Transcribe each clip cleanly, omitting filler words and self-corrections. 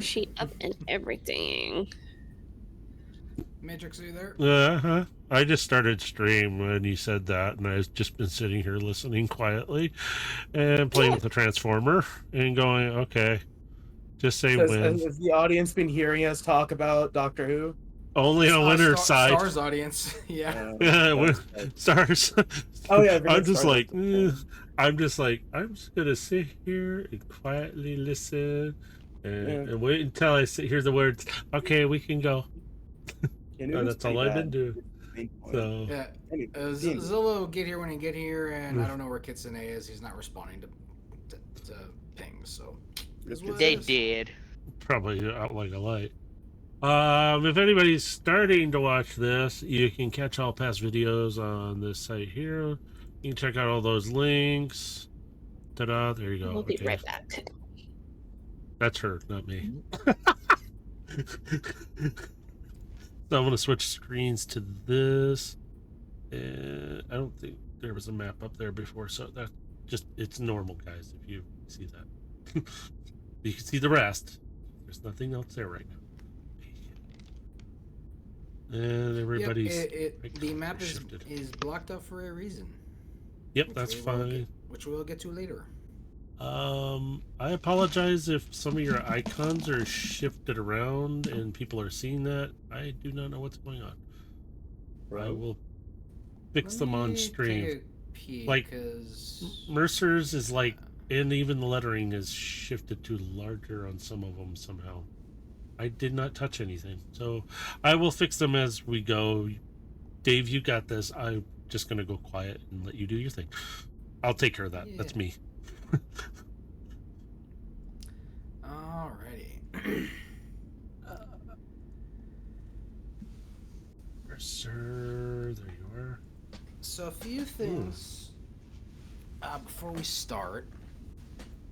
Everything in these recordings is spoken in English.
sheet up and everything. Matrix, are you there? Uh-huh. I just started stream when you said that, and I've just been sitting here listening quietly and playing with the transformer and going, okay, just say when. Has the audience been hearing us talk about Doctor Who? Only on winner's side. Stars audience. Yeah. Yeah, stars. Oh yeah, I'm just like, I'm just gonna sit here and quietly listen and wait until I hear the words. Okay, we can go. That's all I've been doing. So yeah, Zillow, get here when you get here, and I don't know where Kitsune is. He's not responding to pings, so they did. Probably out like a light. If anybody's starting to watch this, you can catch all past videos on this site here. You can check out all those links. Ta-da! There you go. We'll be right back. That's her, not me. So I'm gonna switch screens to this. And I don't think there was a map up there before, so that it's normal, guys. If you see that, you can see the rest. There's nothing else there right now. And everybody's the map is blocked up for a reason. Yep, that's fine. Which we'll get to later. I apologize if some of your icons are shifted around and people are seeing that. I do not know what's going on. Right. I will fix them on stream. Like Mercer's is like, and even the lettering is shifted to larger on some of them somehow. I did not touch anything, so I will fix them as we go. Dave, you got this. I'm just gonna go quiet and let you do your thing. I'll take care of that. That's me. Alrighty. Sir, there you are. So a few things before we start.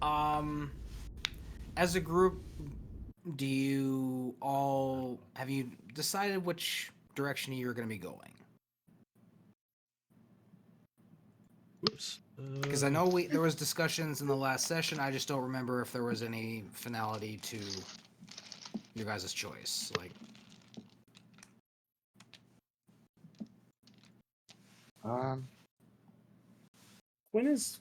As a group, have you decided which direction you're going to be going? Oops. Because I know there was discussions in the last session. I just don't remember if there was any finality to your guys' choice. Like, Quinn is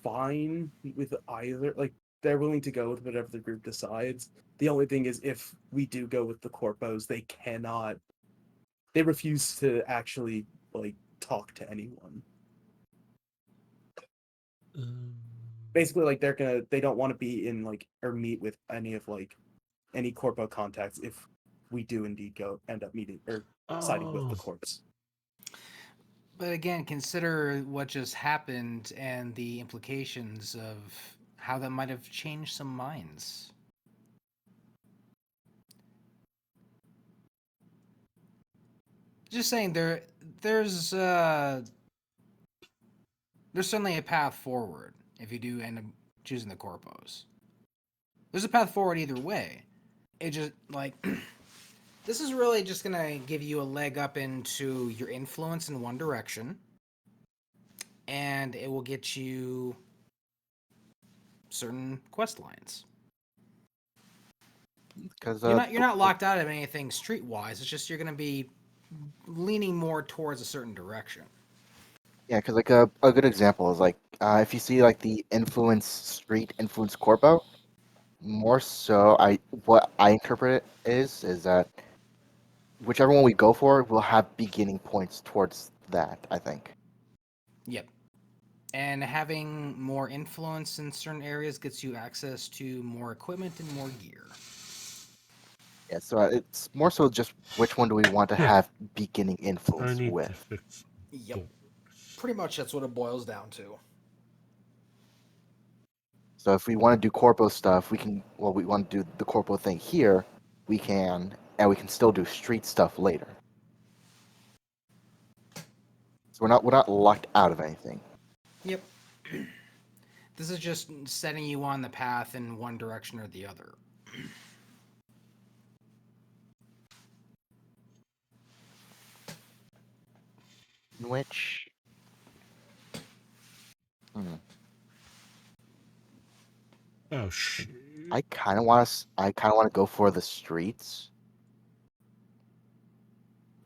fine with either. Like, they're willing to go with whatever the group decides. The only thing is, if we do go with the corpos, they cannot. They refuse to actually like talk to anyone. Basically, like they don't want to be in like or meet with any of like any corpo contacts if we do indeed end up meeting or siding with the corpse. But again, consider what just happened and the implications of how that might have changed some minds. Just saying, there's certainly a path forward if you do end up choosing the corpos. There's a path forward either way. It just like this is really just gonna give you a leg up into your influence in one direction, and it will get you certain quest lines. Because you're not locked out of anything streetwise. It's just you're gonna be leaning more towards a certain direction. Yeah, because like a good example is like if you see like the street influence corpo, more so what I interpret it is that whichever one we go for will have beginning points towards that, I think. Yep. And having more influence in certain areas gets you access to more equipment and more gear. Yeah, so it's more so just which one do we want to have beginning influence with. Yep. Pretty much that's what it boils down to. So if we want to do corpo stuff, we want to do the corpo thing here, we can, and we can still do street stuff later. So we're not locked out of anything. Yep. This is just setting you on the path in one direction or the other. Which... Oh, shit. I kind of want to go for the streets.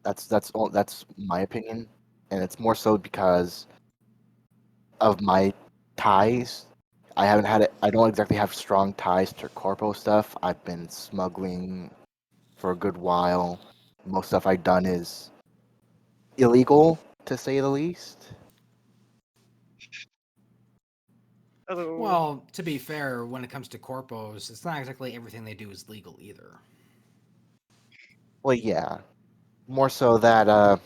That's my opinion, and it's more so because of my ties. I don't exactly have strong ties to corpo stuff. I've been smuggling for a good while. Most stuff I've done is illegal, to say the least. Hello. Well, to be fair, when it comes to corpos, it's not exactly everything they do is legal either. Well, yeah, more so that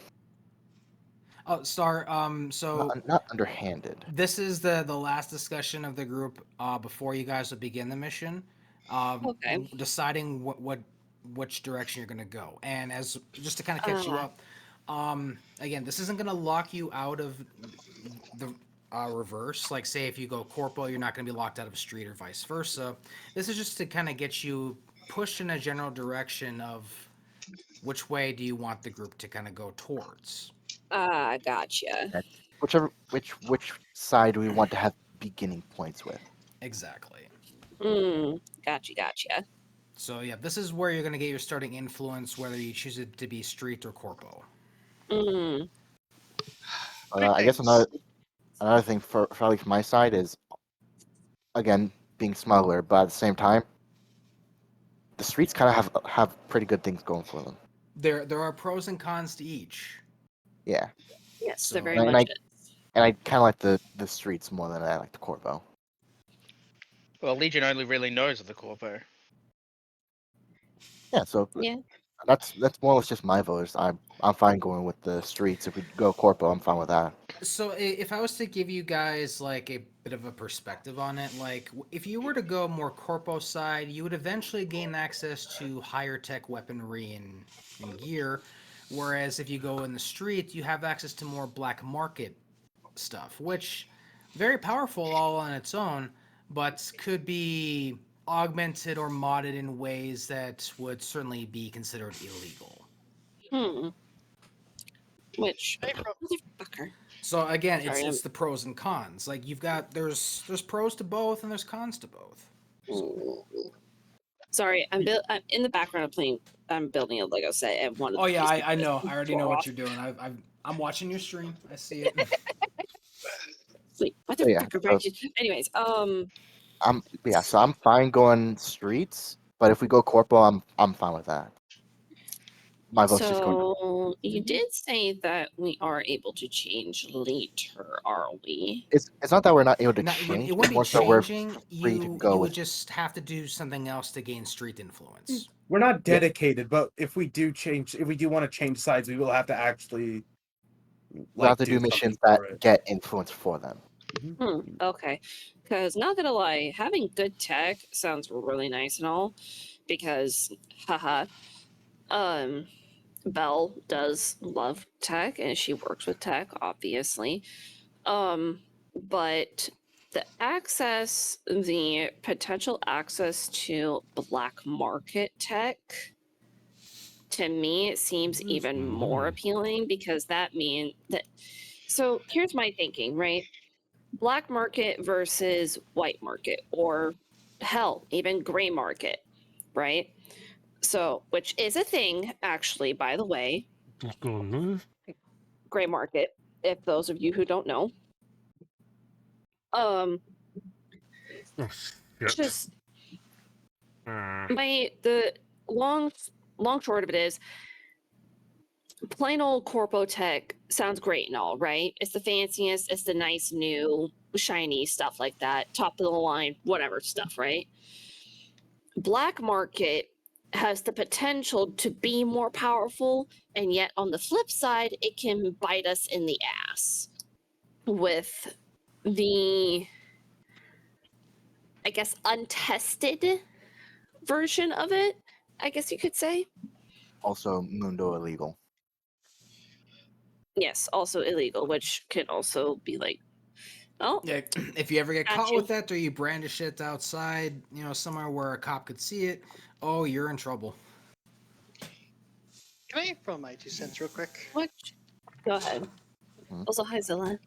Oh, Star. So not underhanded. this is the last discussion of the group before you guys will begin the mission, Okay. deciding which direction you're gonna go. And as just to kind of catch you Uh, up, again, this isn't gonna lock you out of the reverse. Like, say if you go corpo, you're not gonna be locked out of a street or vice versa. This is just to kind of get you pushed in a general direction of which way do you want the group to kind of go towards. gotcha. Which side do we want to have beginning points with? Exactly. Gotcha. So yeah, this is where you're gonna get your starting influence, whether you choose it to be street or corpo. Mm, I guess another thing for at least my side is again being smuggler, but at the same time, the streets kind of have pretty good things going for them. There are pros and cons to each. Yeah, yes, So- there very And much I- is. and I kind of like the streets more than I like the corpo. Well, Legion only really knows of the Corpo. Yeah, so Yeah. that's more or less just my voters. I'm fine going with the streets. If we go corpo, I'm fine with that. So if I was to give you guys like a bit of a perspective on it, like if you were to go more corpo side, you would eventually gain access to higher tech weaponry and gear, whereas if you go in the street, you have access to more black market stuff, which very powerful all on its own, but could be augmented or modded in ways that would certainly be considered illegal. Hmm. Which Hey, bro. motherfucker? So again, Sorry, it's the pros and cons. Like you've got there's pros to both and there's cons to both. Sorry, I'm in the background of playing. I'm building a Lego set, and one of Oh the yeah, pieces I know. just I already know tore what off. you're doing. I'm watching your stream. I see it. Like, So yeah, motherfucker, so right? Anyways, so I'm fine going streets, but if we go corpo, I'm fine with that. My vote's just going. so you did say that we are able to change later, are we? It's not that we're not able to Not, change. it wouldn't be More so we're changing. free to go You would with. just have to do something else to gain street influence. We're not dedicated, but if we do want to change sides, we will have to actually We'll have to do something missions for that it. get influence for them. Okay. Because not gonna lie, having good tech sounds really nice and all, because haha, um, Belle does love tech and she works with tech, obviously. But the potential access to black market tech, to me, it seems even more appealing because that means that. So here's my thinking, right? Black market versus white market, or hell, even gray market, right? So, which is a thing, actually, by the way, What's going on? gray market, if those of you who don't know. Um, Oh, shit. just the long short of it is plain old corpo tech sounds great and all, right? It's the fanciest, it's the nice new shiny stuff like that, top of the line, whatever stuff, right? Black market has the potential to be more powerful, and yet on the flip side, it can bite us in the ass with the, I guess, untested version of it, I guess you could say. Also, Mundo illegal. Yes, also illegal, which can also be like, oh, Yeah, if you ever get Got caught you. with that or you brandish it outside, somewhere where a cop could see it, oh, you're in trouble. Can I throw my 2 cents real quick? what? Go ahead. Mhm. Also, hi, Zilla.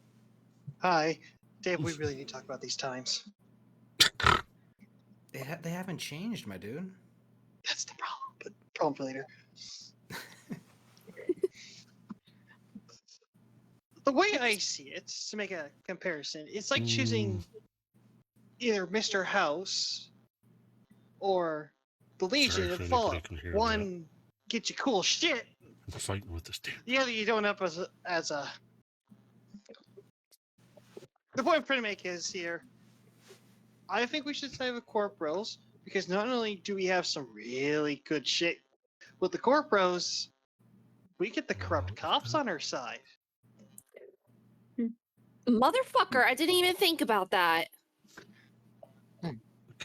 Hi, Dave. We really need to talk about these times. They haven't changed, my dude. That's the problem, but problem for later. The way I see it, to make a comparison, it's like choosing either Mr. House or the Legion Sorry of if Fallout. anybody can hear One gets you cool shit, I'm fighting with this damn. the other you don't up as a. The point I'm trying to make is here. I think we should side with Corporals because not only do we have some really good shit with the Corpros, we get the corrupt cops on our side. Motherfucker, I didn't even think about that.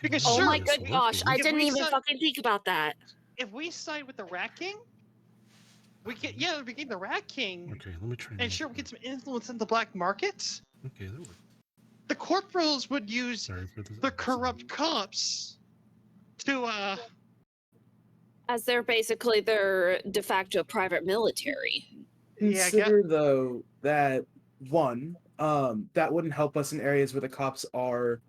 Because Oh sure, my if good we- gosh, I if didn't we even side- fucking think about that. If we side with the Rat King, we get we get the Rat King, Okay, let me try. and sure we get some influence in the black market. Okay, that works. The Corporals would use Sorry for this. the corrupt cops to As they're basically their de facto private military. Consider though that one, that wouldn't help us in areas where the cops are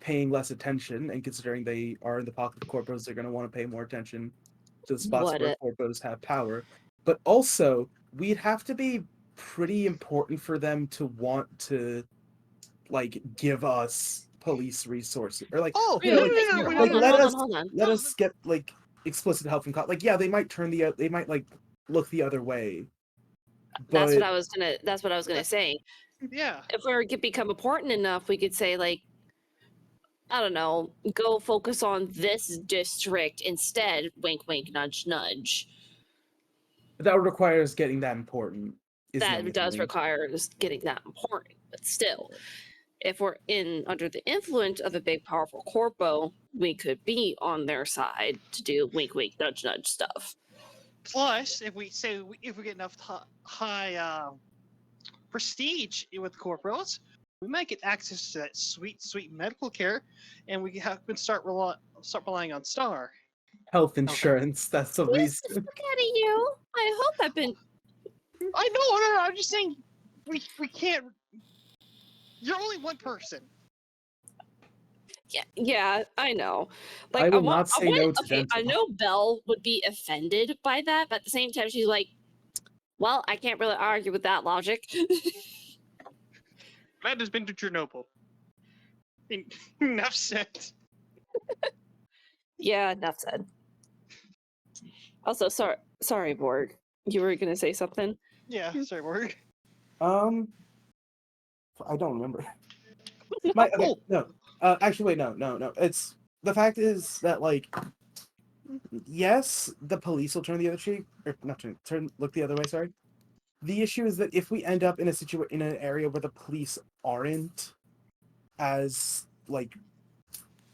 paying less attention, and considering they are in the pocket of corpos, they're going to want to pay more attention to the spots What where corpos have power. But also, we'd have to be pretty important for them to want to like give us police resources or like Oh, you know, like hold on. let us get like explicit help from cops. Like yeah, they might like look the other way. But That's what I was gonna say. yeah. If we become important enough, we could say like, I don't know, go focus on this district instead. Wink, wink, nudge, nudge. that would require us getting that important. Is the only That does thing. require us getting that important, but still, if we're in under the influence of a big, powerful corpo, we could be on their side to do wink, wink, nudge, nudge stuff. Plus, if we get enough high prestige with corporals, we might get access to that sweet, sweet medical care, and we can start relying on Star. Health insurance. That's the Yes, reason. the fuck out of you! I hope I've been. I know, no, I'm just saying we can't. You're only one person. Yeah, I know. I will not say no to okay, I dental. know Belle would be offended by that, but at the same time, she's like, "Well, I can't really argue with that logic." Matt has been to Chernobyl. Enough said. Yeah, enough said. Also, sorry, Borg. You were gonna say something? Yeah, sorry, word. I don't remember. No. Actually, wait, no. It's the fact is that like, yes, the police will turn the other cheek, or not look the other way. Sorry. The issue is that if we end up in in an area where the police aren't as like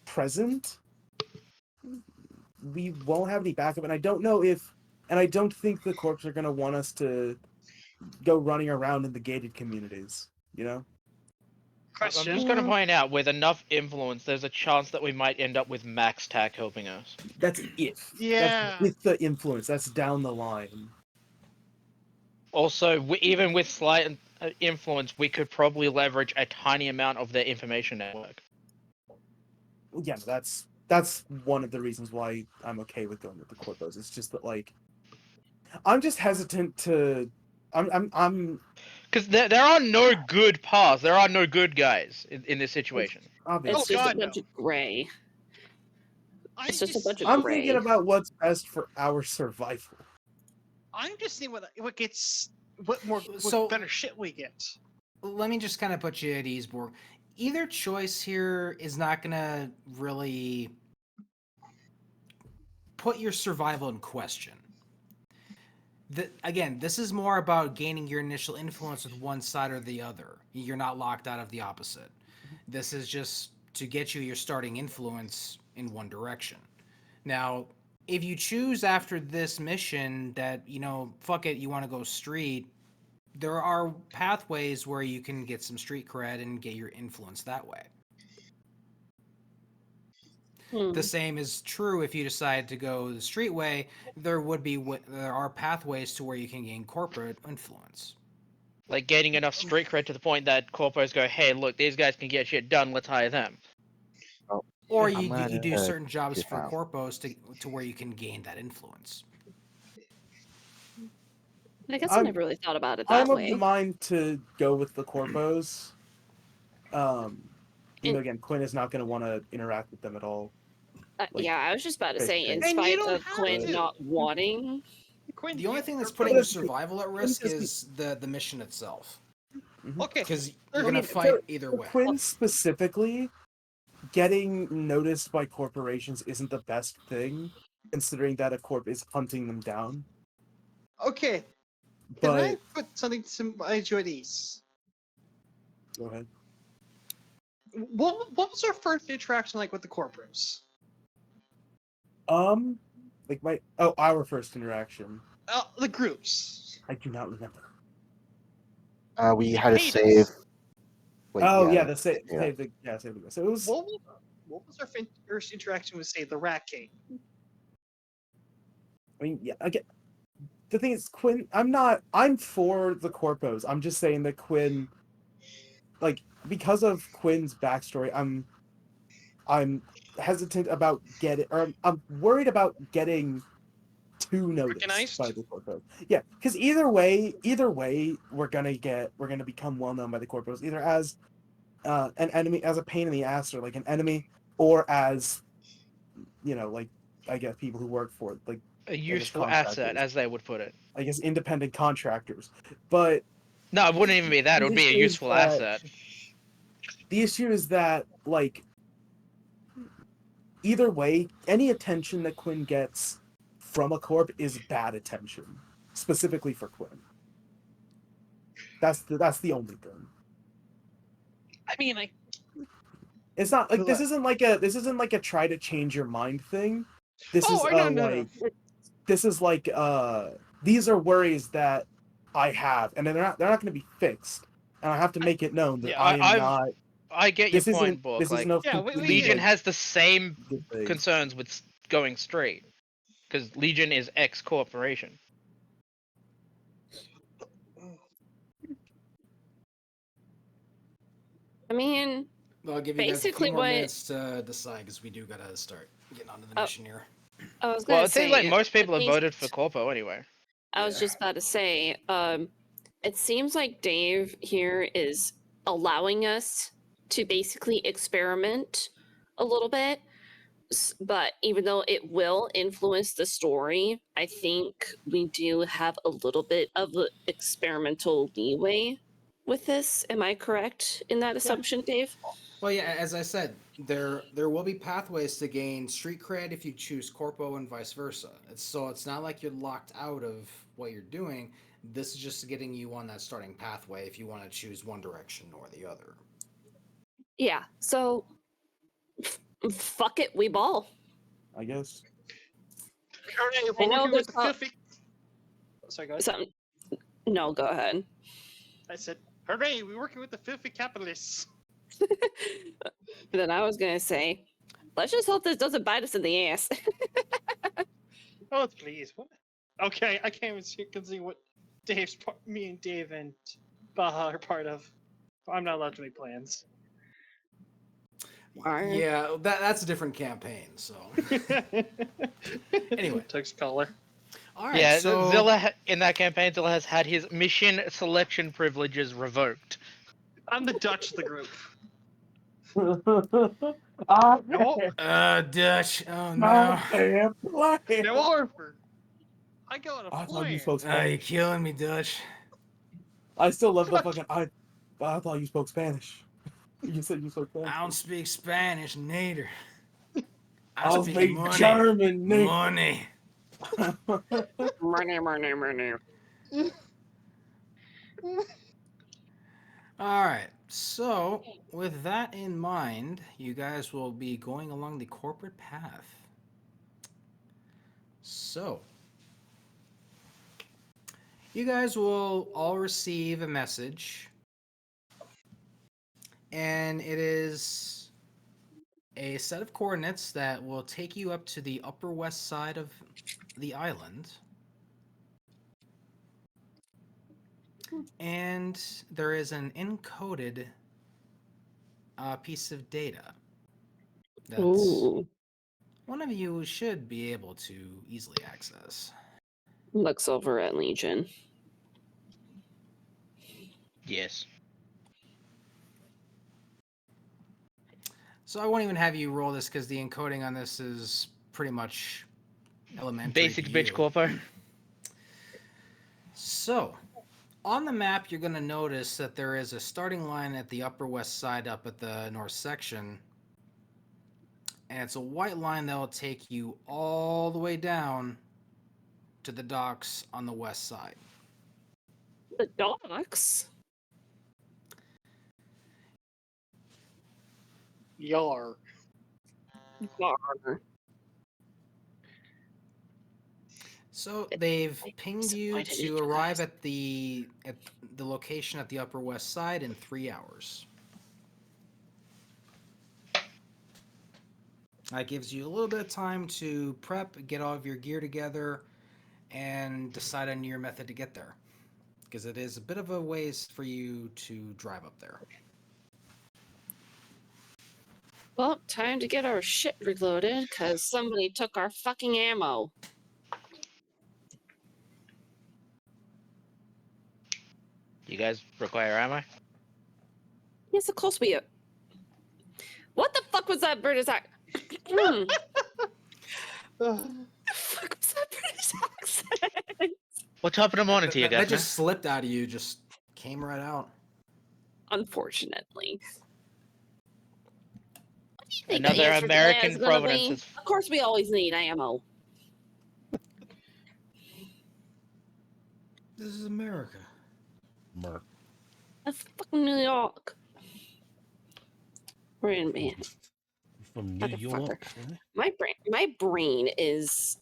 present, we won't have any backup. And I don't know and I don't think the corps are gonna want us to go running around in the gated communities. You know. I'm Question. just going to point out, with enough influence, there's a chance that we might end up with Max Tack helping us. That's if. Yeah. That's with the influence. That's down the line. Also, even with slight influence, we could probably leverage a tiny amount of their information network. Yeah, that's one of the reasons why I'm okay with going with the corpos. It's just that like, I'm just hesitant to. I'm Because there are no good paths. There are no good guys in this situation. obviously. It's just God, a bunch of gray. It's just a bunch of I'm gray. thinking about what's best for our survival. I'm just seeing what So- better shit we get. Let me just kind of put you at ease, Borg. Either choice here is not gonna really put your survival in question. Again, this is more about gaining your initial influence with one side or the other. You're not locked out of the opposite. This is just to get you your starting influence in one direction. Now, if you choose after this mission that, fuck it, you want to go street, there are pathways where you can get some street cred and get your influence that way. The same is true if you decide to go the street way. There are pathways to where you can gain corporate influence. Like getting enough street cred to the point that corpos go, hey, look, these guys can get shit done, let's hire them. Or I'm you gonna do certain jobs get for out. corpos to where you can gain that influence. I guess I I'm never really thought about it I'm that of the way. mind to go with the corpos. Even though And- again, Quinn is not going to want to interact with them at all. Like, yeah, I was just about to face to say, in face. And you spite don't of have Quinn to. not wanting, Quinn, The only you, thing that's or- putting But your it's- survival at risk is the mission itself, Mhm. okay, because I you're I gonna mean, fight either for way. Quinn specifically, getting noticed by corporations isn't the best thing, considering that a corp is hunting them down. okay. Can But I put something to my Joyce? go ahead. What was our first interaction like with the corporals? Like our first interaction. The groups. I do not remember. We They had to paid save. us. Wait, Oh yeah, yeah, the save yeah. save the yeah save the. So it was. What was our first interaction with, say, the Rat King? I mean, yeah. Again, the thing is, Quinn. I'm for the corpos. I'm just saying that Quinn, like, because of Quinn's backstory, I'm hesitant about getting, or I'm worried about getting too noticed Recognized? by the corpos. Yeah, because either way, we're gonna become well known by the corpos, either as an enemy, as a pain in the ass, or like an enemy, or as like I guess people who work for it, like A I guess useful asset, contractors, as they would put it. I guess independent contractors. But No, it wouldn't even be that. It the would be a issue is useful that asset. the issue is that like either way, any attention that Quinn gets from a corp is bad attention, specifically for Quinn. That's the only thing. I mean, like, It's not like Look. this isn't like a try to change your mind thing. This is oh, no, no, like no. this is like these are worries that I have, and they're not going to be fixed, and I have to make it known that Yeah, I am not. I get your point, Book. This isn't Like, a Yeah, completely Legion like, has the same good thing. concerns with going straight, because Legion is ex corporation. I mean, I'll give you guys a basically few more what minutes to decide, because we do gotta start getting onto the Oh. mission here. I was Well, gonna it seems like say, most at people have least voted for Corpo anyway. I was Yeah. just about to say, it seems like Dave here is allowing us to basically experiment a little bit. But even though it will influence the story, I think we do have a little bit of experimental leeway with this. Am I correct in that assumption, Dave? Well, yeah, as I said, there will be pathways to gain street cred if you choose corpo and vice versa. It's not like you're locked out of what you're doing. This is just getting you on that starting pathway if you want to choose one direction or the other. Yeah. So, fuck it, we ball. I guess. Alright, I we're know working there's with the not- filthy. Sorry, go ahead. Something. No, go ahead. I said, hooray, we're working with the filthy capitalists. Then I was gonna say, let's just hope this doesn't bite us in the ass. Oh, please. What? Okay, I can't even see what me and Dave and Baha are part of. I'm not allowed to make plans. Alright. Yeah, that's a different campaign. So Anyway. Text caller. all right, Yeah, so Zilla in that campaign, Zilla has had his mission selection privileges revoked. I'm the Dutch of the group. No, Dutch. Oh no, no. No, Harper. I got a I thought plan. you spoke You're Spanish. killing me, Dutch. I still love the fucking. I thought you spoke Spanish. You said you spoke Spanish. I don't speak Spanish, neither. I'll speak German, Nick. Money. Money. All right. So, with that in mind, you guys will be going along the corporate path. So, you guys will all receive a message, and it is a set of coordinates that will take you up to the upper west side of the island. And there is an encoded piece of data. that Ooh, one of you should be able to easily access. looks over at Legion. Yes. So I won't even have you roll this because the encoding on this is pretty much elementary Basic to bitch you. corpo. So, on the map, you're going to notice that there is a starting line at the upper west side up at the north section. And it's a white line that will take you all the way down to the docks on the west side. The docks? Yar. Bar. So they've pinged you disappointed in to you arrive guys. at the location at the upper west side in 3 hours. That gives you a little bit of time to prep, get all of your gear together, and decide on your method to get there. Because it is a bit of a ways for you to drive up there. Well, time to get our shit reloaded because somebody took our fucking ammo. You guys require ammo? Yes, of course we. What the fuck was that British accent? What the fuck was that British accent? What type of monitor you got? That just slipped out of you, just came right out. Unfortunately. What do you think the Another answer to that American is gonna provenance be? is- Of course, we always need ammo. This is America. Mark. That's fucking New York. We're in man. From New Motherfucker. York. Eh? My brain is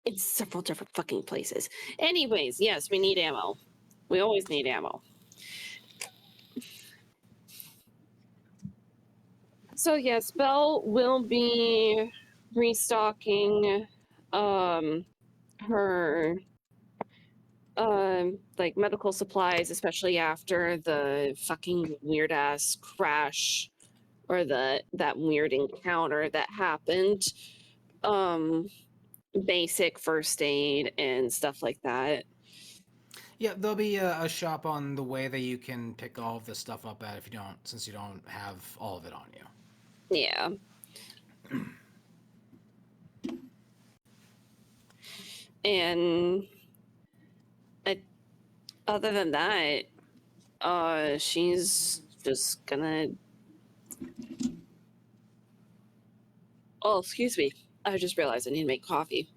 in several different fucking places. Anyways, yes, we need ammo. We always need ammo. So yes, Belle will be restocking her like medical supplies, especially after the fucking weird ass crash or that weird encounter that happened. Basic first aid and stuff like that. Yeah, there'll be a shop on the way that you can pick all of this stuff up at since you don't have all of it on you. Yeah. And other than that, she's just gonna. Oh, excuse me. I just realized I need to make coffee.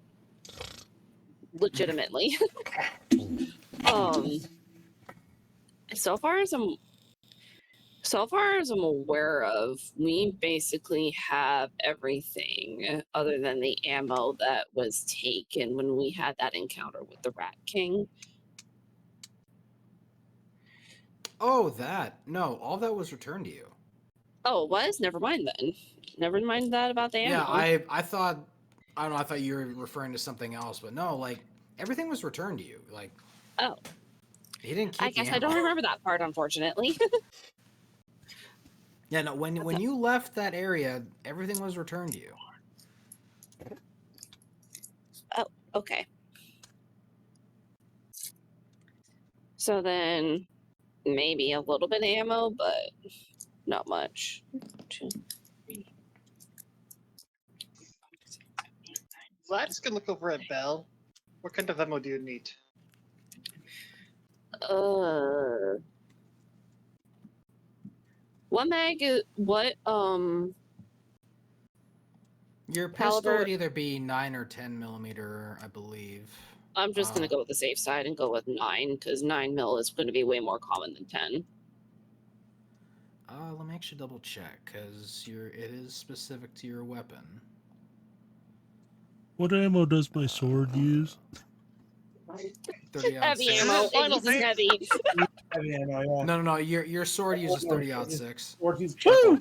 Legitimately. um. So far as I'm aware of, we basically have everything other than the ammo that was taken when we had that encounter with the Rat King. Oh, that. No, all that was returned to you. Oh, it was? Never mind then. Never mind that about the ammo. Yeah, I thought, I don't know, I thought you were referring to something else, but no, like, everything was returned to you. Like, Oh. he didn't keep I guess the I don't ammo. remember that part, unfortunately. Yeah, no, when you left that area, everything was returned to you. Oh, okay. So then maybe a little bit of ammo, but not much. 2, 3. Let's go look over at Bell. What kind of ammo do you need? What mag is what Your pistol caliber? would either be 9 or 10 millimeter, I believe. I'm just gonna go with the safe side and go with 9 because 9 mil is going to be way more common than 10. Let me actually double check because it is specific to your weapon. What ammo does my sword use? 30 Heavy Is ammo. it It final uses date? heavy. Heavy ammo, yeah. No. Your sword uses 30-06. Or he's purple.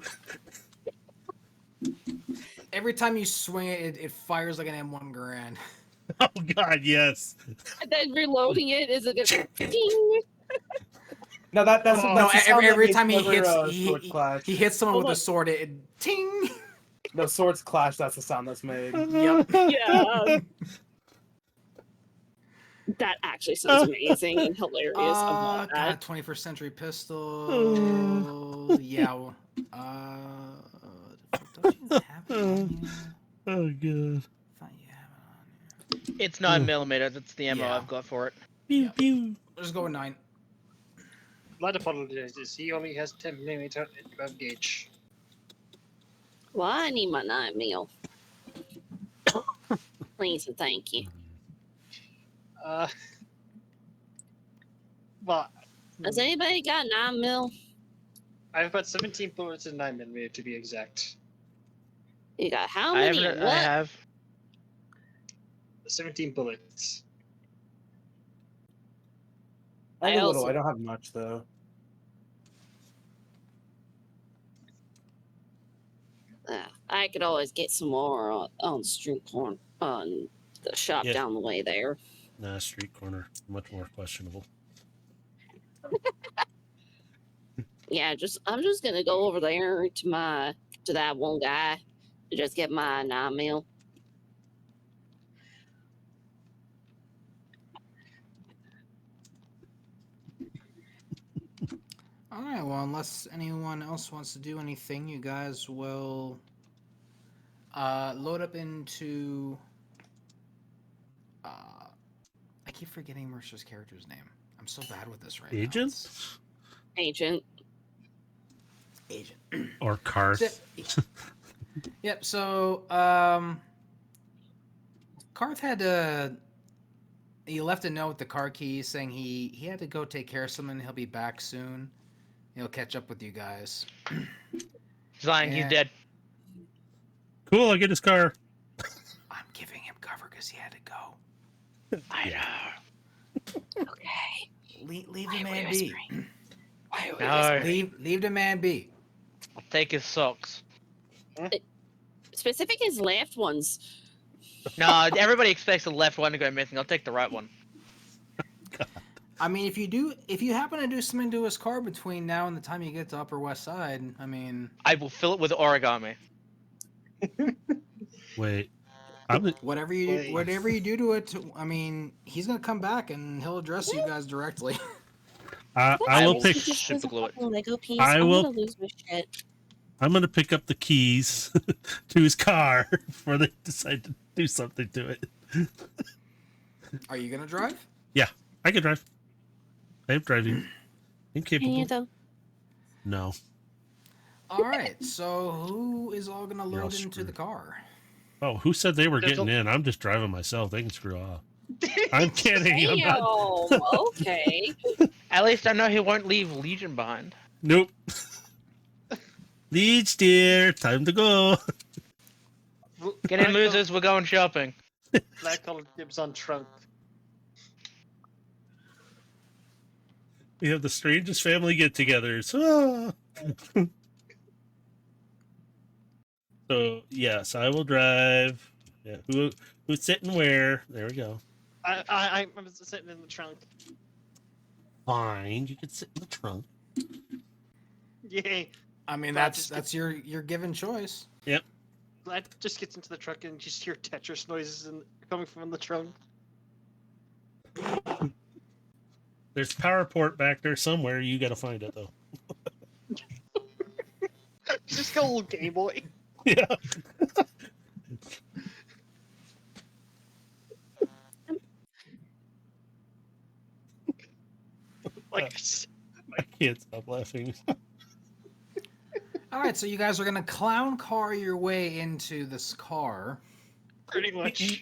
Every time you swing it, it fires like an M1 Garand. Oh God, yes. And then reloading it is a good ding. No, that's Oh. that's the sound every that time he makes hits whenever, sword clash. he hits someone Oh, with a look. sword, it ting. No, swords clash. That's the sound that's made. Yep. Yeah. That actually sounds amazing and hilarious. I love that. God, 21st century pistol. Yeah. Don't you have it on you? Oh god. Thought you have it on you. It's 9mm. That's the ammo Yeah. I've got for it. Pew Yeah. pew. Let's go with 9. Blood apologizes. He only has 10mm above gauge. Well, I need my 9mm. Please and thank you. Uh, well, Has anybody got 9mm? I've got 17 bullets in 9mm to be exact. You got how I many? have. and I what? have. 17 bullets. I I have a little. also- I don't have much though. I could always get some more on the street corner on the shop Yeah. down the way there. Nah, street corner. Much more questionable. Yeah, I'm just gonna go over there to that one guy to just get my 9mm. All right. Well, unless anyone else wants to do anything, you guys will load up into. I keep forgetting Mercer's character's name. I'm so bad with this right now. Agent Agent. Agent. or Karth? Yep. So, Karth had to. He left a note with the car keys saying he had to go take care of something. He'll be back soon. He'll catch up with you guys. Lying, he's Yeah. dead. Cool. I get his car. I'm giving him cover because he had to go. I know. Okay. Leave the Why are we man be. whispering? Why are we No. whispering? Leave the man be. I'll take his socks. Specific his left ones. No, everybody expects the left one to go missing. I'll take the right one. I mean, if you happen to do something to his car between now and the time you get to Upper West Side, I mean, I will fill it with origami. Wait. whatever you do to it, I mean, he's gonna come back and he'll address you guys directly. I will pick. Super glue it. Lego piece. I I'm will- gonna lose my shit. I'm gonna pick up the keys to his car before they decide to do something to it. Are you gonna drive? I can drive. I am driving. I'm capable. Though. No. All right. So who is all gonna You're all load into screwed. the car? Oh, who said they were There's getting in? I'm just driving myself. They can screw off. I'm kidding. I'm not. Damn. Okay. At least I know he won't leave Legion behind. Nope. Leech, dear, time to go. Get in, losers. We're going shopping. Black collar dibs on trunk. We have the strangest family get-togethers. Ah. So yes, I will drive. Yeah, who's sitting where? There we go. I'm sitting in the trunk. Fine, you can sit in the trunk. Yay. I mean, Glad that's just your given choice. Glad just gets into the truck and just hear Tetris noises coming from the trunk. There's power port back there somewhere. You got to find it though. Just go little Game Boy. Yeah. Like, I can't stop laughing. All right. So you guys are gonna clown car your way into this car. pretty much. You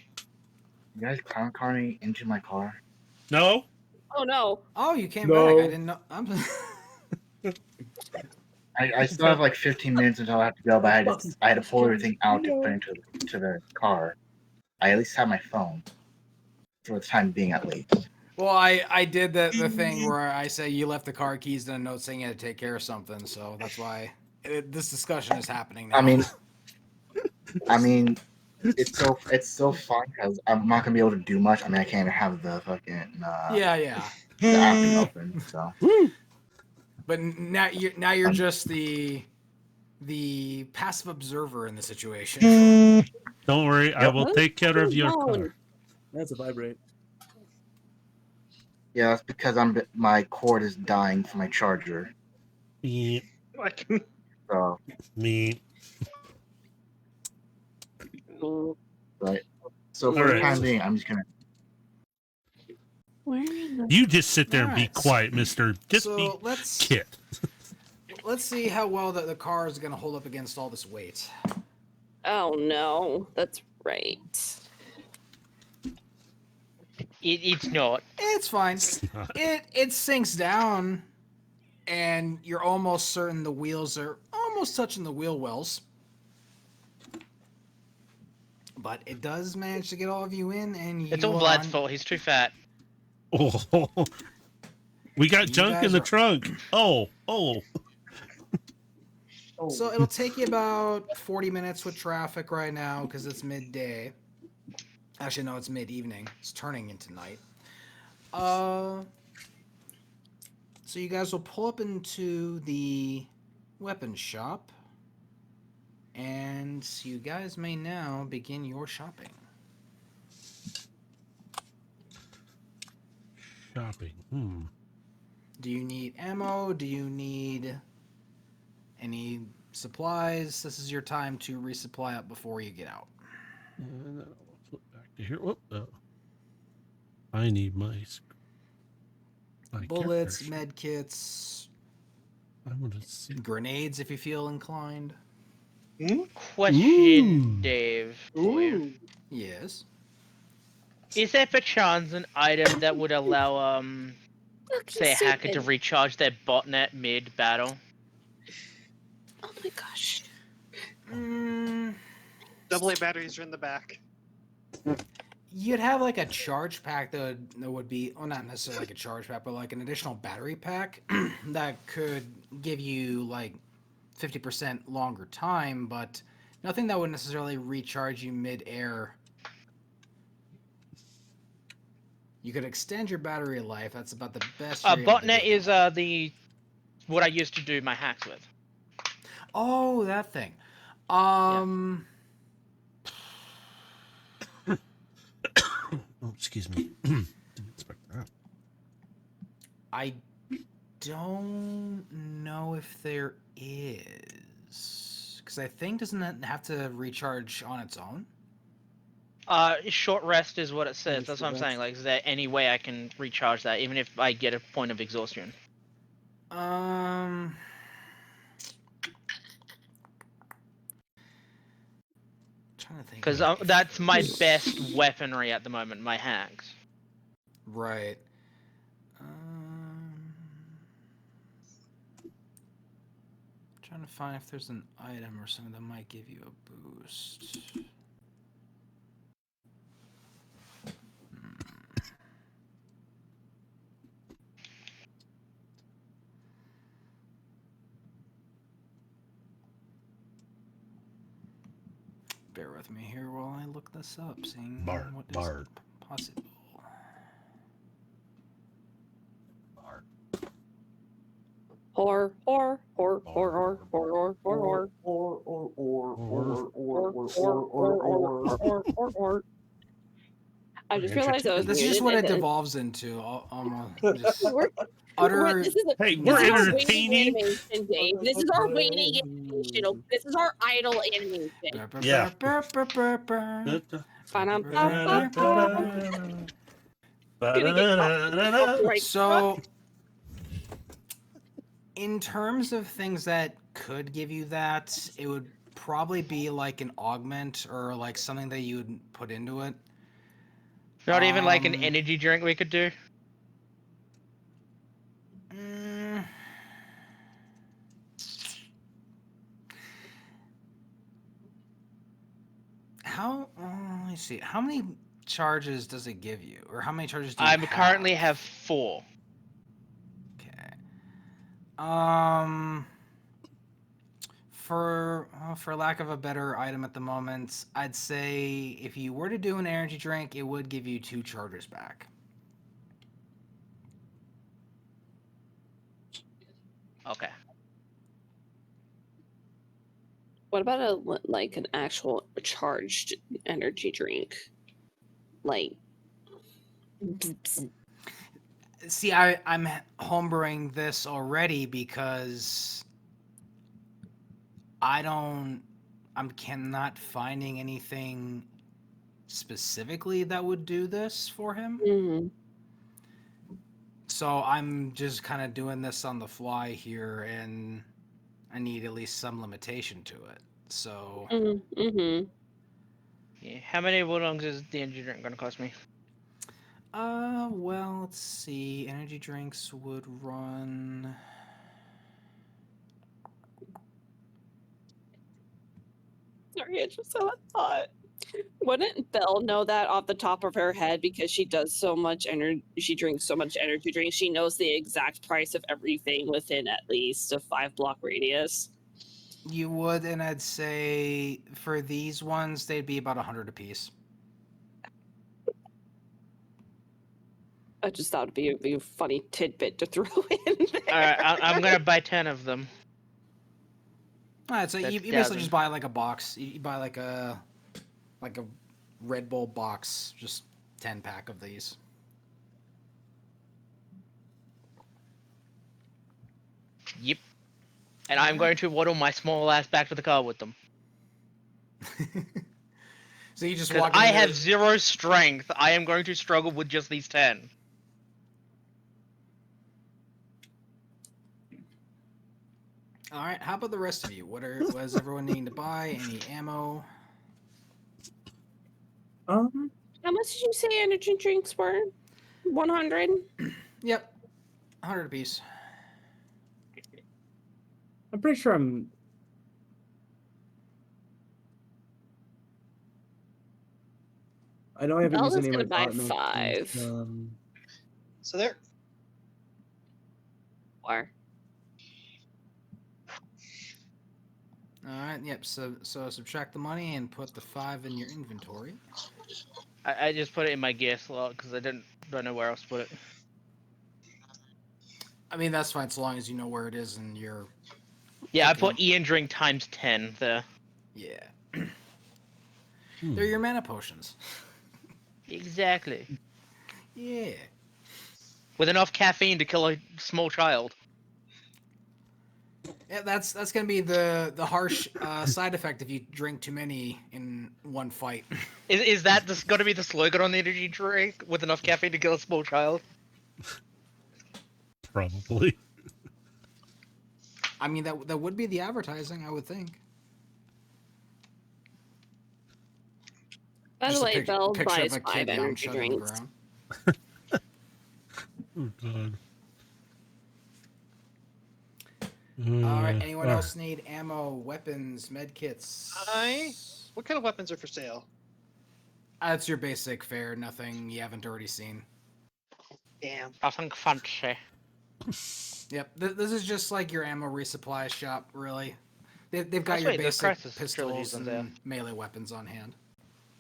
guys clown car me into my car. No. Oh no. Oh, you came No. back. I didn't know. I still have like 15 minutes until I have to go, but I had to pull everything out to put into the car. I at least have my phone for the time being, at least. Well, I did the thing where I say you left the car keys and a note saying you had to take care of something, so that's why this discussion is happening now. I mean, it's so fun because I'm not gonna be able to do much. I mean, I can't have the fucking yeah. the app open. So But now you're just the the passive observer in the situation. Don't worry, I will take care of your car. That's a vibrate. Yeah, that's because my cord is dying for my charger. Me, Like, So, me. right. So for All the right. time being, I'm just gonna. Where in the You just sit there and be Alright. quiet, Mister. Just be So kit. let's see how well the car is gonna hold up against all this weight. Oh no, that's right. It's not. It's fine. It sinks down, and you're almost certain the wheels are almost touching the wheel wells. But it does manage to get all of you in, and you It's all are Vlad's on. fault. He's too fat. Oh, we got You junk in guys the are- trunk. Oh. So it'll take you about 40 minutes with traffic right now because it's midday. Actually, no, it's mid-evening. It's turning into night. So you guys will pull up into the weapons shop, and you guys may now begin your shopping. Shopping. Do you need ammo? Do you need any supplies? This is your time to resupply up before you get out. And then I'll flip back to here. Whoop. I need my Bullets, character sheet. med kits, I want to see. grenades if you feel inclined. Question, Ooh. Dave. For you. ooh. Yes. Is there perchance an item that would allow Look, say a he's hacker to stupid. recharge their botnet mid battle? Oh my gosh. AA batteries are in the back. You'd have like a charge pack that would be, well, not necessarily like a charge pack, but like an additional battery pack that could give you like 50% longer time, but nothing that would necessarily recharge you mid-air. You could extend your battery life. That's about the best you're able to Botnet do. is the what I used to do my hacks with. Oh, that thing. Um, Oh, excuse me. Didn't expect that. I don't know if there is, because I think doesn't it have to recharge on its own? Short rest is what it says. Yeah, That's short what I'm saying. rest. Like, is there any way I can recharge that, even if I get a point of exhaustion? Um, trying to think. Because if that's my there's- best weaponry at the moment. My hacks. Right. Trying to find if there's an item or something that might give you a boost. Bear with me here while I look this up, seeing Bart, what is Bart. possible. Or. I just realized I was This is just muted. what it and then- devolves into. Just We're, utter. this is Hey, this we're is our entertaining. waiting animation, Dave. This is our waiting animation. This is our idle animation. Yeah. Ba-dum-bum-bum-bum. Gonna get copyright So, in terms of things that could give you that, it would probably be like an augment or like something that you would put into it. Not even like an Um, energy drink we could do. mm, how? Let me see. How many charges does it give you, or how many charges do you I currently have 4. Okay. For lack of a better item at the moment, I'd say if you were to do an energy drink, it would give you 2 charges back. Okay. What about like an actual charged energy drink? Like, See, I'm homebrewing this already because I'm cannot finding anything specifically that would do this for him. mhm. So I'm just kind of doing this on the fly here, and I need at least some limitation to it. So, Mm-hmm. Yeah. How many woodlongs is the energy drink gonna cost me? well, let's see. Energy drinks would run. Sorry, I just had a thought. Wouldn't Belle know that off the top of her head because she does so much energy? She drinks so much energy drinks. She knows the exact price of everything within at least a 5-block radius. You would, and I'd say for these ones, they'd be about 100 apiece. I just thought it'd be a funny tidbit to throw in there. Alright, I'm gonna buy 10 of them. All right, so you That's basically 1,000. just buy like a box. You buy like a Red Bull box, just 10-pack of these. Yep. And I'm going to waddle my small ass back to the car with them. So you just Because walk. I into have the- 0 strength. I am going to struggle with just these 10. All right. How about the rest of you? What is everyone needing to buy? Any ammo? How much did you say energy drinks were? 100? Yep, 100 apiece. I'm pretty sure I know I haven't used Bella's any of gonna my buy bot 5. So there. Or All right. Yep. So subtract the money and put the 5 in your inventory. I just put it in my gear slot because I don't know where else to put it. I mean, that's fine so long as you know where it is and you're. Yeah, I Picking put Ian drink times 10 there. Yeah. Hmm. They're your mana potions. Exactly. Yeah. With enough caffeine to kill a small child. Yeah, that's gonna be the harsh side effect if you drink too many in one fight. Is that just going to be the slogan on the energy drink? With enough caffeine to kill a small child? Probably. I mean, that would be the advertising, I would think. by the Just a way, Belle picture of buys a 5 kid down energy chugging the drinks. ground. Oh god. All right. Anyone alright. else need ammo, weapons, med kits? What kind of weapons are for sale? That's your basic fare. Nothing you haven't already seen. Damn. Nothing fancy. Yep. This is just like your ammo resupply shop, really. They've got Oh, your sweet, the basic Crisis pistols trilogy's on there. and melee weapons on hand.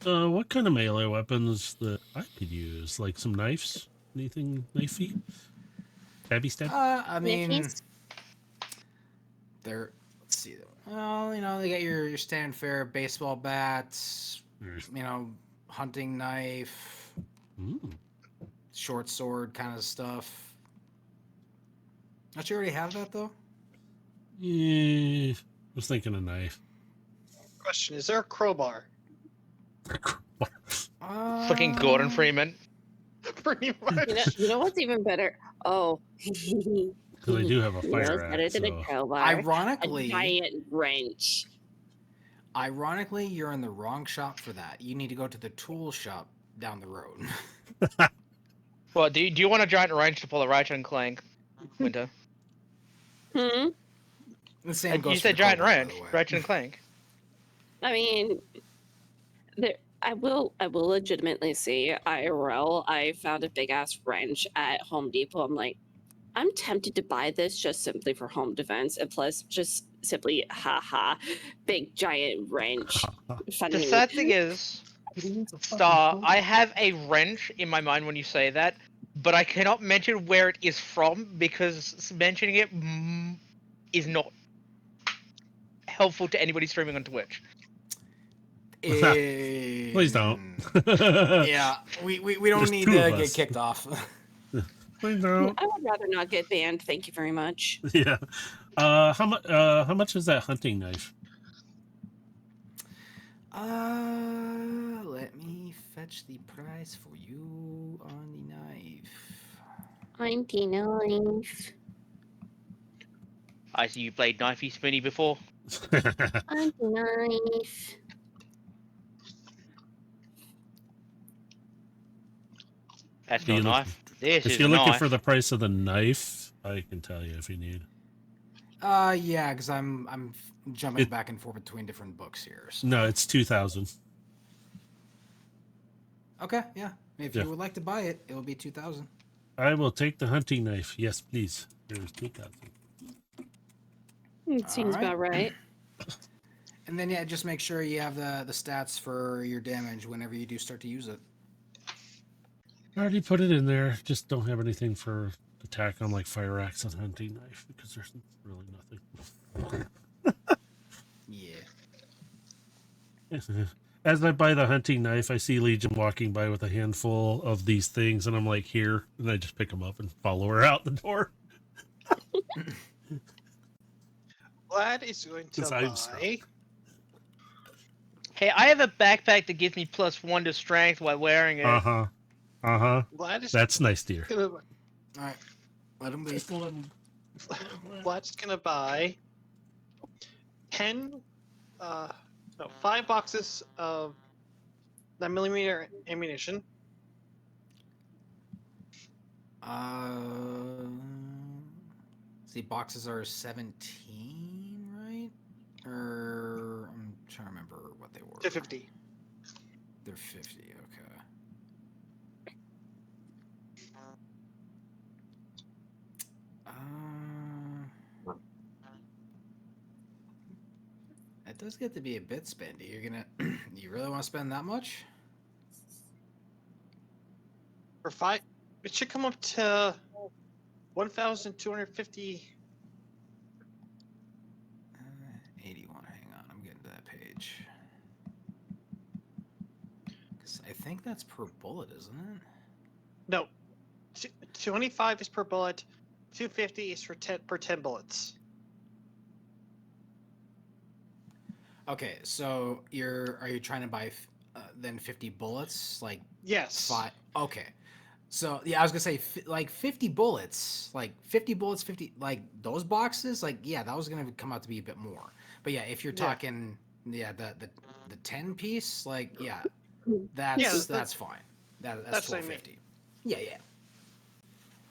What kind of melee weapons that I could use? Like some knives? Anything knifey? Stabby? I mean, Nickies? they're. Let's see. Well, they got your standard fare baseball bats. Hunting knife, Ooh. short sword kind of stuff. Don't you already have that though? Yeah. Was thinking a knife. Question: is there a crowbar? Fucking Gordon Freeman. Pretty much. You know what's even better? Oh. Because I do have a You know what's fire better axe, than a so... crowbar? Ironically, A giant wrench. you're in the wrong shop for that. You need to go to the tool shop down the road. Well, do you want a giant wrench to pull a Ratchet and Clank, Winter? Hmm. The same goes You for said the giant crowbar, by wrench, the way. Ratchet and Clank. I mean, I will legitimately say IRL. I found a big ass wrench at Home Depot. I'm like, I'm tempted to buy this just simply for home defense, and plus, just simply, haha, big giant wrench. The Funny. sad thing is, Star, I have a wrench in my mind when you say that, but I cannot mention where it is from because mentioning it is not helpful to anybody streaming on Twitch. Please don't. Yeah, we don't There's need two to of get us. kicked off. Please don't. I would rather not get banned. Thank you very much. Yeah. How much is that hunting knife? Let me fetch the price for you on the knife. 99. I see you played Knifey Spoony before. 99. That's Do not you a look- knife. This If is you're a looking knife. for the price of the knife, I can tell you if you need. Yeah, because I'm jumping It- back and forth between different books here. So. No, it's 2,000. Okay, yeah. If Yeah. you would like to buy it, it will be 2,000. I will take the hunting knife. Yes, please. Here's 2,000. Seems about right. And then yeah, just make sure you have the stats for your damage whenever you do start to use it. I already put it in there. Just don't have anything for attack on like fire axe and hunting knife because there's really nothing. Yeah. As I buy the hunting knife, I see Legion walking by with a handful of these things, and I'm like, here, and I just pick them up and follow her out the door. Vlad is going to Because I'm strong. buy. Hey, I have a backpack that gives me +1 to strength while wearing it. Vlad is That's nice, dear. gonna. All right. Let him be. Vlad's gonna buy 10, 5 boxes of 9mm ammunition. See, boxes are 17, right? Or I'm trying to remember what they were. To 50. They're 50. Okay. It does get to be a bit spendy. You're gonna, you really want to spend that much? For 5, it should come up to 1,250. 81. Hang on, I'm getting to that page. Because I think that's per bullet, isn't it? No, 25 is per bullet. 250 is for 10 per 10 bullets. Okay, so are you trying to buy then 50 bullets? Like Yes. 5. Okay. So yeah, I was gonna say like 50 bullets, 50, like those boxes, like yeah, that was gonna come out to be a bit more. But yeah, if you're Yeah. talking, yeah, the 10 piece, like yeah, Yeah, that's fine. That's that's what I mean. 1250. Yeah, yeah.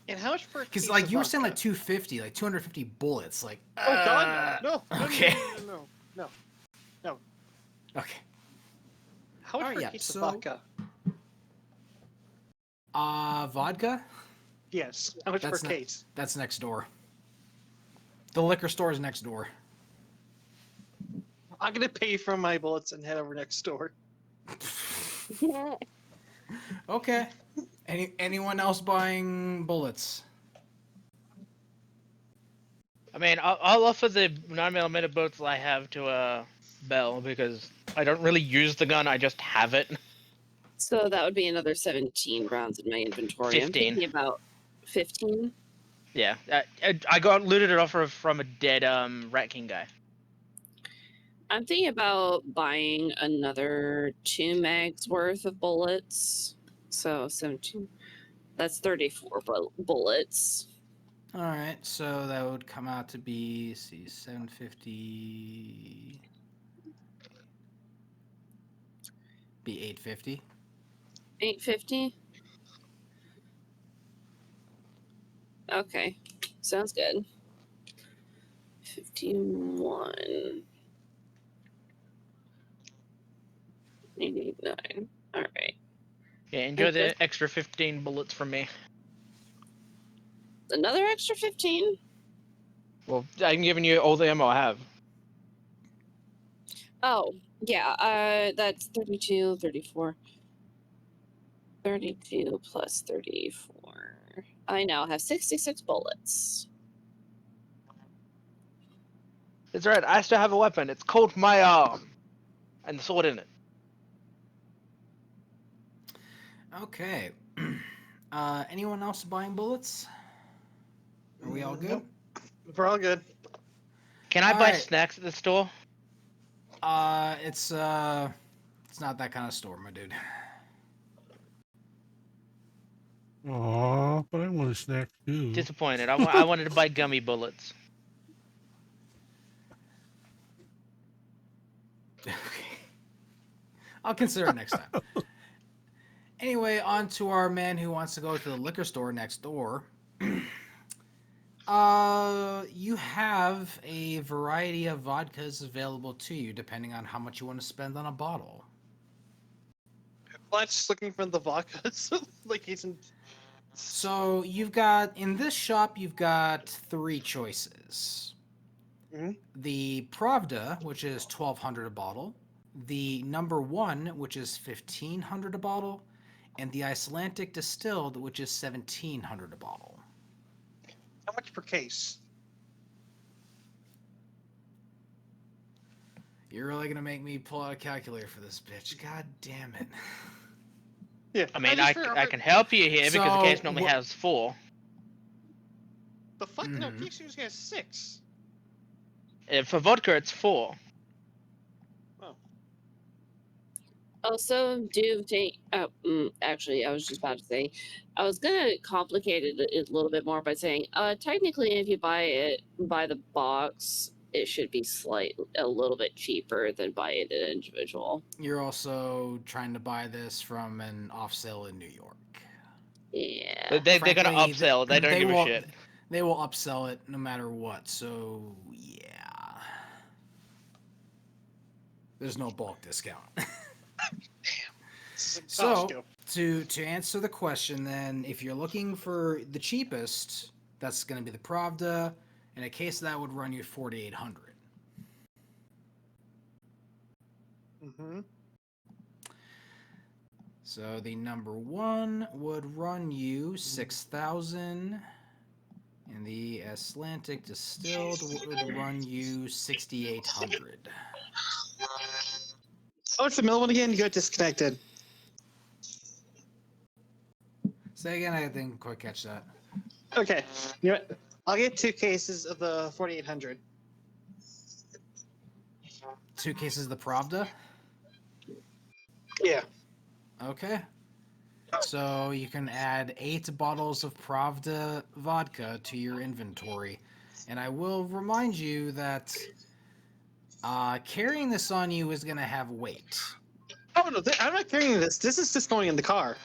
And how much for a Because case like of you were saying like vodka? 250, like 250 bullets, like. Oh God, no! No! Okay. No! Okay. How much Alright, for yeah, a case so- of vodka? Vodka. Yes. How much That's per not- case? That's next door. The liquor store is next door. I'm gonna pay for my bullets and head over next door. Okay. Anyone else buying bullets? I mean, I'll offer the 9mm bullets I have to Bell because I don't really use the gun. I just have it. So that would be another 17 rounds in my inventory. 15. I'm thinking about 15. Yeah, I got looted it off from a dead Rat King guy. I'm thinking about buying another 2 mags worth of bullets. So 17. That's 34 bullets. All right, so that would come out to be, see, 750. Be 850. 850. Okay, sounds good. 51. 89. All right. Yeah, enjoy Okay. the extra 15 bullets from me. Another extra 15. Well, I'm giving you all the ammo I have. Oh, yeah. That's 32, 34. 32 plus 34. I now have 66 bullets. It's right. I still have a weapon. It's called my arm, and the sword in it. Okay. Anyone else buying bullets? Are we all good? Nope. We're all good. Can I All buy right. snacks at the store? It's not that kind of store, my dude. Aw, but I want a snack too. Disappointed. I wanted to buy gummy bullets. Okay. I'll consider it next time. Anyway, on to our man who wants to go to the liquor store next door. You have a variety of vodkas available to you, depending on how much you want to spend on a bottle. Blanche's looking for the vodkas. Like he's in. So you've got in this shop, you've got 3 choices. Mhm. The Pravda, which is 1,200 a bottle. The number 1, which is 1,500 a bottle, and the Icelandic distilled, which is 1,700 a bottle. How much per case? You're really gonna make me pull out a calculator for this bitch. God damn it. Yeah. I mean, just I can help you here because the So, case normally what- has 4. The fuck? No, Mhm. case usually has 6. For vodka, it's 4. Also, do take. Actually, I was just about to say, I was gonna complicate it a little bit more by saying, technically, if you buy it by the box, it should be a little bit cheaper than buy it individual. You're also trying to buy this from an off sale in New York. Yeah. They're gonna Frankly, upsell. They don't give will, a shit. They will upsell it no matter what. So yeah, there's no bulk discount. So to answer the question, then, if you're looking for the cheapest, that's going to be the Pravda, and a case of that would run you 4,800. Mm-hmm. So the number 1 would run you 6,000, and the Atlantic distilled would run you 6,800. Oh, it's the middle one again. You got disconnected. Say again, I didn't quite catch that. Okay. You know what? I'll get 2 cases of the 4,800. 2 cases of the Pravda? Yeah. Okay. So you can add 8 bottles of Pravda vodka to your inventory. And I will remind you that carrying this on you is going to have weight. Oh no, I'm not carrying this. This is just going in the car.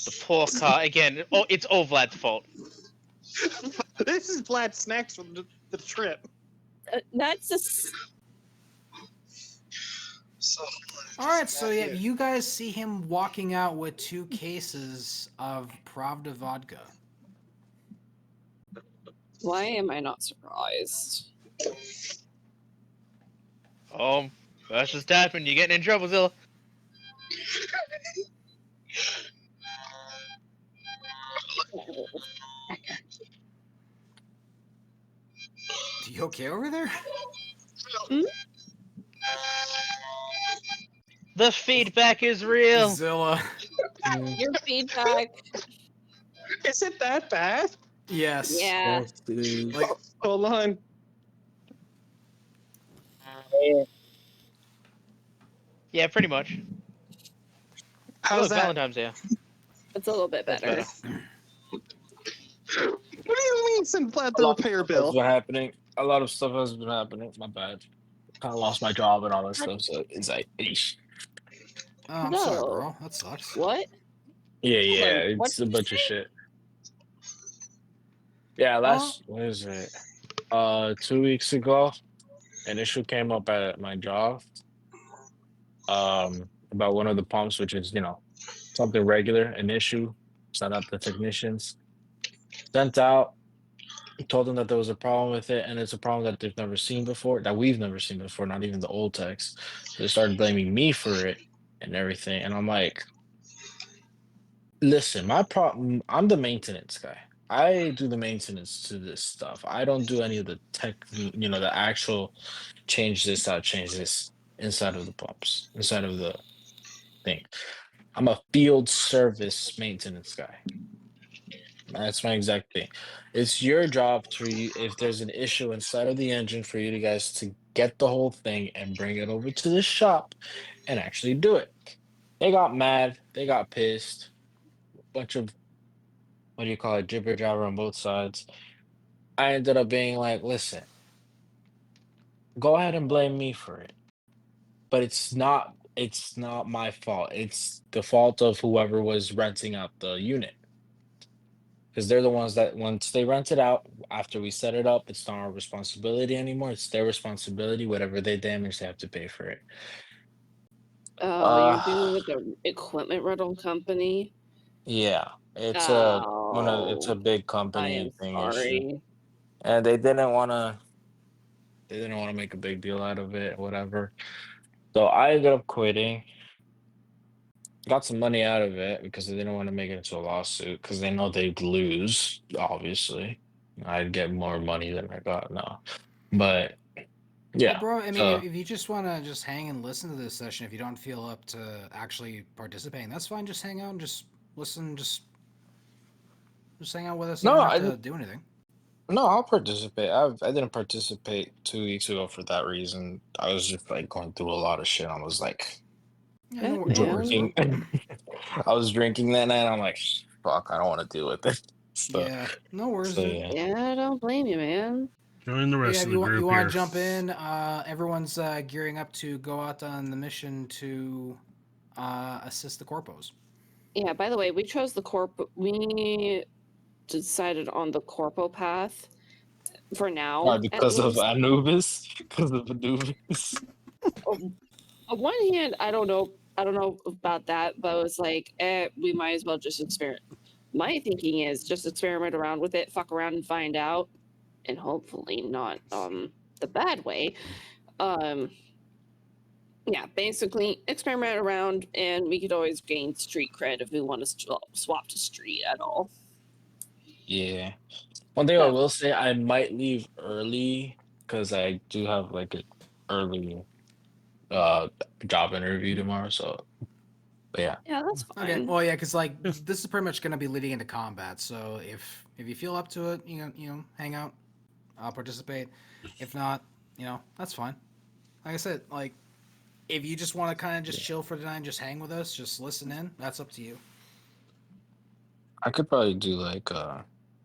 The poor car again. Oh, it's all Vlad's fault. This is Vlad's snacks from the trip. That's just. So. All right, so yeah, you guys see him walking out with 2 cases of Pravda vodka. Why am I not surprised? Oh, that's just happened. You're getting in trouble, Zilla. You okay over there? The feedback is real. Zilla. Your feedback. Is it that bad? Yes. Yeah. Yes, dude. Like, Hold on. Yeah, pretty much. How's Oh, that? Valentine's Day. It's a little bit That's better. What do you mean send Vlad A the lot repair of stuff's bill? been happening. A lot of stuff has been happening. My bad. Kind of lost my job and all that stuff. So it's like, eesh. oh, I'm No. sorry, bro. That sucks. What? Yeah, Hold yeah. on, what It's did a you bunch of say? shit. Yeah, Well, what is it? 2 weeks ago, an issue came up at my job. About one of the pumps, which is something regular, an issue. Sent out the technicians. Sent out. Told them that there was a problem with it, and it's a problem that they've never seen before, that we've never seen before, not even the old techs. So they started blaming me for it and everything. And I'm like, listen, my problem, I'm the maintenance guy. I do the maintenance to this stuff. I don't do any of the tech, the actual change this out, change this inside of the pumps, inside of the thing. I'm a field service maintenance guy. That's my exact thing. It's your job to, if there's an issue inside of the engine, for you guys to get the whole thing and bring it over to the shop and actually do it. They got mad. They got pissed. Bunch of, what do you call it, jibber jabber on both sides. I ended up being like, listen, go ahead and blame me for it. But it's not my fault. It's the fault of whoever was renting out the unit. Because they're the ones that once they rent it out, after we set it up, it's not our responsibility anymore. It's their responsibility. Whatever they damage, they have to pay for it. Oh, you're Uh dealing with the equipment rental company? yeah. It's a Oh, big I company am and thing issue. sorry. And they didn't want to make a big deal out of it, whatever. So I ended up quitting. Got some money out of it because they didn't want to make it into a lawsuit because they know they'd lose, obviously. I'd get more money than I got now. But Well, yeah. bro, I mean, So if you just want to just hang and listen to this session, if you don't feel up to actually participating, that's fine. Just hang out and just listen. Just hang out with us. You no, don't have I to do anything. no, I'll participate. I didn't participate 2 weeks ago for that reason. I was just like going through a lot of shit. I was like Yeah, Good no worries, bro. drinking. I was drinking that night. I'm like, fuck, I don't want to deal with it. So Yeah, no worries, so dude. yeah. Yeah, I don't blame you, man. Join the But yeah, rest if of the you group want here. to jump in, everyone's gearing up to go out on the mission to assist the corpos. Yeah, by the way, we chose the we decided on the corpo path for Why? now, at Because of least. Anubis? Because of Anubis? On one hand, I don't know about that, but it was like, we might as well just experiment. My thinking is just experiment around with it, fuck around and find out, and hopefully not the bad way. Um, yeah, basically experiment around, and we could always gain street cred if we want to swap to street at all. Yeah. One thing I So will say, I might leave early because I do have like an early uh job interview tomorrow. So, but yeah. yeah, that's Okay, fine. well, yeah, because like Yes. this is pretty much going to be leading into combat. So if you feel up to it, hang out, participate. If not, that's fine. Like I said, like if you just want to kind of just Yeah. chill for tonight and just hang with us, just listen in. That's up to you. I could probably do like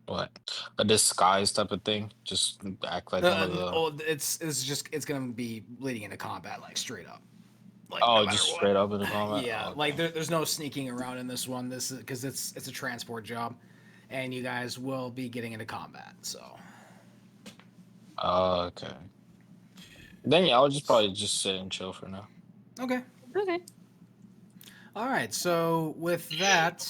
what? A disguise type of thing. Just act like one of the It's gonna be leading into combat, like straight up, like no oh, matter just what. straight up in the combat. Yeah, Oh, like okay. there's no sneaking around in this one. This is because it's a transport job, and you guys will be getting into combat. So Oh, okay. Then yeah, I'll just probably just sit and chill for now. okay, Okay. all right. So with that,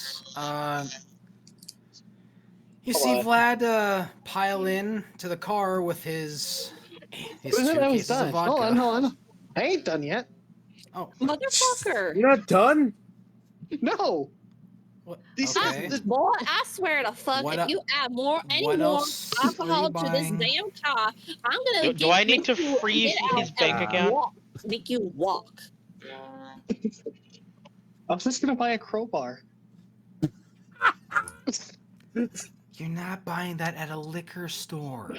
you Hold see on. Vlad pile in to the car with his Who said two I was cases of done? Hold vodka. on, hold on. I ain't done yet. Oh, Motherfucker. You're not done? No. what? These Okay. this- Boy, I swear to fuck, What if el- you add any What more else are you alcohol to this buying? damn car, I'm gonna Do I need make to you freeze get out his bank and account? walk. Make you walk. I was just gonna buy a crowbar. You're not buying that at a liquor store.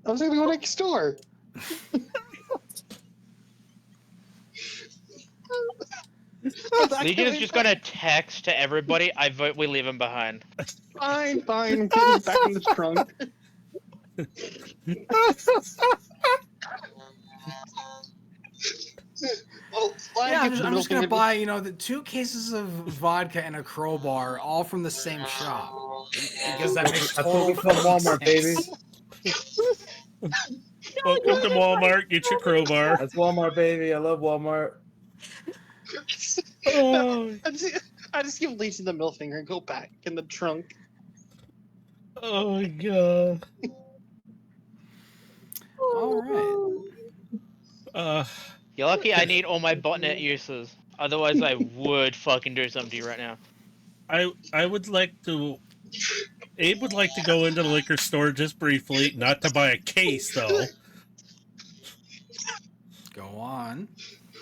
I was gonna go next door. Legion is just gonna text to everybody. I vote we leave him behind. Fine, fine. I'm putting it back in the trunk. Well, Flag Yeah, gets the I'm middle just gonna finger. buy, the 2 cases of vodka and a crowbar, all from the same shop, because that makes That's what we total call fucking Walmart, baby. sense. Welcome to Walmart. Get your crowbar. That's Walmart, baby. I love Walmart. Oh, I just give Legion the middle finger and go back in the trunk. oh my god. All right. Uh, You're lucky I need all my botnet uses. Otherwise, I would fucking do something to you right now. I would like to Abe would like to go into the liquor store just briefly, not to buy a case though, Go on.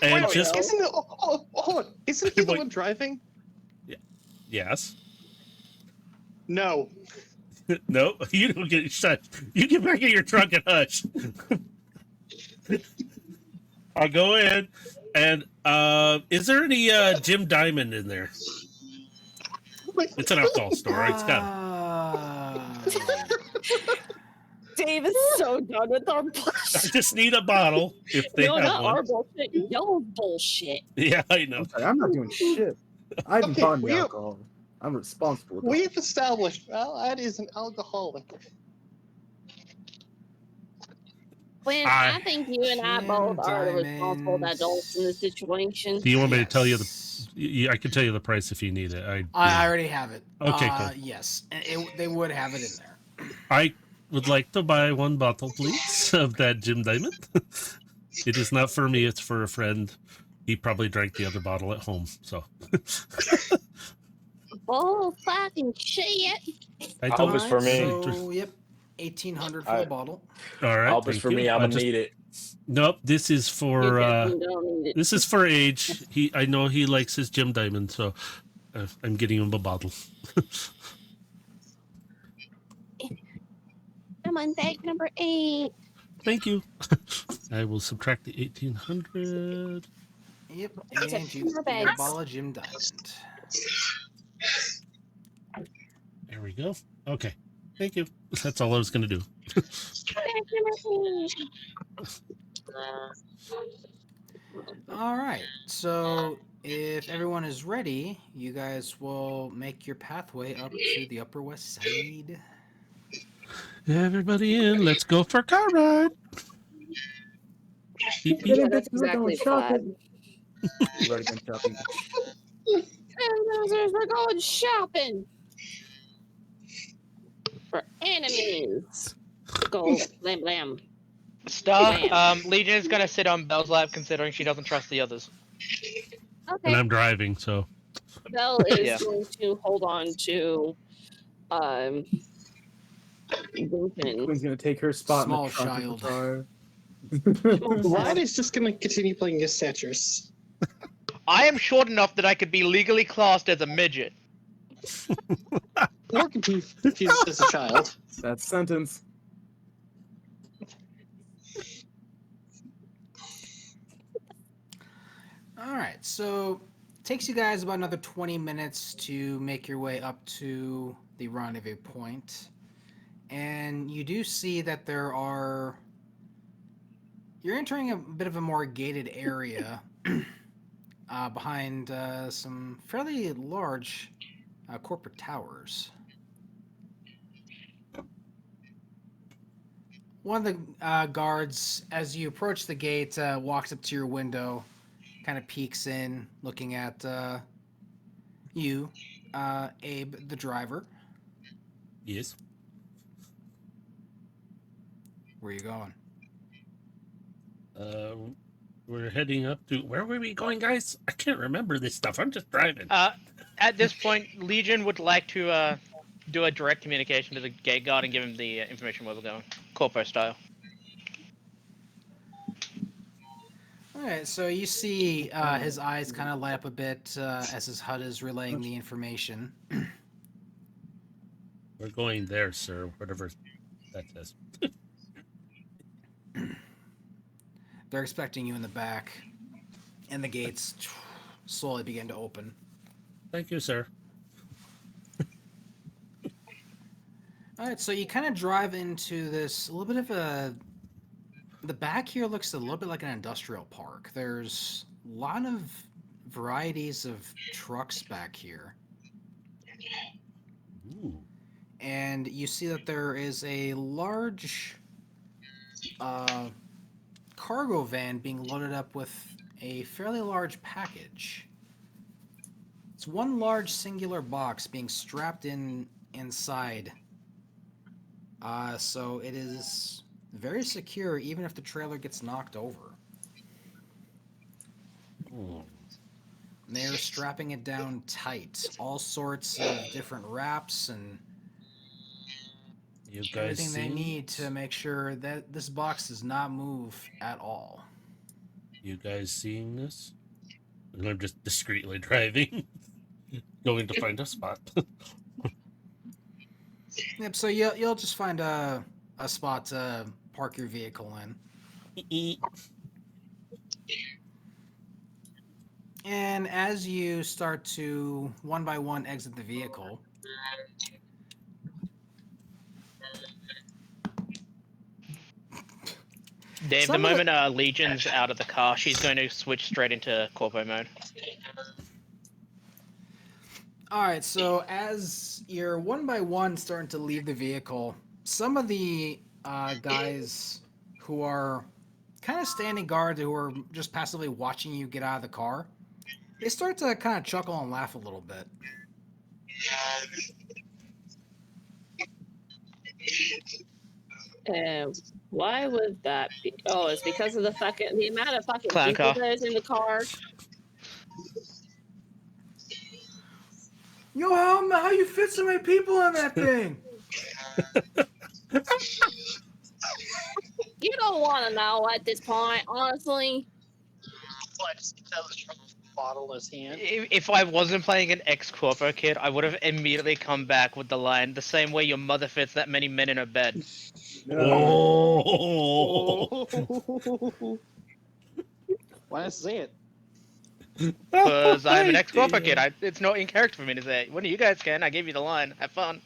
and Wait, just isn't it? Hold on. Isn't he the Wait. one driving? yes. No. No, you don't get shut. You get back in your truck and hush. I'll go in, and is there any Jim Diamond in there? It's an alcohol store. It's got. Dave is so done with our I bullshit. just need a bottle if they No, have not one. our bullshit. Your bullshit. Yeah, I know. I'm sorry, I'm not doing shit. I haven't Okay, bought any we have- alcohol. I'm responsible. with We've established that is an alcoholic. When I think you and I both are the responsible Diamonds. adults in this situation. Do you want me to tell you the? Yes. I can tell you the price if you need it. I already have it. Okay, cool. Yes, they would have it in there. I would like to buy one bottle, please, of that Jim Diamond. It is not for me; it's for a friend. He probably drank the other bottle at home. So Bull fucking shit. I hope don't. it's for me. So yep, 1,800 for the bottle. All right. I hope it's thank for you. me. I'm I gonna need it. Nope. This is You for. definitely don't need it. This is for age. I know he likes his Jim Diamond, so I'm getting him a bottle. I'm on bag number 8. Thank you. I will subtract the 1,800. Yep, It's a and you paper get a bag. ball of Jim Diamond. There we go. Okay. Thank you. That's all I was going to do. Bag number 8. All right, so if everyone is ready, you guys will make your pathway up to the Upper West Side. Everybody in. Let's go for a car ride. Beep, beep. Yeah, that's exactly shopping. 5. You've already been shopping. We're going shopping for enemies. Go blam blam. Star, Bam. Legion is gonna sit on Belle's lap considering she doesn't trust the others. And Okay. I'm driving, so. Belle is Yeah. going to hold on to Lincoln. Quinn's gonna take her spot Small in the trunk child. of the car. Vlad is just gonna continue playing his Tetris. I am short enough that I could be legally classed as a midget. Or confused as a child. That sentence. All right, so it takes you guys about another 20 minutes to make your way up to the rendezvous point. And you do see that you're entering a bit of a more gated area behind some fairly large corporate towers. One of the guards, as you approach the gate, walks up to your window, kind of peeks in, looking at you, Abe, the driver. Yes. Where are you going? We're heading up to. Where were we going, guys? I can't remember this stuff. I'm just driving. At this point, Legion would like to do a direct communication to the gate guard and give him the information where we're going, corpo style. All right, so you see his eyes kind of light up a bit as his HUD is relaying the information. We're going there, sir. Whatever that says. They're expecting you in the back, and the gates slowly begin to open. Thank you, sir. All right, so you kind of drive into this a little bit of a. The back here looks a little bit like an industrial park. There's a lot of varieties of trucks back here. Ooh. And you see that there is a large cargo van being loaded up with a fairly large package. It's one large singular box being strapped inside. So it is very secure even if the trailer gets knocked over. Ooh. They're strapping it down tight. All sorts of different wraps and You guys everything they seeing need this? to make sure that this box does not move at all. You guys seeing this? And I'm just discreetly driving, going to find a spot. Yep. So you'll just find a spot to park your vehicle in. And as you start to one by one exit the vehicle, Dave, the some of the moment Legion's out of the car, she's going to switch straight into corpo mode. all right. So as you're one by one starting to leave the vehicle, some of the guys who are kind of standing guard, who are just passively watching you get out of the car, they start to kind of chuckle and laugh a little bit. Why would that be? Oh, it's because of the amount of fucking Clown people car. that is in the car. Yo, how you fit so many people in that thing? You don't want to know at this point, honestly. I just tell the struggle bottle in his hand. If I wasn't playing an ex-corpo kid, I would have immediately come back with the line, the same way your mother fits that many men in her bed. Oh! Why not say it? Because I'm an ex-corpo Damn. kid. It's not in character for me to say, one of you guys can, I gave you the line. Have fun.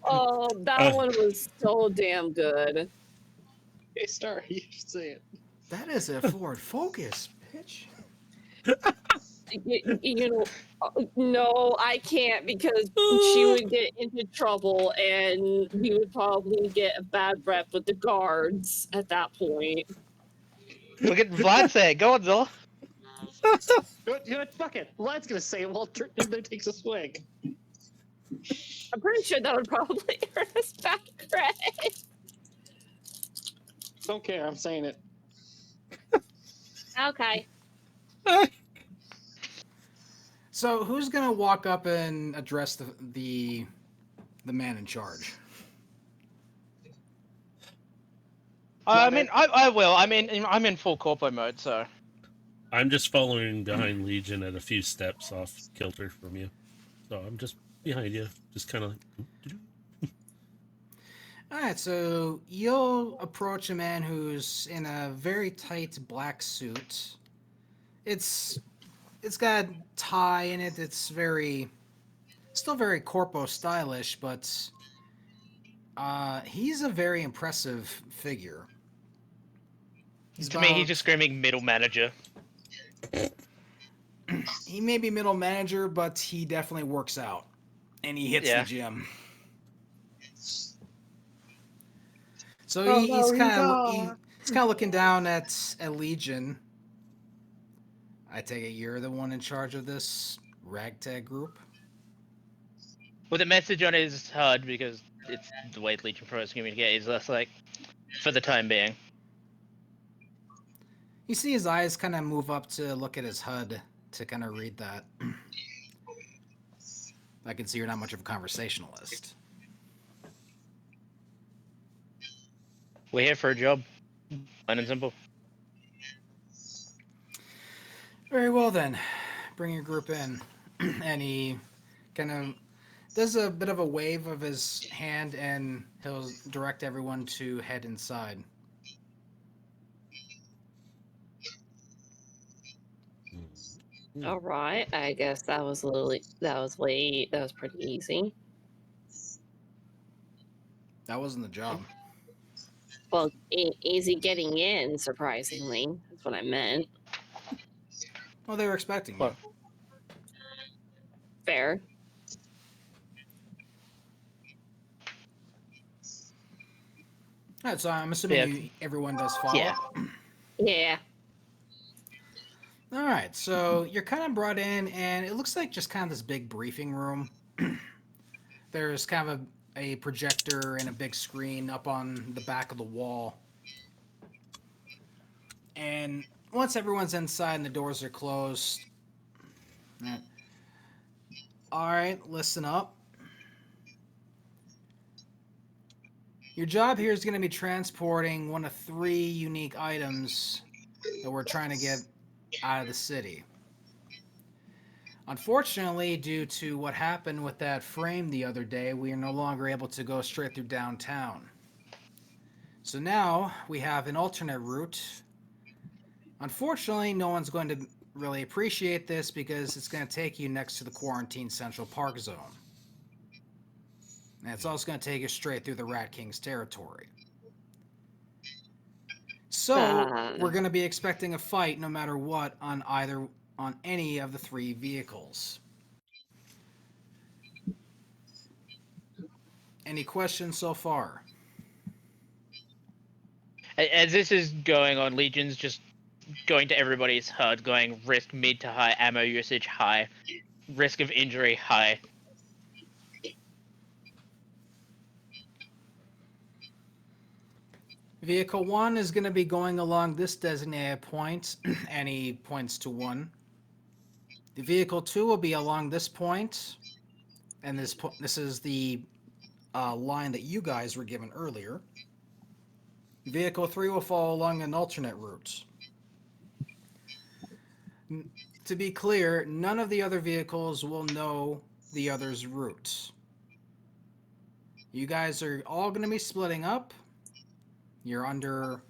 Oh, that one was so damn good. Hey, Star, you should say it. That is a Ford Focus, bitch. You know, no, I can't because she would get into trouble and we would probably get a bad rep with the guards at that point. Look at Vlad say it. Go on, Zilla. You know what? Fuck it. Vlad's gonna say it while there takes a swig. I'm pretty sure that would probably earn us back credit. Don't care. I'm saying it. Okay. So who's gonna walk up and address the man in charge? I mean, I will. I mean, I'm in full corpo mode, so. I'm just following behind Legion at a few steps off kilter from you. So I'm just behind you, just kind of like. All right, so you'll approach a man who's in a very tight black suit. It's got a tie in it. It's still very corpo stylish, but he's a very impressive figure. To me, he's just screaming middle manager. He may be middle manager, but he definitely works out, and he hits Yeah. the gym. So Oh, he's no, kind of looking down at Legion. I take it you're the one in charge of this ragtag group. With a message on his HUD, because it's the way Legion Pros communicate, is less like, for the time being. You see his eyes kind of move up to look at his HUD to kind of read that. I can see you're not much of a conversationalist. We're here for a job. Plain and simple. Very well then. Bring your group in. And he kind of does a bit of a wave of his hand and he'll direct everyone to head inside. All right. I guess that was pretty easy. That wasn't the job. Well, easy getting in, surprisingly. That's what I meant. Well, they were expecting you. What? Fair. All right, so I'm assuming Yeah. everyone does follow. Yeah. Yeah. All right, so you're kind of brought in, and it looks like just kind of this big briefing room. There's kind of a projector and a big screen up on the back of the wall. And once everyone's inside and the doors are closed, all right, listen up. Your job here is going to be transporting one of 3 unique items that we're trying to get out of the city. Unfortunately, due to what happened with that frame the other day, we are no longer able to go straight through downtown. So now we have an alternate route. Unfortunately, no one's going to really appreciate this because it's going to take you next to the Quarantine Central Park Zone. And it's also going to take you straight through the Rat King's territory. So we're going to be expecting a fight no matter what on any of the 3 vehicles. Any questions so far? As this is going on, Legion's just going to everybody's HUD, going risk mid to high, ammo usage high, risk of injury high. Vehicle 1 is going to be going along this designated point, and he points to 1. The Vehicle 2 will be along this point, and this is the line that you guys were given earlier. Vehicle 3 will follow along an alternate route. To be clear, none of the other vehicles will know the other's route. You guys are all going to be splitting up. You're under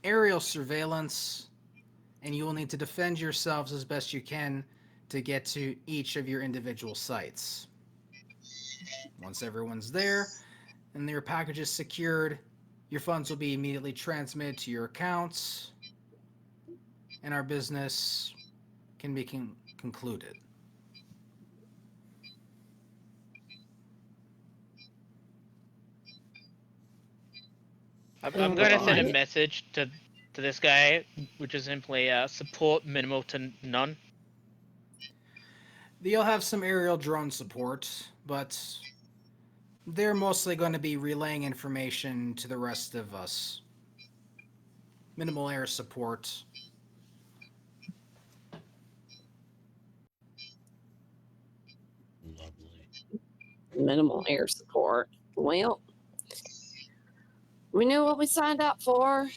aerial surveillance, and you will need to defend yourselves as best you can to get to each of your individual sites. Once everyone's there and your package is secured, your funds will be immediately transmitted to your accounts, and our business can be concluded. I'm going to send a Alright. message to this guy, which is simply support minimal to none. You'll have some aerial drone support, but they're mostly going to be relaying information to the rest of us. Minimal air support. Lovely. Minimal air support. Well, we knew what we signed up for.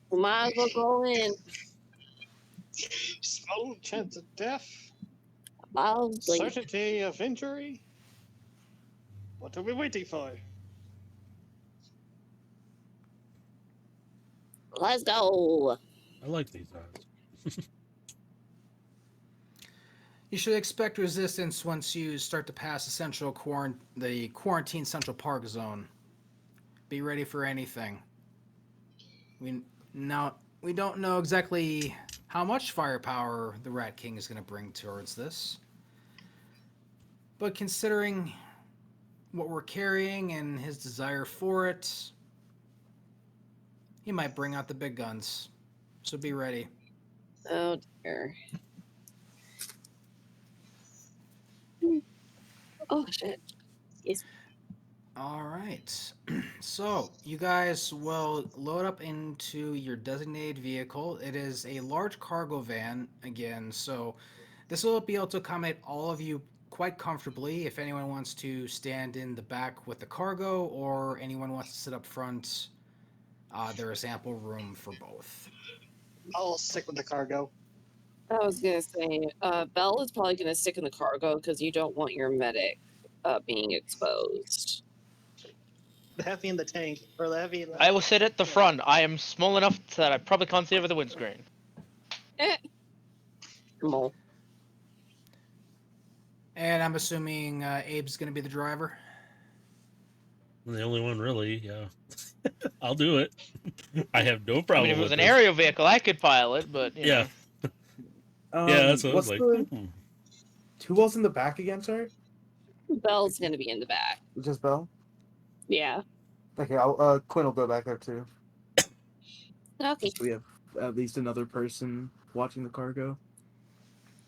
We might as well go in. Small chance of death, I'll leave. certainty of injury. What are we waiting for? Let's go. I like these odds. You should expect resistance once you start to pass the Quarantine Central Park Zone. Be ready for anything. We don't know exactly how much firepower the Rat King is going to bring towards this. But considering what we're carrying and his desire for it, he might bring out the big guns. So be ready. Oh dear. Oh shit. Yes. All right. So you guys will load up into your designated vehicle. It is a large cargo van again, so this will be able to accommodate all of you quite comfortably. If anyone wants to stand in the back with the cargo or anyone wants to sit up front, there is ample room for both. I'll stick with the cargo. I was gonna say, Belle is probably gonna stick in the cargo because you don't want your medic being exposed. The heavy in the tank, or the heavy in the... I will sit at the front. I am small enough that I probably can't see over the windscreen. Well, And I'm assuming Abe's going to be the driver. I'm the only one, really. Yeah, I'll do it. I have no I problem mean, if it was with an this. aerial vehicle, I could pilot, but you Yeah, know. yeah, that's what I was What's like. the... Who was in the back again, sorry? Belle's gonna be in the back. Just Bell? Yeah. Okay, Quinn will go back there too. Okay. So we have at least another person watching the cargo.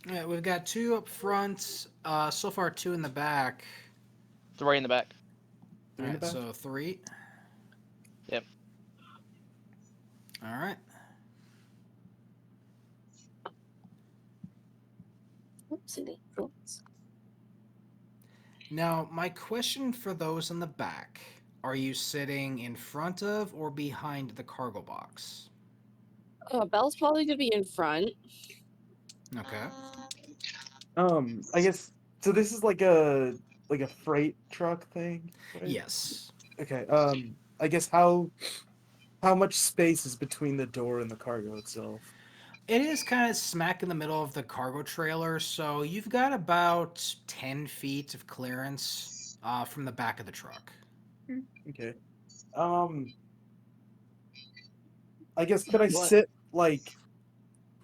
Yeah, we've got 2 up front. So far, 2 in the back. 3 in the back. Three in the back? So 3. Yep. All right. Oopsie. Oops. Now, my question for those in the back: are you sitting in front of or behind the cargo box? Belle's probably gonna be in front. Okay. I guess so. This is like a freight truck thing, right? Yes. Okay. I guess how much space is between the door and the cargo itself? It is kind of smack in the middle of the cargo trailer, so you've got about 10 feet of clearance from the back of the truck. Okay. Um, I guess could I What? sit like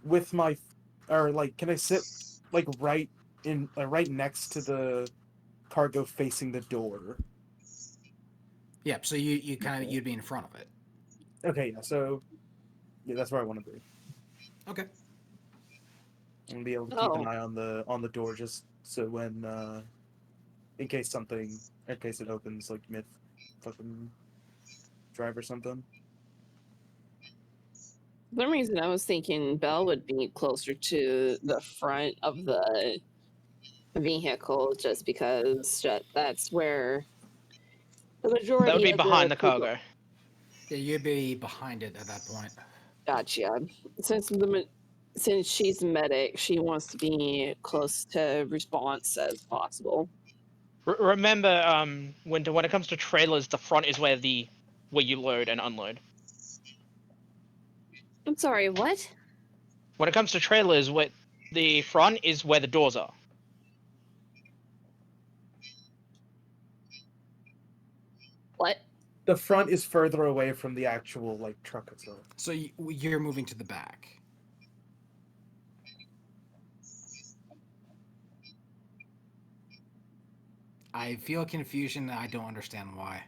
with my, or like can I sit like right next to the cargo facing the door? Yep, so you kind of Okay. you'd be in front of it. Okay, yeah. So yeah, that's where I want to be. Okay. And be able to keep an Oh, eye on the door just so when in case it opens like mid fucking drive or something. for some reason I was thinking Belle would be closer to the front of the vehicle just because that's where the That would majority be of the behind the people. cargo. Yeah, you'd be behind it at that point. Gotcha. Since since she's a medic, she wants to be close to response as possible. Remember, when it comes to trailers, the front is where you load and unload. I'm sorry, what? When it comes to trailers, the front is where the doors are. What? The front is further away from the actual like truck itself. So you're moving to the back. I feel confusion and I don't understand why.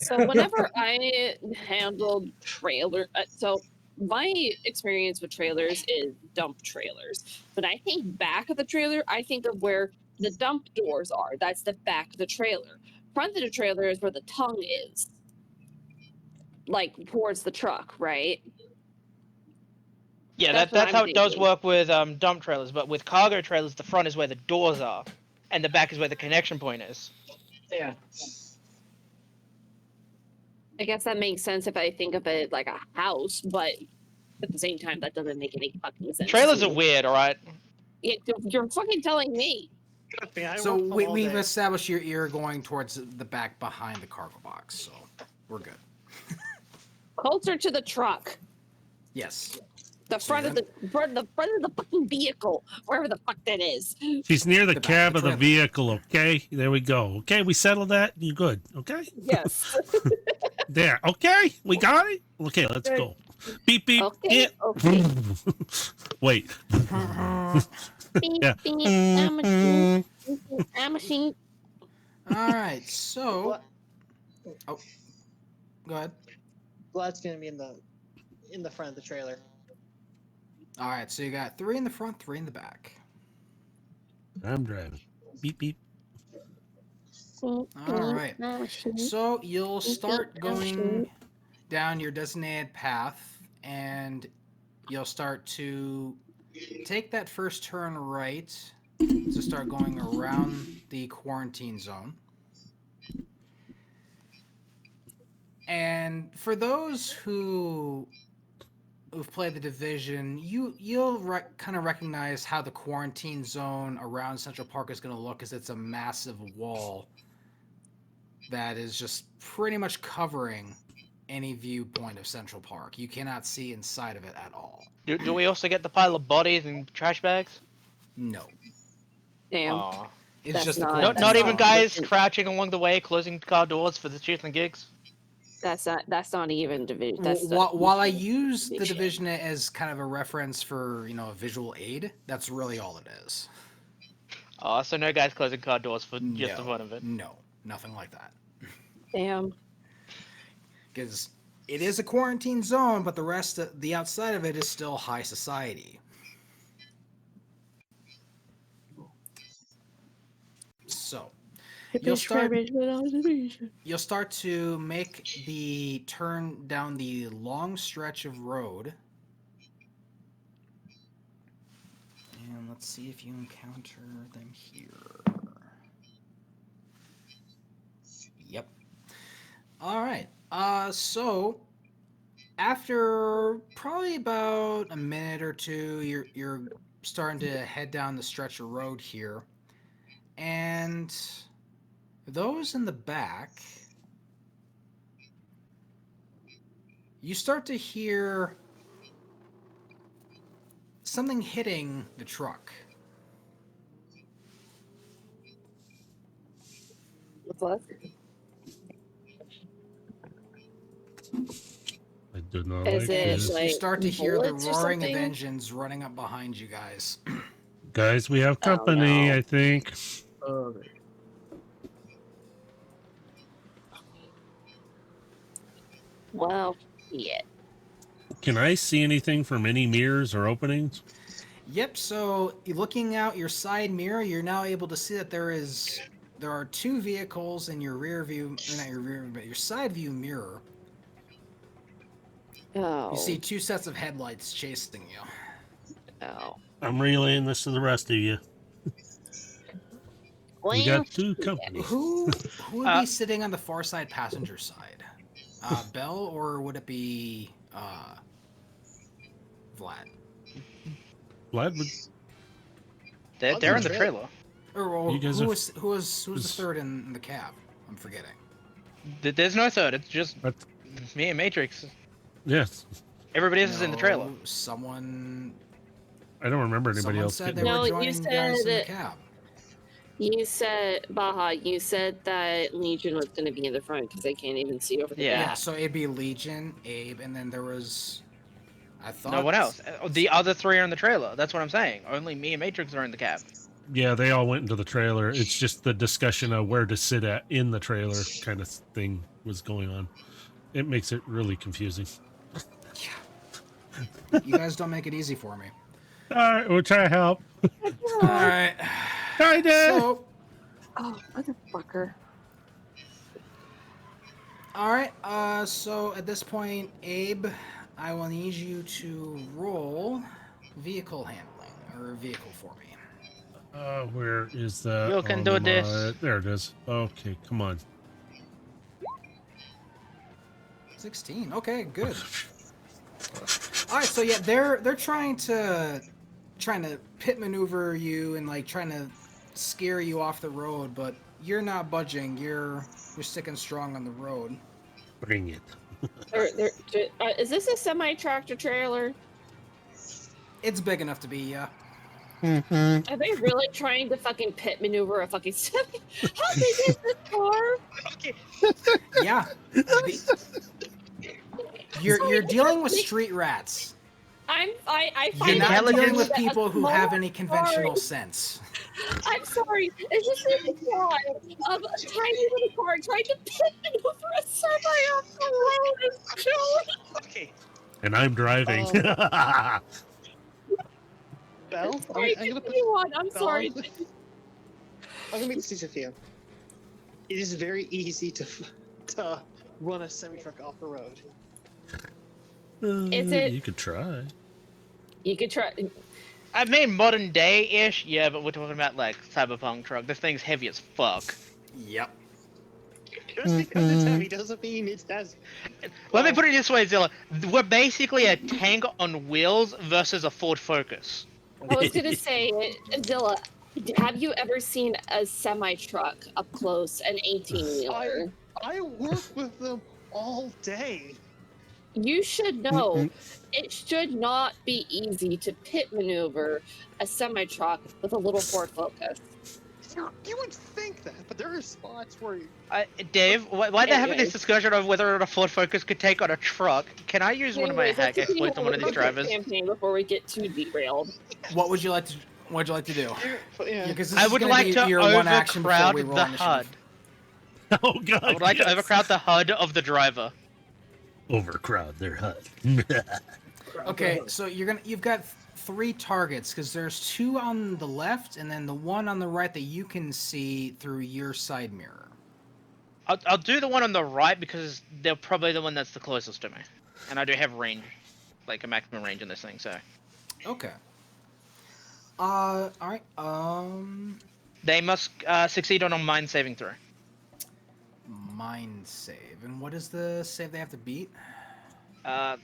So whenever I handled trailer, so my experience with trailers is dump trailers. When I think back of the trailer, I think of where the dump doors are. That's the back of the trailer. Front of the trailer is where the tongue is, like towards the truck, right? Yeah, That's what that's I'm how it does thinking. work with dump trailers. But with cargo trailers, the front is where the doors are, and the back is where the connection point is. Yeah. I guess that makes sense if I think of it like a house, but at the same time, that doesn't make any fucking sense to Trailers are me. weird, all right. You're fucking telling me. Trust me, I So work from all we've day. established you're going towards the back behind the cargo box, so we're good. Closer to the truck. Yes. The So front of you're the front of the fucking vehicle, wherever the fuck that is. She's near the The back of cab the of the trailer. vehicle. Okay, there we go. Okay, we settled that. You good? Okay. Yes. There. Okay, we got it. Okay, let's Okay. go. Beep beep. Okay. Yeah. Okay. Wait. Beep Yeah. beep. I'm a machine. All right. So Gla- go ahead. Glad's gonna be in the front of the trailer. All right. So you got 3 in the front, 3 in the back. I'm driving. Beep beep. All right. So you'll start going down your designated path, and you'll start to take that first turn right to start going around the quarantine zone. And for those who've played the Division, you'll kind of recognize how the quarantine zone around Central Park is going to look, as it's a massive wall that is just pretty much covering any viewpoint of Central Park. You cannot see inside of it at all. Do we also get the pile of bodies and trash bags? No, Damn. Aw. it's That's just the not- quarantine Not that's even zone. guys crouching along the way, closing car doors for the shits and gigs. That's not even division. That's While I use the Division as kind of a reference for a visual aid, that's really all it is. So no guys closing car doors for just the No, fun of it. no, nothing like that. Damn. Because it is a quarantine zone, but the rest of the outside of it is still high society. So you'll start to make the turn down the long stretch of road. And let's see if you encounter them here. Yep. All right. So after probably about a minute or two, you're starting to head down the stretch of road here, and those in the back, you start to hear something hitting the truck. What's I do not Is like it And this. you like start to hear the bullets or roaring of something? engines running up behind you guys. Guys, we have Oh, company, no. I think. Well, yeah. Can I see anything from any mirrors or openings? Yep, so looking out your side mirror, you're now able to see that there are two vehicles in your rear view, or not your rear view, but your side view mirror. You see Oh, two sets of headlights chasing you. oh. I'm relaying this to the rest of you. We Well, got two yeah. companies. Who would be sitting on the far side passenger side? Bell, or would it be Vlad? Vlad would. They're in the trailer. Or You guys who's the third in the cab? I'm forgetting. There's no third. It's just That's, me and Matrix. yes. Everybody else is in the trailer. No, someone I don't remember anybody someone else said getting they there. were No, joining you guys in the cab. you said, Baja, you said that Legion was going to be in the front because they can't even see over the Yeah. Yeah, back. so it'd be Legion, Abe, and then there was I thought No one else. The other three are in the trailer. That's what I'm saying. Only me and Matrix are in the cab. Yeah, they all went into the trailer. It's just the discussion of where to sit at in the trailer kind of thing was going on. It makes it really confusing. You guys don't make it easy for me. All right, we'll try to help. All right. Kinda. So, Oh, motherfucker. all right. So at this point, Abe, I will need you to roll vehicle handling or vehicle for me. Where is that? You can on do my- this. There it is. Okay, come on. 16. Okay, good. All right. So yeah, they're trying to pit maneuver you and like trying to scare you off the road, but you're not budging. You're sticking strong on the road. Bring it. Is this a semi-tractor trailer? It's big enough to be, yeah. Are they really trying to fucking pit maneuver a fucking semi? How big is this car? Okay. Yeah. You're dealing with street rats. I You're find not it dealing with a people who small- have any conventional sorry. sense. I'm sorry. It's just the thought of a tiny little car trying to pit maneuver a semi off the road is killing. Okay. And I'm driving. Bell, Sorry, I'm gonna put. continue on. I'm Bell, sorry. I'm gonna make this easy for you. It is very easy to run a semi truck off the road. Is it- You could try. You could try. I mean, modern day-ish, yeah, but we're talking about like Cyberpunk truck. This thing's heavy as fuck. Yep. Just because it's heavy doesn't mean it has. Let me put it this way, Zilla. We're basically a tank on wheels versus a Ford Focus. I was gonna say, Zilla, have you ever seen a semi truck up close, an 18-wheeler? I work with them all day. You should know it should not be easy to pit maneuver a semi truck with a little Ford Focus. You would think that, but there are spots where. Dave, why they having Anyway. this discussion of whether or not a Ford Focus could take on a truck? Can I use one of my Anyways, let's hack continue exploits on one of these with the drivers? campaign before we get too derailed. What would you like to do? Yeah. 'Cause this I is would gonna like be to your one action before overcrowd we roll the initiative. HUD. Oh god. I would like to yes. overcrowd the HUD of the driver. Overcrowd their HUD. Okay, so you've got 3 targets because there's 2 on the left and then the one on the right that you can see through your side mirror. I'll do the one on the right because they're probably the one that's the closest to me, and I do have range, like a maximum range in this thing. So Okay. All right. they must succeed on a mind saving throw. mind save. And what is the save they have to beat? I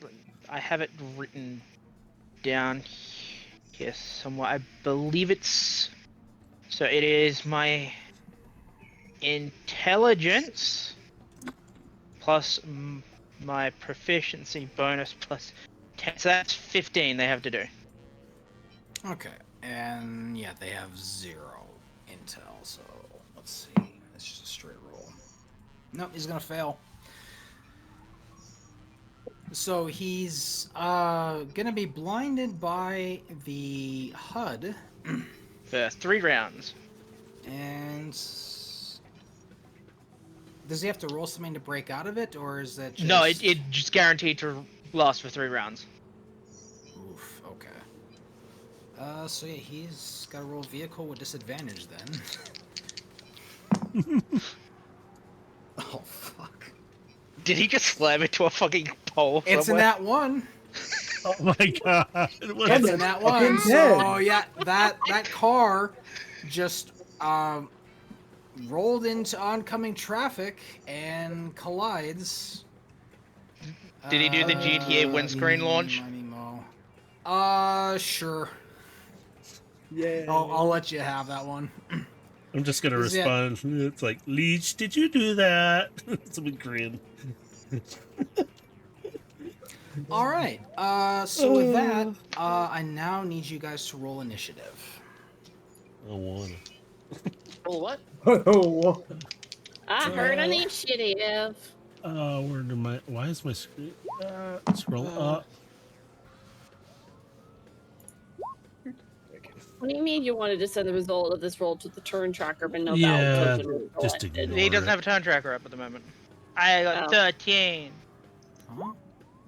have it written down here somewhere. I believe it's. So it is my intelligence plus my proficiency bonus plus 10. So that's 15 they have to do. Okay, and yeah, they have 0 intel, so let's see. It's just a straight roll. Nope, he's gonna fail. So he's gonna be blinded by the HUD, For 3 rounds. and does he have to roll something to break out of it, or is that just... No, it just guaranteed to last for 3 rounds. Oof, okay. So yeah, he's got to roll vehicle with disadvantage then. Oh, fuck. Did he just slam into a fucking pole It's in somewhere? that one. Oh my god! It's in that one. fucking So dead. yeah, that car just rolled into oncoming traffic and collides. Did he do the GTA windscreen launch? Money, mo. Sure. Yeah. I'll let you have that one. I'm just gonna Is it- respond. It's like, Leech, did you do that? Someone grin. All right. So with that, I now need you guys to roll initiative. I wanna. Well, what? Oh, I heard initiative. Where did my? Why is my screen? Scroll up. What do you mean you wanted to send the result of this roll to the turn tracker, but no Yeah, battle token was just selected? ignore He doesn't it. have a time tracker up at the moment. I got Oh. 13. Huh?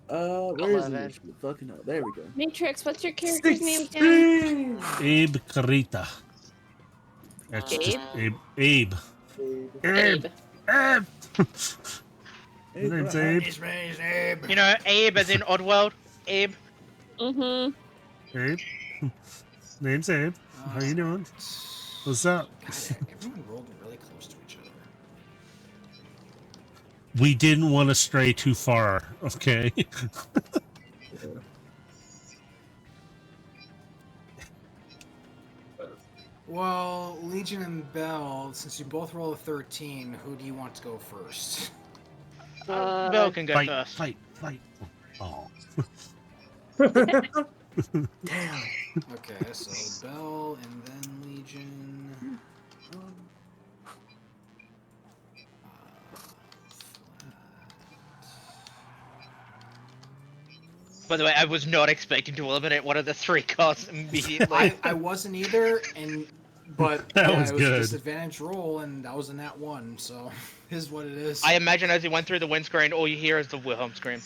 where is 11. it? Fucking hell. There we go. Matrix, what's your character's name again? 16! Abe Carita. That's just Abe? Abe. Abe. Abe. Hey, His name's bro, Abe. His name's Abe. You know, Abe as in Oddworld? Abe? Mm-hmm. Abe. Name's Abe. How you doing? What's up? God, everyone rolled really close to each other. We didn't want to stray too far, okay? Well, Legion and Bell, since you both roll a 13, who do you want to go first? Bill can go fight, first. fight. Oh. Damn. Okay, so Bell and then Legion. By the way, I was not expecting to eliminate one of the 3 cars immediately. I wasn't either, but That yeah, was it was good. a disadvantage roll, and that was in that one, so is what it is. I imagine as he went through the windscreen, all you hear is the Wilhelm scream.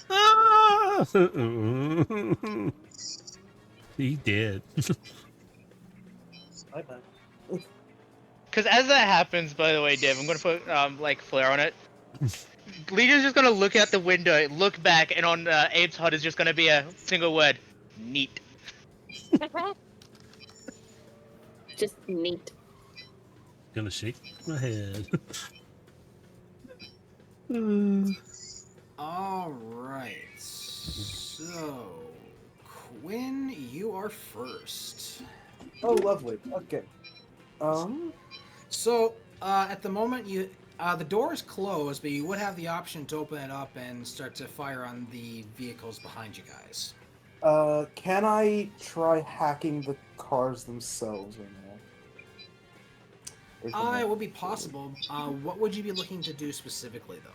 Ah! He did. Because as that happens, by the way, Dave, I'm going to put, like, flare on it. Legion's just going to look out the window, look back, and on Abe's HUD is just going to be a single word. Neat. Just neat. Gonna shake my head. All right, so Quinn, you are first. Oh, lovely. Okay. So at the moment, the door is closed, but you would have the option to open it up and start to fire on the vehicles behind you guys. Can I try hacking the cars themselves right now? Or can It would be possible. What would you be looking to do specifically, though?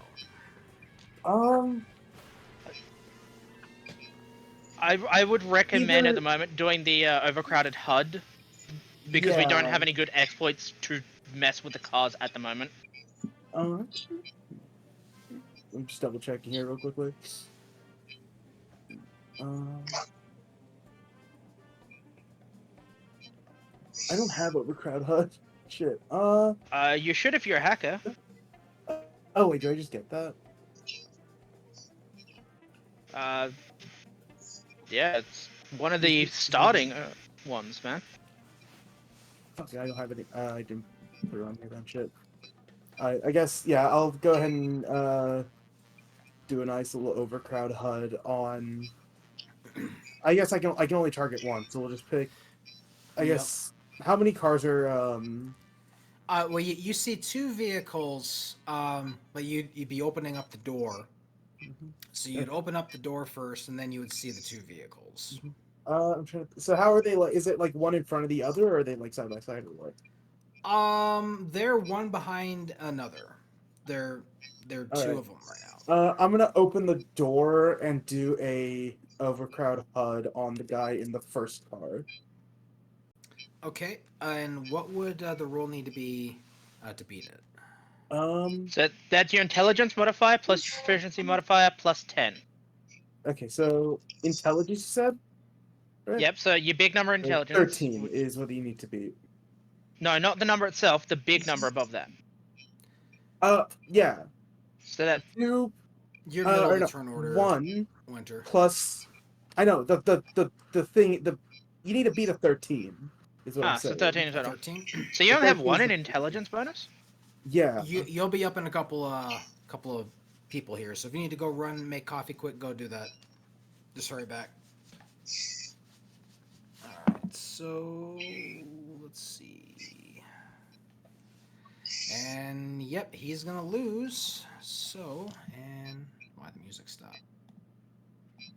I would recommend at Either- the moment doing the overcrowded HUD, because we don't Yeah. have any good exploits to mess with the cars at the moment. I'm just double checking here real quickly. I don't have overcrowd HUD. Shit. You should if you're a hacker. Oh wait, do I just get that? Yeah, it's one of the starting ones, man. Fuck, I don't have any. I didn't put it on here then. Shit. I guess yeah. I'll go ahead and do a nice little overcrowd HUD on. I guess I can only target one, so we'll just pick. I Yep. guess how many cars are Well, you see two vehicles, but you'd be opening up the door. So you'd open up the door first, and then you would see the two vehicles. I'm trying to. So how are they like? Is it like one in front of the other, or are they like side by side, or what? They're one behind another. They're All two right. of them right now. I'm gonna open the door and do a overcrowd HUD on the guy in the first car. Okay, and what would the roll need to be to beat it? So that's your intelligence modifier plus your proficiency modifier plus 10. Okay, so intelligence you said? Right? Yep. So your big number So intelligence. 13 is what you need to beat. No, not the number itself. The big number above that. Yeah. So that Two Your middle or of the no, turn order, one Winter. plus I know the thing you need to beat a 13 is what I'm so saying. 13 in total. 13. So you The only have 13 one is in the- intelligence bonus. Yeah. You'll be up in a couple of people here. So if you need to go run, make coffee quick, go do that. Just hurry back. All right. So let's see. And yep, he's gonna lose. So and why the music stopped?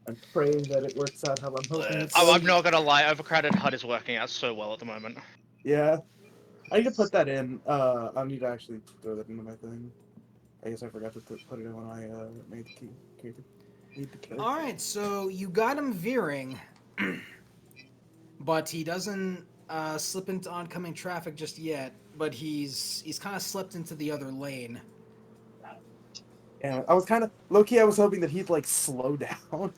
I'm praying that it works out how I'm hoping it Let's Oh, does. I'm not gonna lie. Overcrowded HUD is working out so well at the moment. Yeah. I need to put that in. I need to actually throw that into my thing. I guess I forgot to put it in when I made the character. Made the character. All right, so you got him veering, but he doesn't slip into oncoming traffic just yet. But he's kind of slipped into the other lane. And I was kind of low-key. I was hoping that he'd like slow down,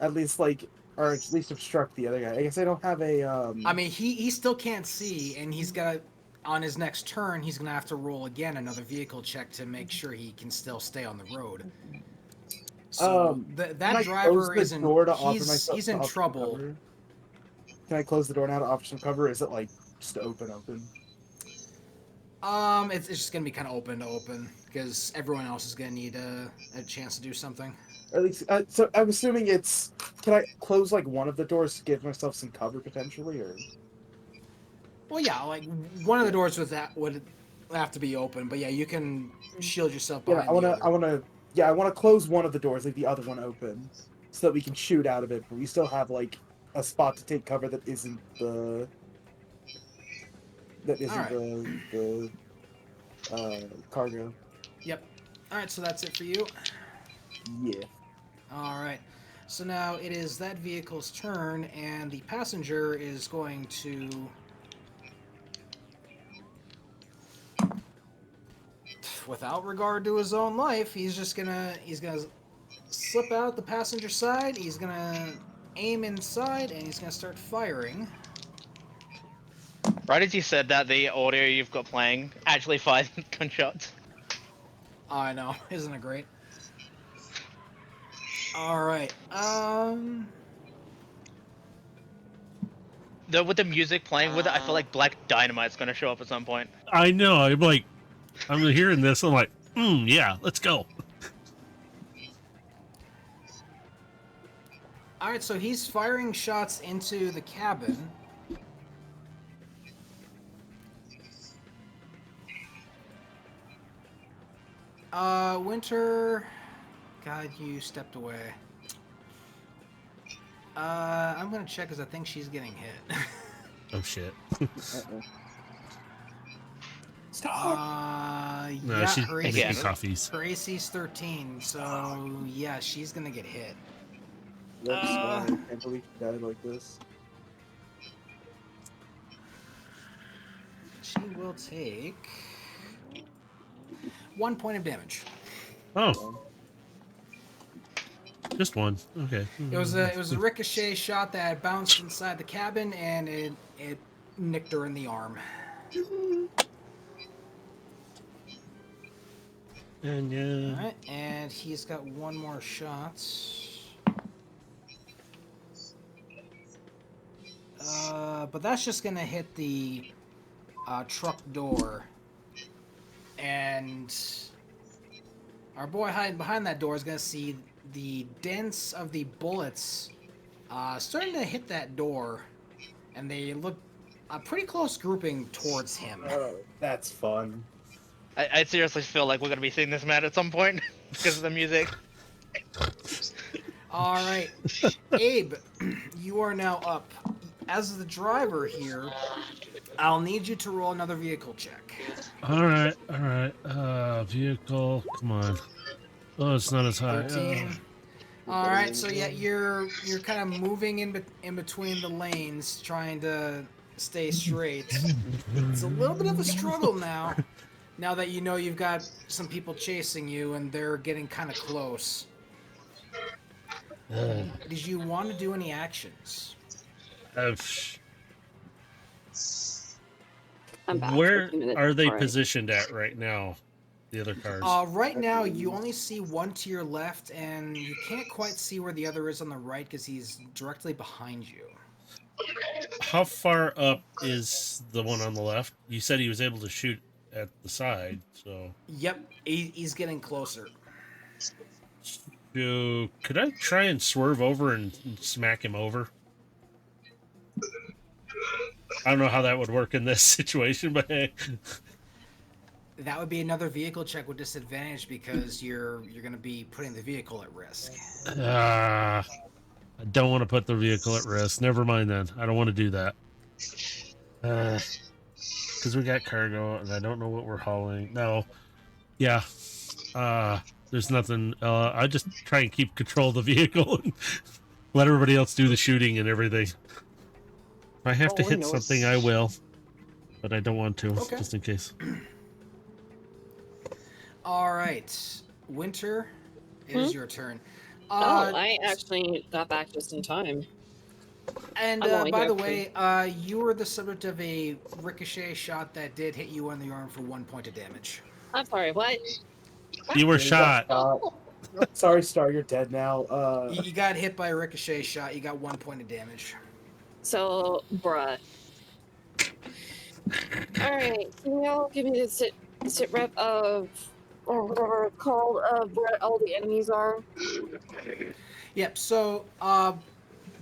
at least like, or at least obstruct the other guy. I guess I don't have a. I mean, he still can't see, and he's got on his next turn. He's gonna have to roll again another vehicle check to make sure he can still stay on the road. So Can that I driver close the is in door to offer myself he's in to offer some trouble. cover? Can I close the door now to offer some cover? Or is it like just open? It's just gonna be kind of open to open because everyone else is gonna need a chance to do something. Or at least, so I'm assuming it's. Can I close like one of the doors to give myself some cover potentially, or? Well, yeah, like one of the doors would have to be open, but yeah, you can shield yourself Yeah, behind the other. I wanna close one of the doors, leave the other one open, so that we can shoot out of it, but we still have like a spot to take cover that isn't the the cargo. Yep. All right, so that's it for you. Yeah. All right. So now it is that vehicle's turn, and the passenger is going to. Without regard to his own life, he's gonna slip out the passenger side. He's gonna aim inside, and he's gonna start firing. Right as you said that, the audio you've got playing actually fires gunshots. I know, isn't it great? All right. With the music playing with it, I feel like Black Dynamite's gonna show up at some point. I know. I'm hearing this. I'm like, yeah, let's go. All right, so he's firing shots into the cabin. Winter. God, you stepped away. I'm gonna check because I think she's getting hit. Oh shit. No, Yeah, she's her making Again. coffees. Her AC's 13, so yeah, she's gonna get hit. I can't believe he died like this. She will take 1 point of damage. Oh, just one. Okay. It was a ricochet shot that bounced inside the cabin, and it nicked her in the arm. And yeah. All right, and he's got one more shot. But that's just gonna hit the truck door. and our boy hiding behind that door is gonna see the dents of the bullets starting to hit that door, and they look a pretty close grouping towards him. Oh, that's fun. I seriously feel like we're gonna be seeing this man at some point because of the music. All right, Abe, you are now up. As the driver here, I'll need you to roll another vehicle check. All right, all right. Vehicle. Come on. Oh, it's not as high. 13. All right, so yeah, you're kind of moving in between the lanes, trying to stay straight. It's a little bit of a struggle now. Now that you know you've got some people chasing you and they're getting kind of close. Did you want to do any actions? I'm back. Where 15 minutes. are they All right. positioned at right now? The other cars. Right now, you only see one to your left, and you can't quite see where the other is on the right because he's directly behind you. How far up is the one on the left? You said he was able to shoot at the side, so. Yep, he's getting closer. So, could I try and swerve over and smack him over? I don't know how that would work in this situation, but hey. That would be another vehicle check with disadvantage because you're going to be putting the vehicle at risk. I don't want to put the vehicle at risk. Never mind then. I don't want to do that. Because we got cargo and I don't know what we're hauling. No. Yeah. There's nothing. I just try and keep control of the vehicle and let everybody else do the shooting and everything. If I have to hit something, I will. But I don't want to, Okay. just in case. All right, Winter, it is your turn. I actually got back just in time. And I'm only by here the for- way, you were the subject of a ricochet shot that did hit you on the arm for 1 point of damage. I'm sorry, what? You were Yeah, you got shot. Sorry, Star, you're dead now. You got hit by a ricochet shot. You got 1 point of damage. So, bruh. Alright, can y'all give me the sit rep of, or whatever it's called, of where all the enemies are? Yep. So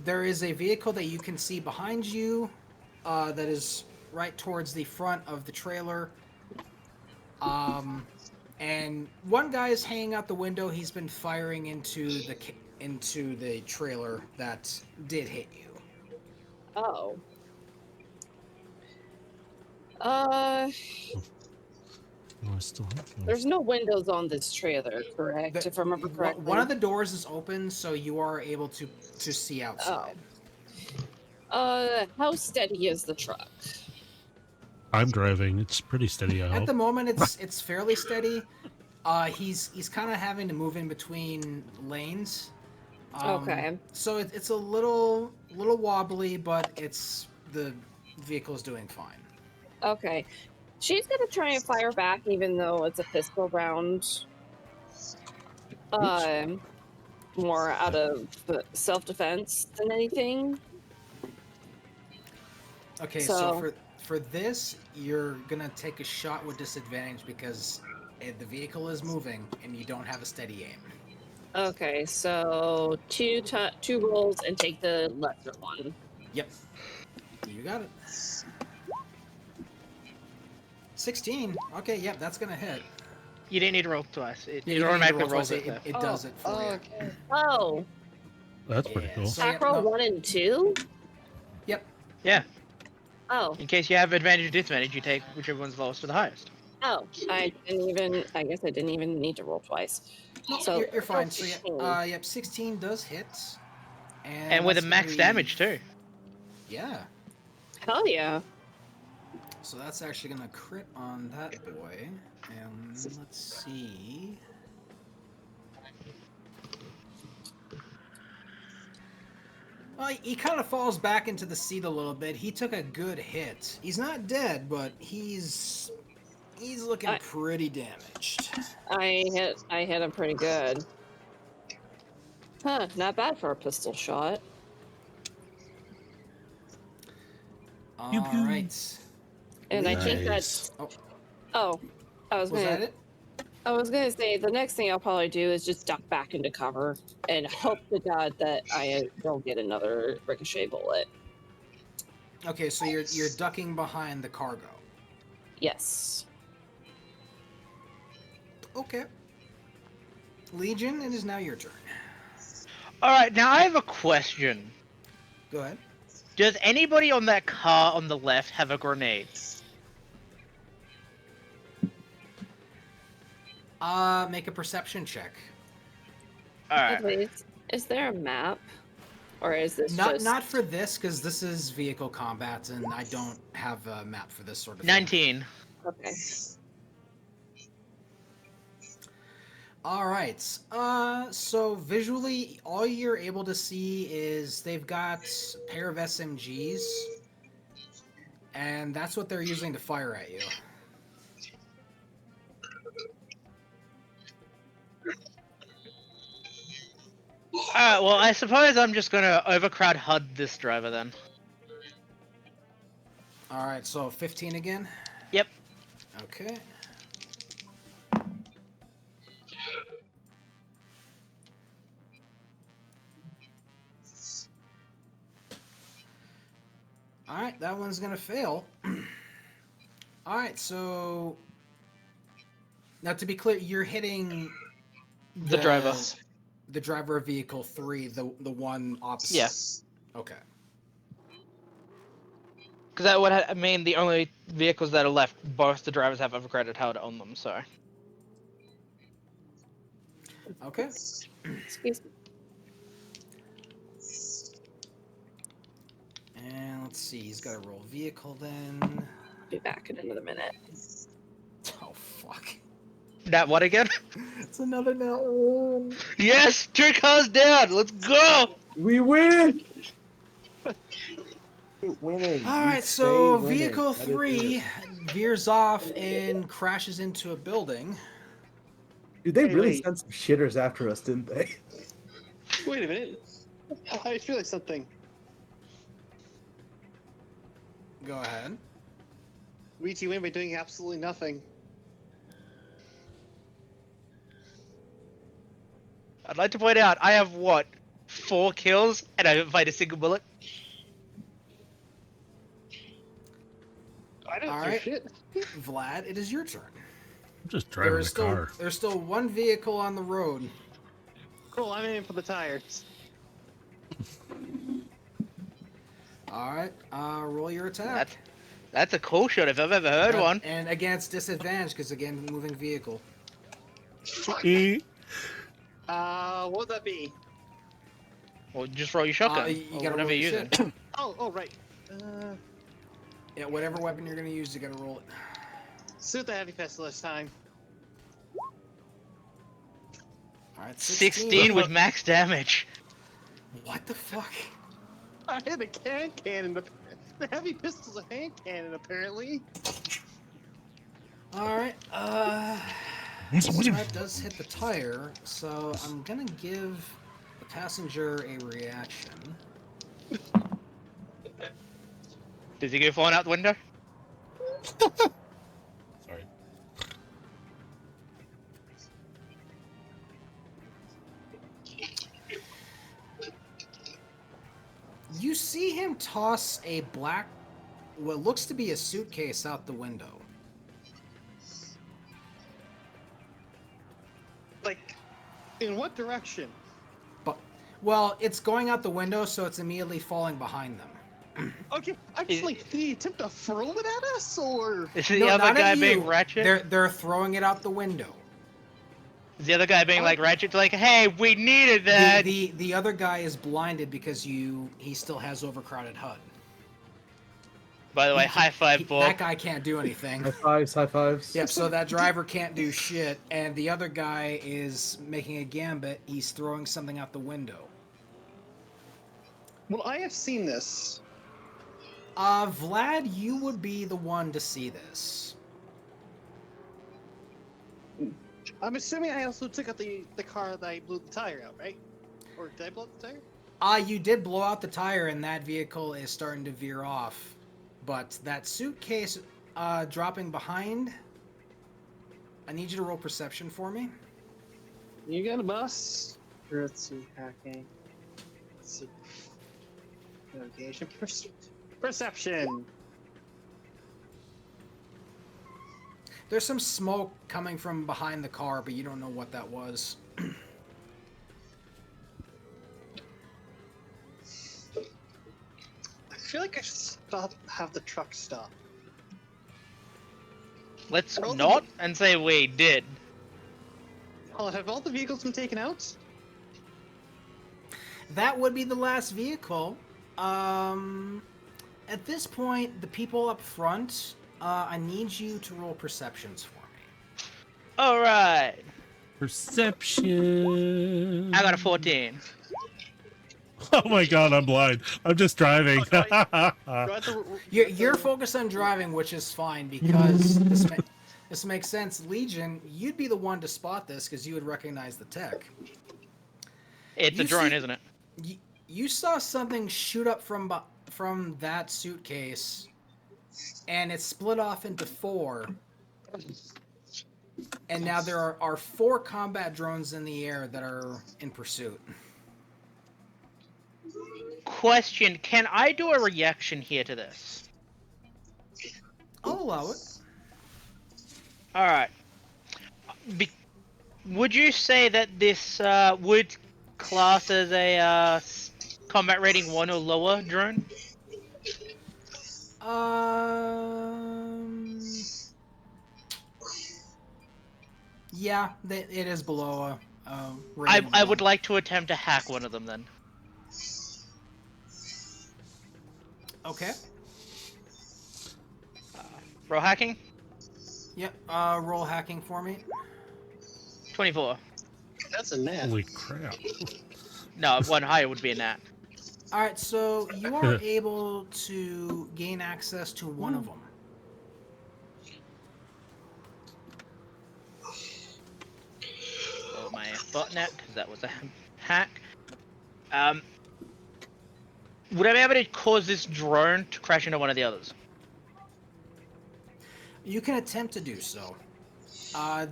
there is a vehicle that you can see behind you that is right towards the front of the trailer. And one guy is hanging out the window. He's been firing into the trailer that did hit you. Oh. Oh, I still have those. There's no windows on this trailer, correct? If I remember correctly. One of the doors is open, so you are able to see outside. How steady is the truck? I'm driving. It's pretty steady, I At hope. the moment, it's fairly steady. He's kind of having to move in between lanes. Okay. So it's a little wobbly, but the vehicle's doing fine. Okay. She's gonna try and fire back even though it's a pistol round. More out of self-defense than anything. Okay, so for this, you're gonna take a shot with disadvantage because the vehicle is moving and you don't have a steady aim. Okay, so two rolls and take the lesser one. Yep, you got it. 16. Okay, yep, that's gonna hit. You didn't need to roll twice. Yeah, It you don't need to automatically roll rolls twice, it. it does it for you. Okay. Oh, That's pretty Yeah, cool. so- attack roll no. 1 and 2? Yep. Yeah. Oh, In case you have advantage or disadvantage, you take whichever one's lowest to the highest. oh, I guess I didn't even need to roll twice. No, So you're fine. So 16. yep, 16 does hit. And with a that's max gonna be- damage, too. Yeah. Hell yeah. So that's actually gonna crit on that boy. And let's see. Well, he kind of falls back into the seat a little bit. He took a good hit. He's not dead, but he's looking pretty damaged. I hit him pretty good. Huh, not bad for a pistol shot. All Pew, pew. right. And I think Nice. that's... Oh, I was Was gonna that it? I was gonna say the next thing I'll probably do is just duck back into cover and hope to God that I don't get another ricochet bullet. Okay, so you're ducking behind the cargo. Yes. Okay. Legion, it is now your turn. All right, now I have a question. Go ahead. Does anybody on that car on the left have a grenade? Make a perception check. All right. Anyways, is there a map? Or is this Not just... not for this, because this is vehicle combat, and I don't have a map for this sort of thing. 19. Okay. All right. So visually, all you're able to see is they've got a pair of SMGs, and that's what they're using to fire at you. Alright, well, I suppose I'm just gonna overcrowd HUD this driver then. All right. So 15 again. Yep. Okay. All right, that one's gonna fail. All right, so now to be clear, you're hitting The driver. the driver of vehicle 3, the one opposite. Yeah. Okay. Because that would I mean the only vehicles that are left, both the drivers have overcrowded HUD on them, so. Okay. Excuse me. And let's see, he's got to roll vehicle then. Be back in another minute. Oh fuck. That what again? It's another no. Yes! 2 cars down! Let's go! We win. Winning. All We right, stay so winning. vehicle That is 3 it. veers off and crashes into a building. Dude, they Hey, really wait. sent some shitters after us, didn't they? Wait a minute. I feel like something. Go ahead. We win by doing absolutely nothing. I'd like to point out, I have what? 4 kills, and I haven't fired a single bullet? I don't All do right. shit. Vlad, it is your turn. I'm just driving the car. There's still one vehicle on the road. Cool, I'm aiming for the tires. All right, roll your attack. That's a cool shot if I've ever heard one. And again, it's disadvantage because again, moving vehicle. E. What would that be? Well, just roll your shotgun, You or gotta whatever roll you're your using. shit. Oh, right. Yeah, whatever weapon you're gonna use, you gotta roll it. Suit the heavy pistol this time. All right, 16 with max damage. What the fuck? I hit a cannon. The heavy pistol's a hand cannon, apparently. All right, that does hit the tire, so I'm gonna give the passenger a reaction. Does he go flying out the window? Sorry. You see him toss a black, what looks to be a suitcase out the window. Like, in what direction? But, well, it's going out the window, so it's immediately falling behind them. Okay, I'm just like, did he attempt to throw it at us, or? Is the No, other not guy at being you. ratchet? They're throwing it out the window. Is the other guy being like ratchet? Like, hey, we needed that. The other guy is blinded because he still has overcrowded HUD. By the way, high five, That Bob. guy can't do anything. High fives, high fives. Yep, so that driver can't do shit, and the other guy is making a gambit. He's throwing something out the window. Well, I have seen this. Vlad, you would be the one to see this. I'm assuming I also took out the car that I blew the tire out, right? Or did I blow out the tire? You did blow out the tire, and that vehicle is starting to veer off. But that suitcase dropping behind, I need you to roll perception for me. You got a bus. Let's see, hacking. Let's see. Navigation. Perception. There's some smoke coming from behind the car, but you don't know what that was. I feel like I should stop. Have the truck stop. Let's Roll the not and say we did. Oh, have all the vehicles been taken out? That would be the last vehicle. At this point, the people up front, I need you to roll perceptions for me. All right. Perception. I got a 14. Oh my god, I'm blind. I'm just driving. Do I have to- You're focused on driving, which is fine because this makes sense. Legion, you'd be the one to spot this because you would recognize the tech. It's a You drone, see- isn't it? You saw something shoot up from that suitcase, and it split off into 4. And now there are 4 combat drones in the air that are in pursuit. Question: can I do a reaction here to this? I'll allow it. All right. Would you say that this would class as a combat rating 1 or lower drone? Yeah, it is below a I rating of would 1. like to attempt to hack one of them then. Okay. Roll hacking? Yep. Roll hacking for me. 24. That's a net. Holy crap. No, one higher would be a nat. All right, so you are able to gain access to one of them. Roll my botnet, because that was a hack. Would I be able to cause this drone to crash into one of the others? You can attempt to do so.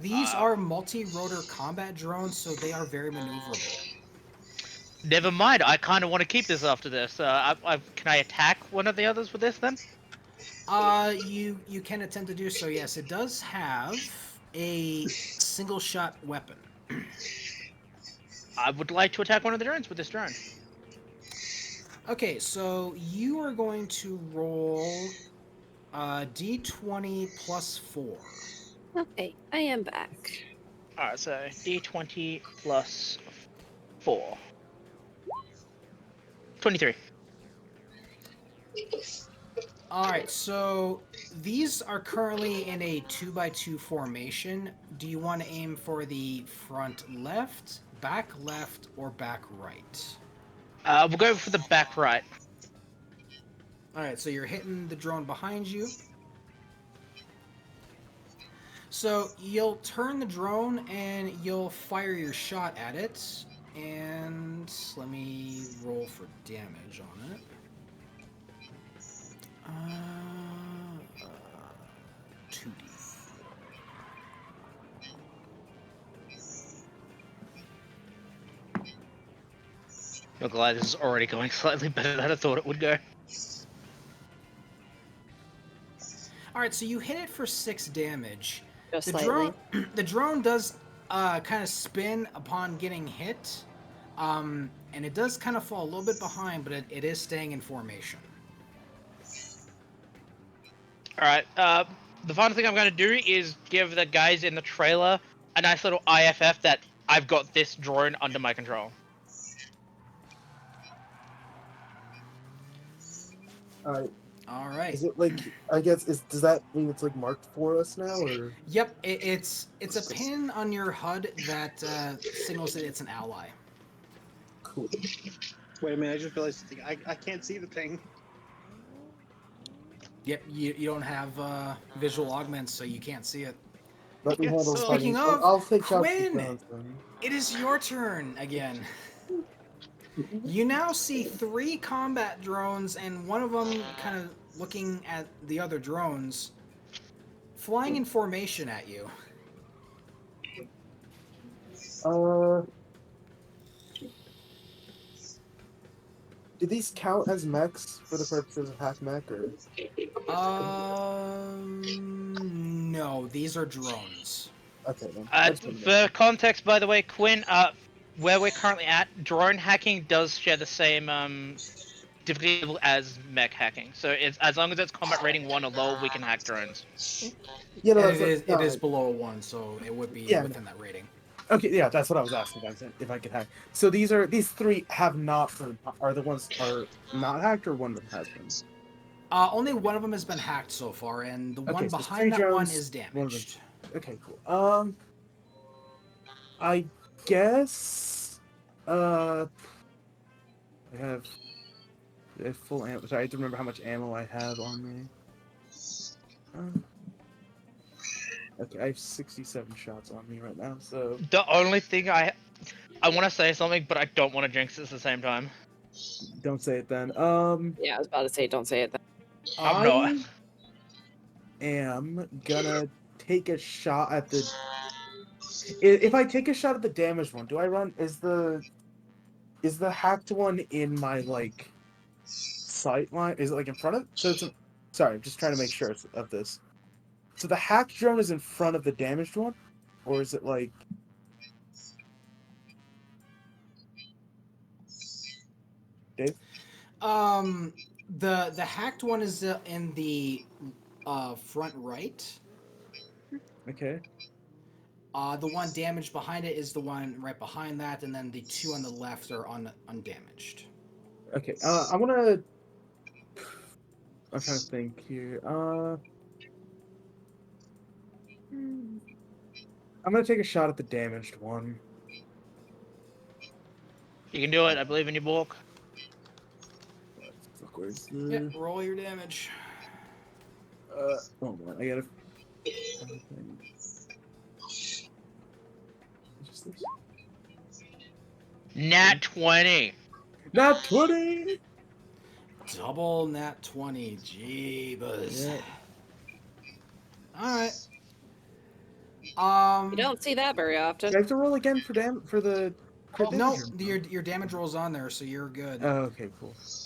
These are multi-rotor combat drones, so they are very maneuverable. Never mind, I kind of want to keep this after this. Can I attack one of the others with this then? You can attempt to do so. Yes, it does have a single-shot weapon. I would like to attack one of the drones with this drone. Okay, so you are going to roll d20 plus 4. Okay, I am back. Alright, so d20 plus 4. 23. Alright, so these are currently in a 2x2 formation. Do you want to aim for the front left, or back right? We'll go for the back right. Alright, so you're hitting the drone behind you. So you'll turn the drone and you'll fire your shot at it. And let me roll for damage on it. 2d4. You're glad this is already going slightly better than I thought it would go. Alright, so you hit it for 6 damage. Just The slightly. the drone does kind of spin upon getting hit. And it does kind of fall a little bit behind, but it is staying in formation. Alright, the final thing I'm going to do is give the guys in the trailer a nice little IFF that I've got this drone under my control. Alright. Is it like, I guess, does that mean it's like marked for us now, or? Yep, it's a pin on your HUD that signals that it's an ally. Cool. Wait a minute, I just realized something. I can't see the thing. Yep, you don't have visual augments, so you can't see it. Let me Yes, handle so- Speaking fighting. of, I'll take shots Quinn! with guns then. It is your turn again. You now see 3 combat drones, and one of them kind of looking at the other drones, flying in formation at you. Uh, do these count as mechs for the purposes of hack mech, or No, these are drones. okay then? I just wanted to make For context, by the way, Quinn, where we're currently at, drone hacking does share the same difficulty level as mech hacking. So it's as long as it's combat rating 1 or lower, we can hack drones. Yeah, no, And that's it no, is below 1, so it would be Yeah, within that rating. okay, yeah, that's what I was asking if I could hack. So these three have not been, are the ones are not hacked, or one of them has been. Only one of them has been hacked so far, and the Okay, one so it's three behind that one drones, is one of them. damaged. Okay, cool. I guess I have full ammo. Sorry, I have to remember how much ammo I have on me. Okay, I have 67 shots on me right now, so The only thing I want to say something, but I don't want to jinx it at the same time. don't say it then. Yeah, I was about to say, don't say it. I'm not. I am gonna take a shot at the. If I take a shot at the damaged one, do I run? Is the hacked one in my like sight line? Is it like in front of? So it's. Sorry, I'm just trying to make sure of this. So the hacked drone is in front of the damaged one, or is it like? Dave? The hacked one is in the front right. Okay. The one damaged behind it is the one right behind that, and then the two on the left are undamaged. Okay. I'm gonna. I'm trying to think here. I'm gonna take a shot at the damaged one. You can do it. I believe in you, Bork. Fuck, where's Yeah, the? roll your damage. Hold on. I gotta. Just this. Nat 20. Not 20. Double nat 20. Jeebus. Yeah. Alright. You don't see that very often. Do I have to roll again for the crit No, damage? your damage roll's on there, so you're good. Oh, okay, cool. So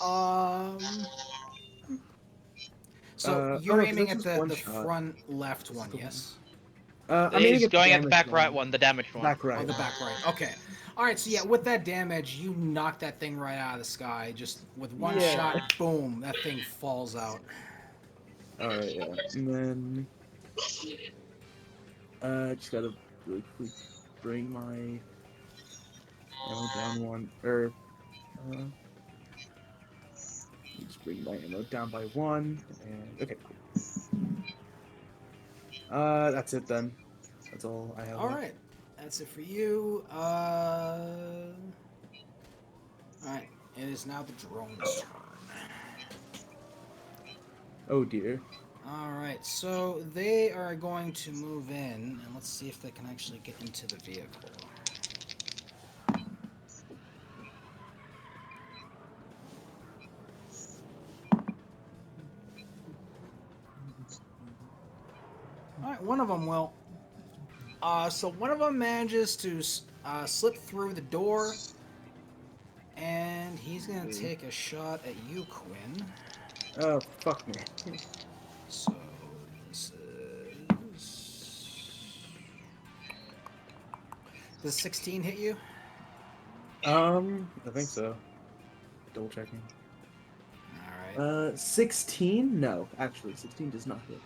Oh, you're no, 'cause aiming that's at just one the shot. front left one, the one. yes? I'm aiming He's at the going at the damaged back right one, the damaged one. Back right. Oh, the back right. Okay. Alright, so yeah, with that damage, you knock that thing right out of the sky. Just with one Yeah. shot, boom, that thing falls out. All right, yeah. And then, just gotta really quick bring my ammo down one, or just bring my ammo down by one, and okay, cool. That's it then. That's all I have. Alright. That's it for you. Alright. It is now the drone's turn. Oh dear. Alright, so they are going to move in, and let's see if they can actually get into the vehicle. Alright, one of them will. So one of them manages to slip through the door, and he's going to take a shot at you, Quinn. Oh fuck me. So this is... Does 16 hit you? I think so. Double checking. Alright. 16? No, actually, 16 does not hit.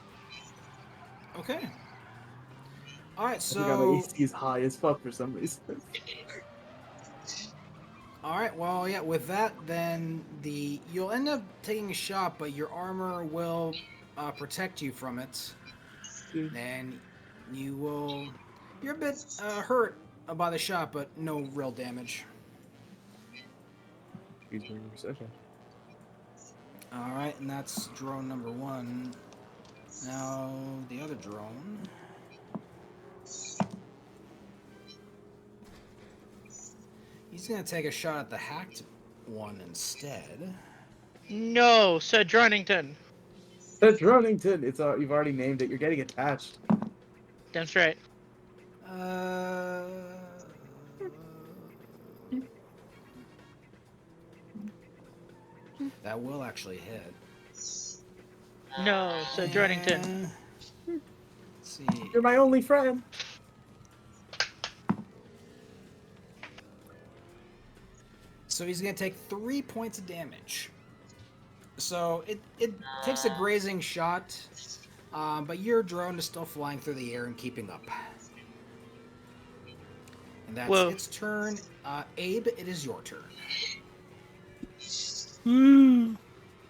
Okay. Alright, I forgot my so... AC is high as fuck for some reason. Alright, well, yeah, with that, then you'll end up taking a shot, but your armor will protect you from it. And you will... You're a bit hurt by the shot, but no real damage. Excuse me, okay. Alright, and that's drone number one. Now, the other drone... He's gonna take a shot at the hacked one instead. No, Sir Dronington. That's Ronington. It's you've already named it. You're getting attached. Damn straight. That will actually hit. No, Sir Dronington. Let's see. You're my only friend. So he's going to take 3 points of damage. So it takes a grazing shot, but your drone is still flying through the air and keeping up. And that's Whoa. its turn. Abe, it is your turn.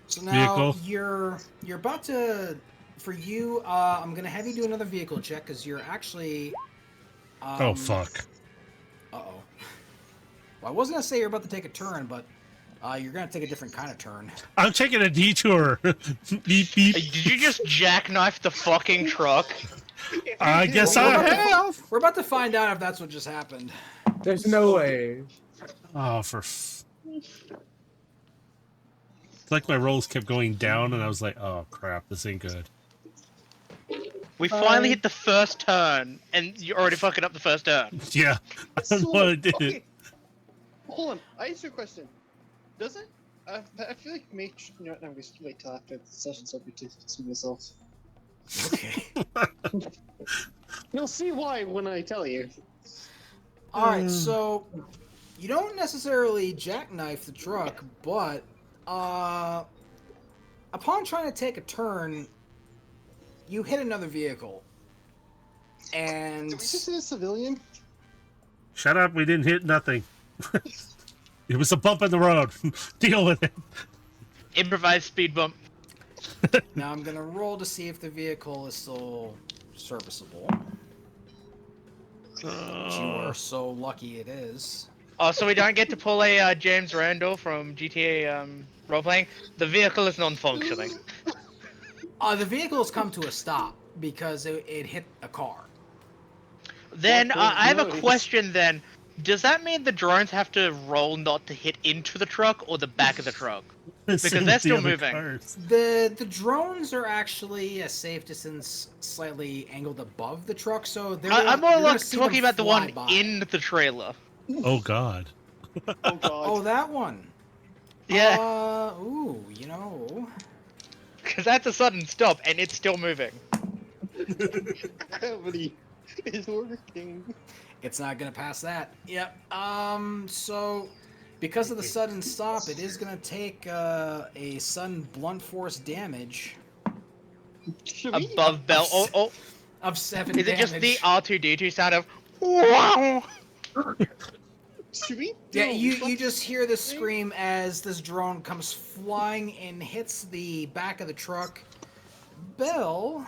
So now Vehicle. you're about to. For you, I'm gonna have you do another vehicle check because you're actually. Oh fuck. Uh-oh. Well, I wasn't gonna say you're about to take a turn, but you're gonna take a different kind of turn. I'm taking a detour. Beep beep. Did you just jackknife the fucking truck? I guess We're I about to- have. We're about to find out if that's what just happened. There's no way. Oh, it's like my rolls kept going down, and I was like, "Oh crap, this ain't good." We finally hit the first turn, and you're already fucking up the first turn. Yeah, I don't know what I did. Okay. Hold on, I asked you a question. Does it? I feel like you know what, I'm going to wait till after the session's over to see myself. Okay. You'll see why when I tell you. All right, so you don't necessarily jackknife the truck, but upon trying to take a turn, you hit another vehicle, and Did we just see a civilian? Shut up! We didn't hit nothing. It was a bump in the road. Deal with it. Improvised speed bump. now I'm gonna roll to see if the vehicle is still serviceable. Which you are so lucky it is. Oh, so we don't get to pull a James Randall from GTA roleplaying? The vehicle is non-functioning. The vehicle has come to a stop because it hit a car. Then, What I have a noise? question then. Does that mean the drones have to roll not to hit into the truck or the back of the truck? Because they're still moving. The drones are actually a safe distance, slightly angled above the truck, so they're. I'm more you're gonna like see talking them about the fly one by. in the trailer. Oh god. Oh god. Oh, that one. Yeah, Ooh, you know. because that's a sudden stop and it's still moving. Gravity is working. It's not gonna pass that. Yep. So because of the sudden stop, it is gonna take a sudden blunt force damage Should we? Above belt. Oh, of 7 is it damage. just the R2D2 sound of wow? Should we? Yeah, do a you reflex just hear the thing? scream as this drone comes flying and hits the back of the truck. Bell.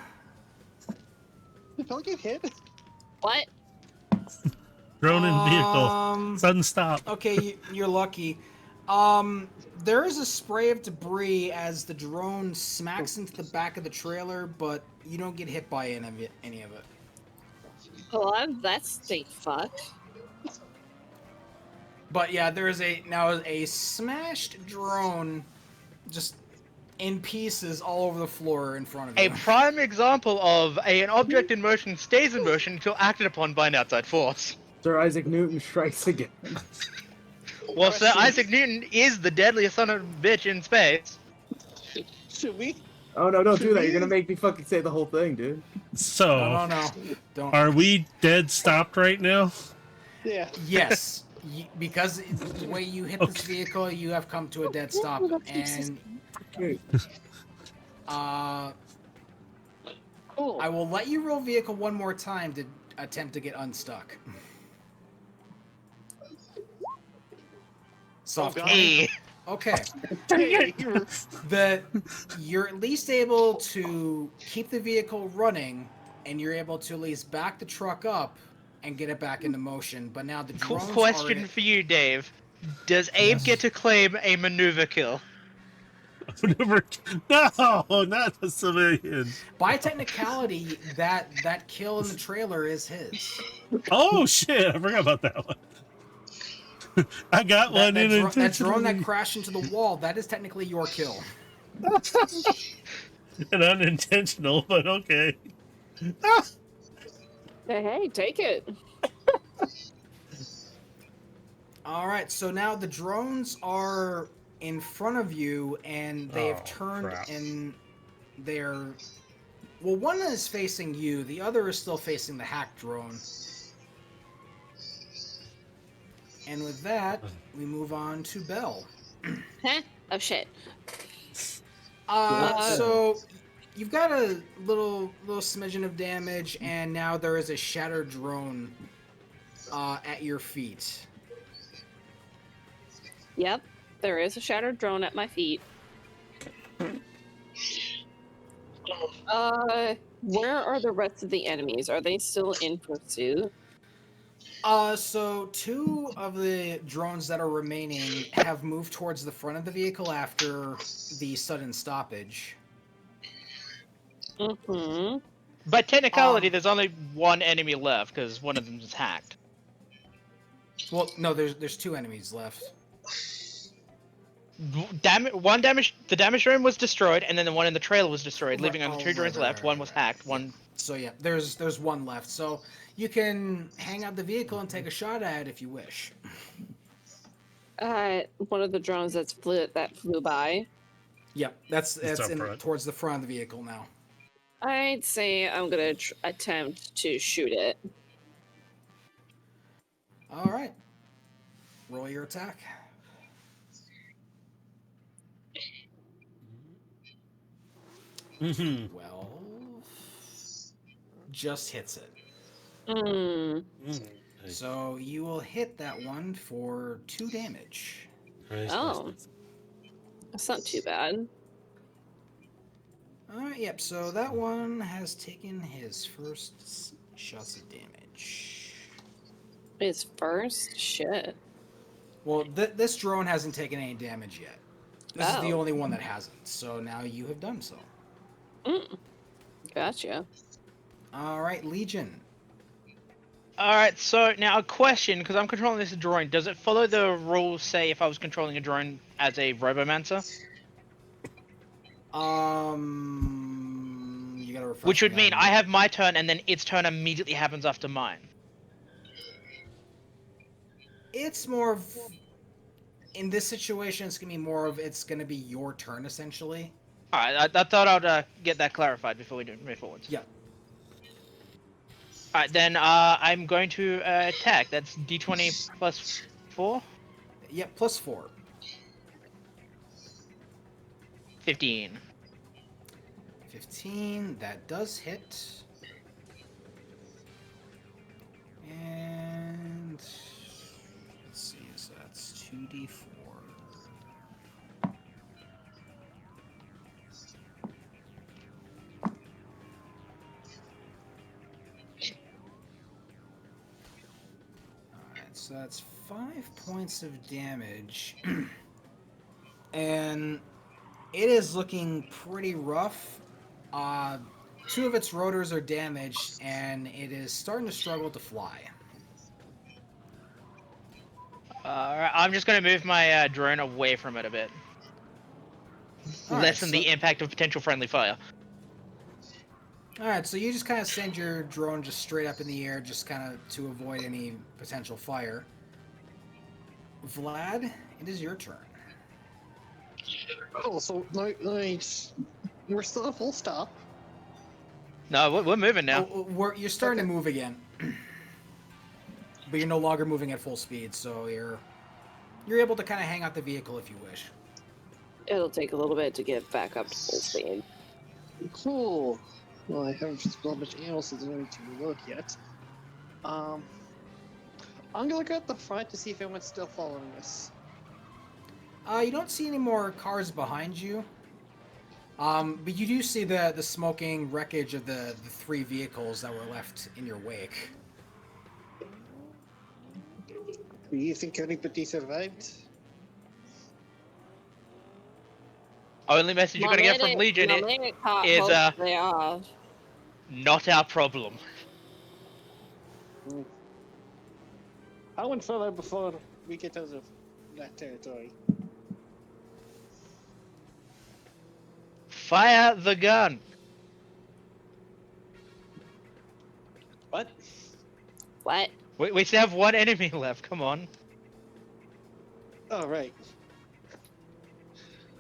Did Pelican get hit? What? Drone and vehicle. Sudden stop. Okay, you're lucky. There is a spray of debris as the drone smacks into the back of the trailer, but you don't get hit by any of it. Well, that's state fucked. But yeah, there is a smashed drone just in pieces all over the floor in front of A you. prime example of an object in motion stays in motion until acted upon by an outside force. Sir Isaac Newton strikes again. Well, Sir Question. Isaac Newton is the deadliest son of a bitch in space. Should we? Oh no, don't Should do that. we- You're gonna make me fucking say the whole thing, dude. So, No. Don't. are we dead stopped right now? Yeah. Yes, because the way you hit this vehicle, you have come to a dead stop, and Okay. Cool. I will let you roll vehicle one more time to attempt to get unstuck. Soft God. 20. Hey, Okay. Hey, You're at least able to keep the vehicle running, and you're able to at least back the truck up and get it back into motion. But now the cool drones question are. for you, Dave. Does Abe Yes. get to claim a maneuver kill? No, not the civilian. By technicality, that kill in the trailer is his. Oh shit! I forgot about that one. I got one in That drone that intentionally crashed into the wall, that is technically your kill. and unintentional, but okay. Hey, take it. All right, so now the drones are in front of you, and they've Oh, turned crap. and they're. Well, one is facing you, the other is still facing the hack drone. And with that, we move on to Bell. Huh? Oh shit. So you've got a little smidgen of damage, and now there is a shattered drone at your feet. Yep, there is a shattered drone at my feet. Where are the rest of the enemies? Are they still in pursuit? So two of the drones that are remaining have moved towards the front of the vehicle after the sudden stoppage. Mm-hmm. By technicality, Um, there's only one enemy left because one of them is hacked. Well, no, there's two enemies left. The damage drone was destroyed, and then the one in the trailer was destroyed, Right, leaving only oh, two drones left. One was hacked. One. So yeah, there's one left. So you can hang out the vehicle and take a shot at it if you wish. One of the drones that flew by. Yep, that's up in front. towards the front of the vehicle now. I'd say I'm gonna attempt to shoot it. All right, roll your attack. Mhm. 12 just hits it. Mm. Nice. So you will hit that one for 2 damage. Nice, Oh. nice. That's not too bad. All right, yep. So that one has taken his first shots of damage. His first shit. Well, this drone hasn't taken any damage yet. This is the Oh. only one that hasn't. So now you have done so. Gotcha. All right, Legion. Alright, so now a question, because I'm controlling this drone. Does it follow the rules, say, if I was controlling a drone as a Robomancer? You gotta refresh. Which would me mean on- I have my turn, and then its turn immediately happens after mine. It's more of. In this situation, it's gonna be more of it's gonna be your turn essentially. Alright, I thought I'd get that clarified before we move forward. Yeah. Alright, then I'm going to attack. That's d20 plus 4? Yep, plus 4. 15. 15. That does hit. And let's see, so that's 2d4. Alright, so that's 5 points of damage. And it is looking pretty rough. 2 of its rotors are damaged, and it is starting to struggle to fly. Alright, I'm just going to move my drone away from it a bit. Alright, Lessen the impact of potential friendly fire. Alright, so you just kind of send your drone just straight up in the air, just kind of to avoid any potential fire. Vlad, it is your turn. Oh, so nice. We're still at full stop. No, we're moving now. You're starting Okay. to move again. But you're no longer moving at full speed, so you're able to kind of hang out the vehicle if you wish. It'll take a little bit to get back up to full speed. Cool. Well, I haven't spelled much ammo, so there's no need to reload yet. I'm gonna look at the front to see if anyone's still following us. You don't see any more cars behind you. But you do see the smoking wreckage of the 3 vehicles that were left in your wake. Do you think anybody survived? Only message you're gonna get from Legion is they are. not our problem. I went further before we get out of that territory. Fire the gun. What? What? We still have one enemy left. Come on. Oh, right.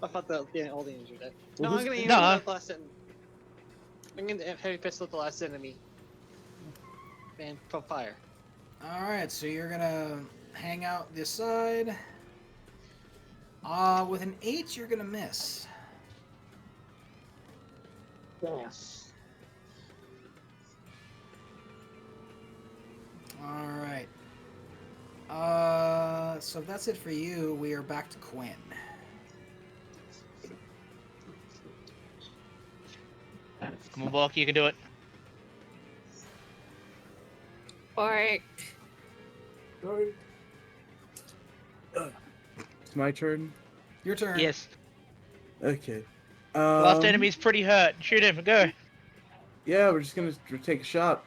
I thought that all the injured dead. Well, No, who's- I'm gonna aim Nah. at the last enemy. I'm gonna heavy pistol at the last enemy. And from fire. All right, so you're gonna hang out this side. With an 8, you're gonna miss. Yes. All right. So if that's it for you, we are back to Quinn. Come on, Bulk, you can do it. Alright. Sorry. It's my turn. Your turn. Yes. Okay. Last enemy's pretty hurt. Shoot him. Go. Yeah, we're just gonna take a shot.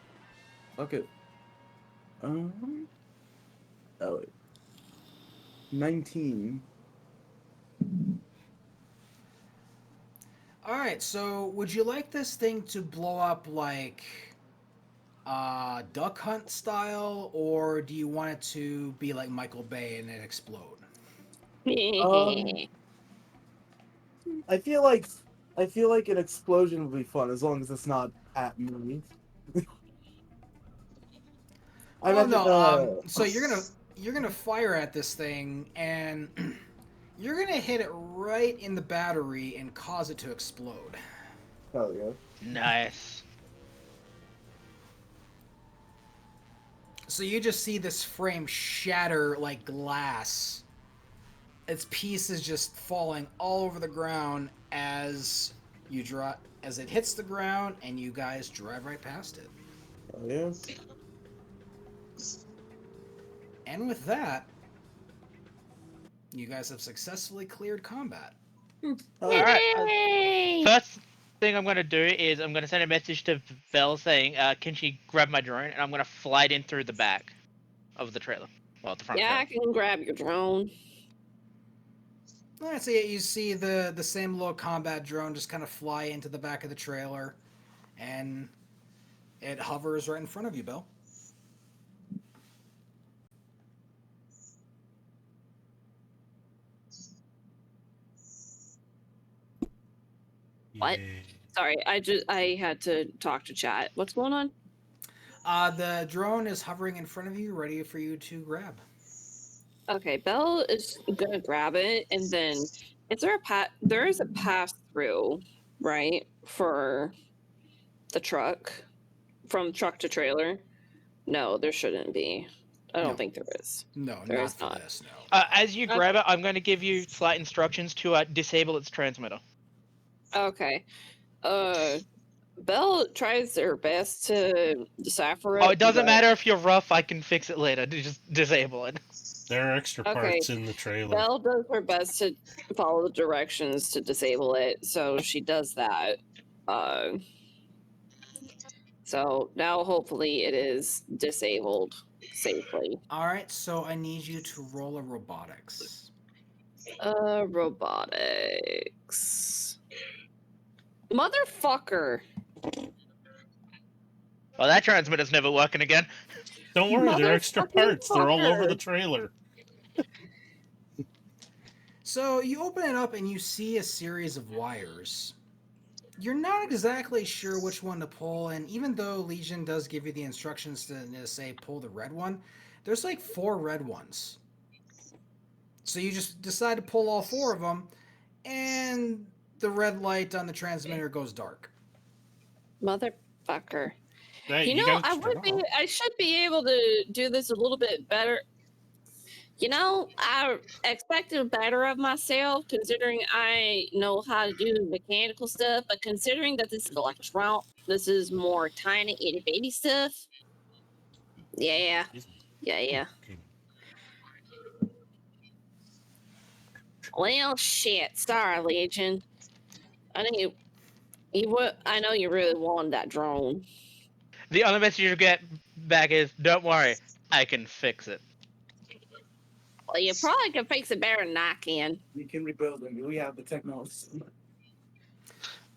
Fuck it. Oh wait. 19. All right. So would you like this thing to blow up like Duck Hunt style, or do you want it to be like Michael Bay and it explode? I feel like an explosion would be fun as long as it's not at me. I Well, imagine, no. So you're gonna fire at this thing, and you're gonna hit it right in the battery and cause it to explode. Oh yeah. Nice. So you just see this frame shatter like glass. Its pieces just falling all over the ground as it hits the ground, and you guys drive right past it. Oh yeah. And with that, you guys have successfully cleared combat. Oh, Alright. Yay! First thing I'm going to do is I'm going to send a message to Belle saying, can she grab my drone? And I'm going to fly it in through the back of the trailer. Well, the front Yeah, I trailer. can grab your drone. All right, so yeah, you see the same little combat drone just kind of fly into the back of the trailer, and it hovers right in front of you, Bill. What? Yay. Sorry, I had to talk to chat. What's going on? The drone is hovering in front of you, ready for you to grab. Okay, Belle is gonna grab it, and then is there a there is a pass through, right, for the truck, from truck to trailer? No, there shouldn't be. I don't No. think there is. No, There not is for not. this. No. As you grab it, I'm going to give you slight instructions to disable its transmitter. Okay. Belle tries her best to decipher Oh, it. it doesn't but- matter if you're rough. I can fix it later. Just disable it. There are extra Okay. parts in the trailer. Belle does her best to follow the directions to disable it, so she does that. So now hopefully it is disabled safely. All right, so I need you to roll a robotics. Robotics. Motherfucker. Well, that transmitter's never working again. Don't worry, they're extra Motherfucking parts. They're all over the fucker. trailer. So you open it up and you see a series of wires. You're not exactly sure which one to pull, and even though Legion does give you the instructions to say pull the red one, there's like 4 red ones. So you just decide to pull all 4 of them, and the red light on the transmitter goes dark. Motherfucker. Hey, You know, gotta turn it off. I should be able to do this a little bit better. You know, I expected better of myself considering I know how to do mechanical stuff, but considering that this is this is more tiny itty bitty stuff. Yeah. Excuse me. Yeah. Okay. Well, shit. Sorry, Legion. I know I know you really wanted that drone. The other message you get back is, "Don't worry, I can fix it." Well, you probably can fix it better than I can. We can rebuild them. We have the technology.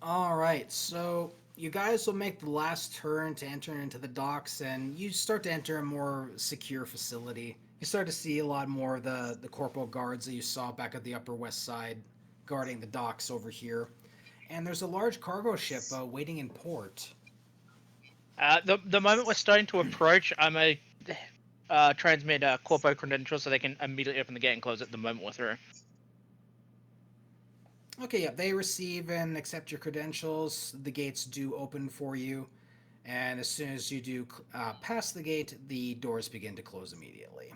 All right, so you guys will make the last turn to enter into the docks, and you start to enter a more secure facility. You start to see a lot more of the corporal guards that you saw back at the Upper West Side guarding the docks over here. And there's a large cargo ship waiting in port. The moment we're starting to approach, I'm gonna transmit corpo credentials so they can immediately open the gate and close it the moment we're through. Okay, yeah, they receive and accept your credentials. The gates do open for you. And as soon as you do pass the gate, the doors begin to close immediately.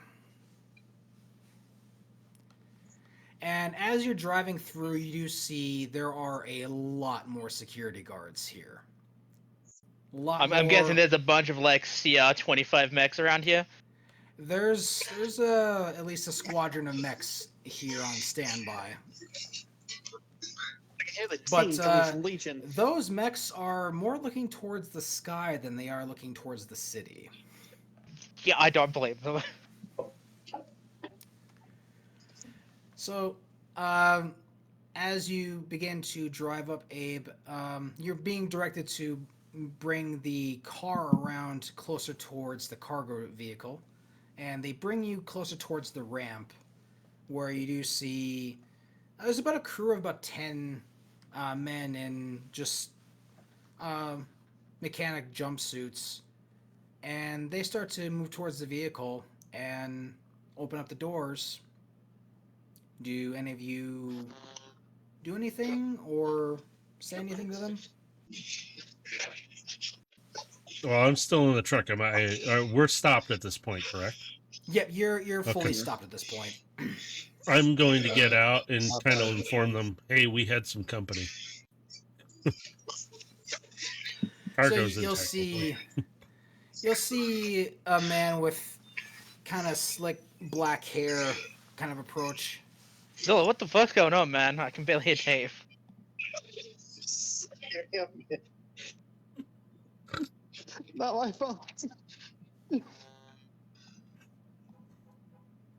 And as you're driving through, you do see there are a lot more security guards here. I'm guessing there's a bunch of like CR-25 mechs around here. There's at least a squadron of mechs here on standby. I can hear the But ting from his legion. those mechs are more looking towards the sky than they are looking towards the city. Yeah, I don't blame them. So, as you begin to drive up, Abe, you're being directed to bring the car around closer towards the cargo vehicle, and they bring you closer towards the ramp, where you do see there's about a crew of about 10 men in just mechanic jumpsuits, and they start to move towards the vehicle and open up the doors. Do any of you do anything or say anything to them? Well, I'm still in the truck. We're stopped at this point, correct? Yep, you're fully Okay. stopped at this point. I'm going to get out and Not kind of bad. inform them, hey, we had some company. So Cargo's you'll intact. see a man with kind of slick black hair kind of approach. Zilla, what the fuck's going on, man? I can barely hear Dave. Not my fault.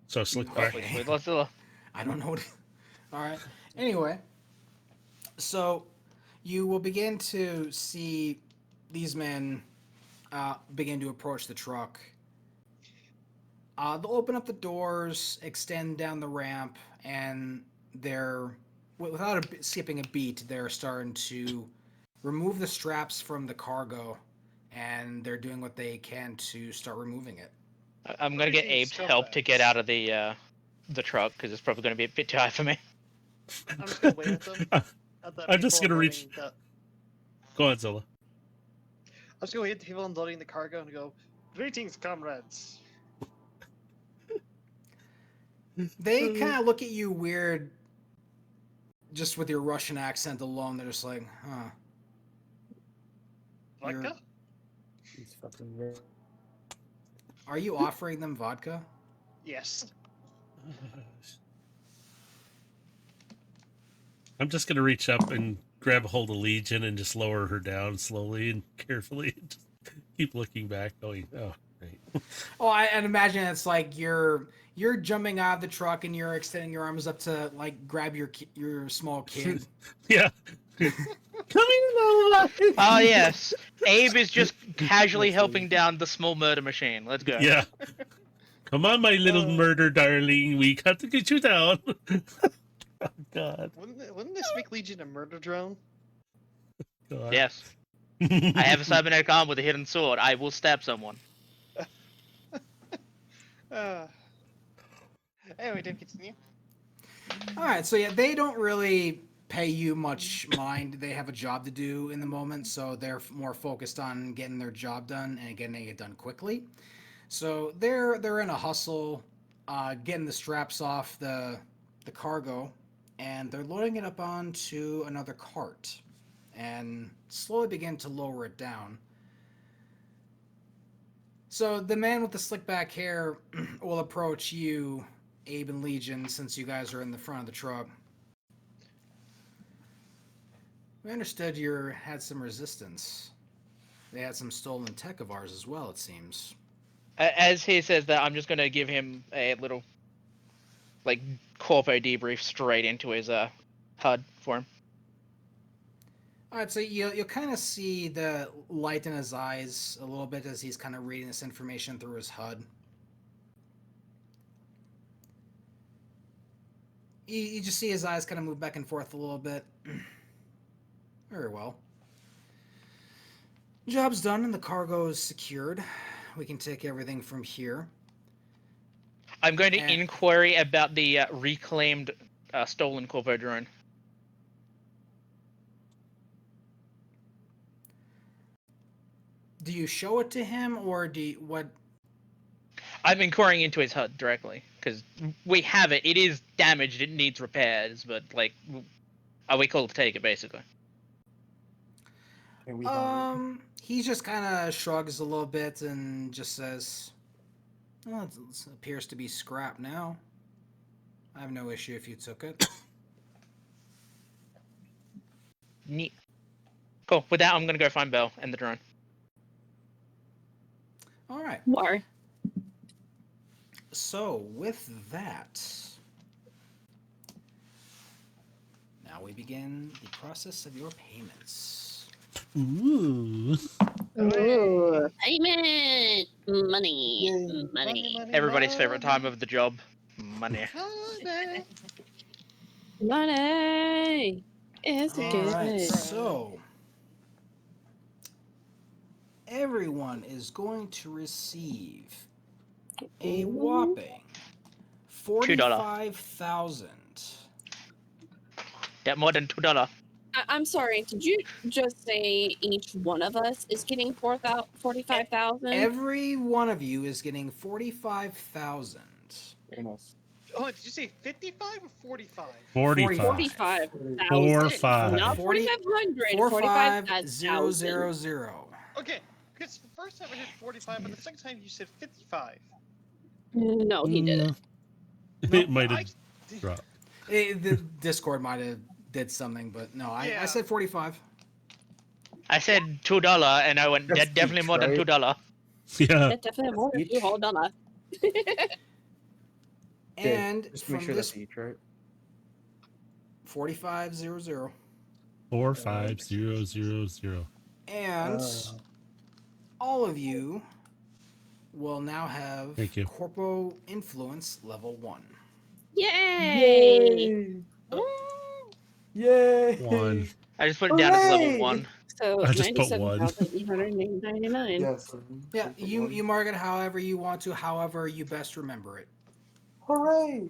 So slick Oh, back. We lost Zilla. I don't know what. All right. Anyway, so you will begin to see these men begin to approach the truck. They'll open up the doors, extend down the ramp, and they're without skipping a beat. They're starting to remove the straps from the cargo, and they're doing what they can to start removing it. I'm gonna get Everything's Abe's help to get scumbags. out of the truck because it's probably gonna be a bit too high for me. I'm just gonna wait with them at the I'm just people gonna reach. unloading the. Go on, Zilla. I'm just gonna wait at the people unloading the cargo and go, "Greetings, comrades." They kind of look at you weird, just with your Russian accent alone. They're just like, huh. You're- Vodka? He's fucking right. Are you offering them vodka? Yes. I'm just gonna reach up and grab a hold of Legion and just lower her down slowly and carefully. And just keep looking back, going, "Oh, great." Oh, I'd imagine it's like you're jumping out of the truck and you're extending your arms up to like grab your small kid. Yeah. Come here, Oh yes, Abe is just casually helping down the small murder machine. Let's go. Yeah. Come on, my little murder darling. We got to get you down. Oh, God. Wouldn't this make Legion a murder drone? God. Yes, I have a cybernetic arm with a hidden sword. I will stab someone. Anyway, Dave, continue. All right, so yeah, they don't really pay you much mind. They have a job to do in the moment, so they're more focused on getting their job done and getting it done quickly. So they're in a hustle, getting the straps off the cargo, and they're loading it up onto another cart, and slowly begin to lower it down. So the man with the slick back hair will approach you, Abe and Legion, since you guys are in the front of the truck. We understood you had some resistance. They had some stolen tech of ours as well, it seems. As he says that, I'm just gonna give him a little, like, corpo debrief straight into his HUD for him. All right, so you'll kind of see the light in his eyes a little bit as he's kind of reading this information through his HUD. You just see his eyes kind of move back and forth a little bit. Very well. Job's done and the cargo is secured. We can take everything from here. I'm going to And- inquiry about the reclaimed stolen Corvo drone. Do you show it to him, or do you, what? I'm inquiring into his HUD directly because we have it. It is damaged. It needs repairs, but like, are we called to take it basically? And we don't. He just kind of shrugs a little bit and just says, "Well, it appears to be scrap now. I have no issue if you took it." Neat. Cool. With that, I'm gonna go find Belle and the drone. All right. War. So with that, now we begin the process of your payments. Ooh. Ooh. Payment. Money. Yay. Money. Everybody's favorite time of the job. Money. Money. Money. It's All good. right. So everyone is going to receive a whopping $45,000. Yeah, more than $2. I'm sorry. Did you just say each one of us is getting 45,000? Every one of you is getting 45,000. Almost. Oh, did you say 55 or 45? 45. 45,000. 45. Not 40 4,500. 45,000. 45000. Okay, because the first time I heard 45, but the second time you said 55. No, he didn't. It might I, have dropped. The Discord might have did something, but no, I Yeah. said 45. I said $2, and I went Just definitely each, more than right? $2. Yeah. That's definitely more than Each. $2. And Just make from sure this that's each, right? 4500. 45000. And all of you will now have Thank you. Corpo Influence level 1. Yay! Yay! One. I just put it down as level Hooray! 1. So I just put one. 97,899. Yes. Yeah, you mark it however you want to, however you best remember it. Hooray!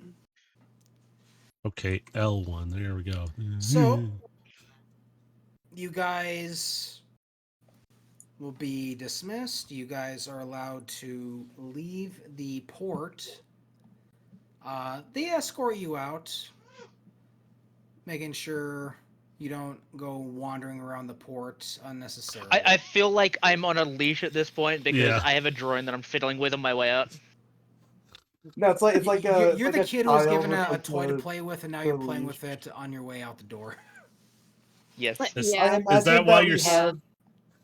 Okay, L1. There we go. So, you guys will be dismissed. You guys are allowed to leave the port. They escort you out, making sure you don't go wandering around the port unnecessarily. I feel like I'm on a leash at this point because Yeah. I have a drone that I'm fiddling with on my way out. No, it's like You're like the a kid who was child given with, a like, toy to the- play with, and now the you're playing leash. with it on your way out the door. Yes. But, Is- yeah. I imagine Is that why we you're have?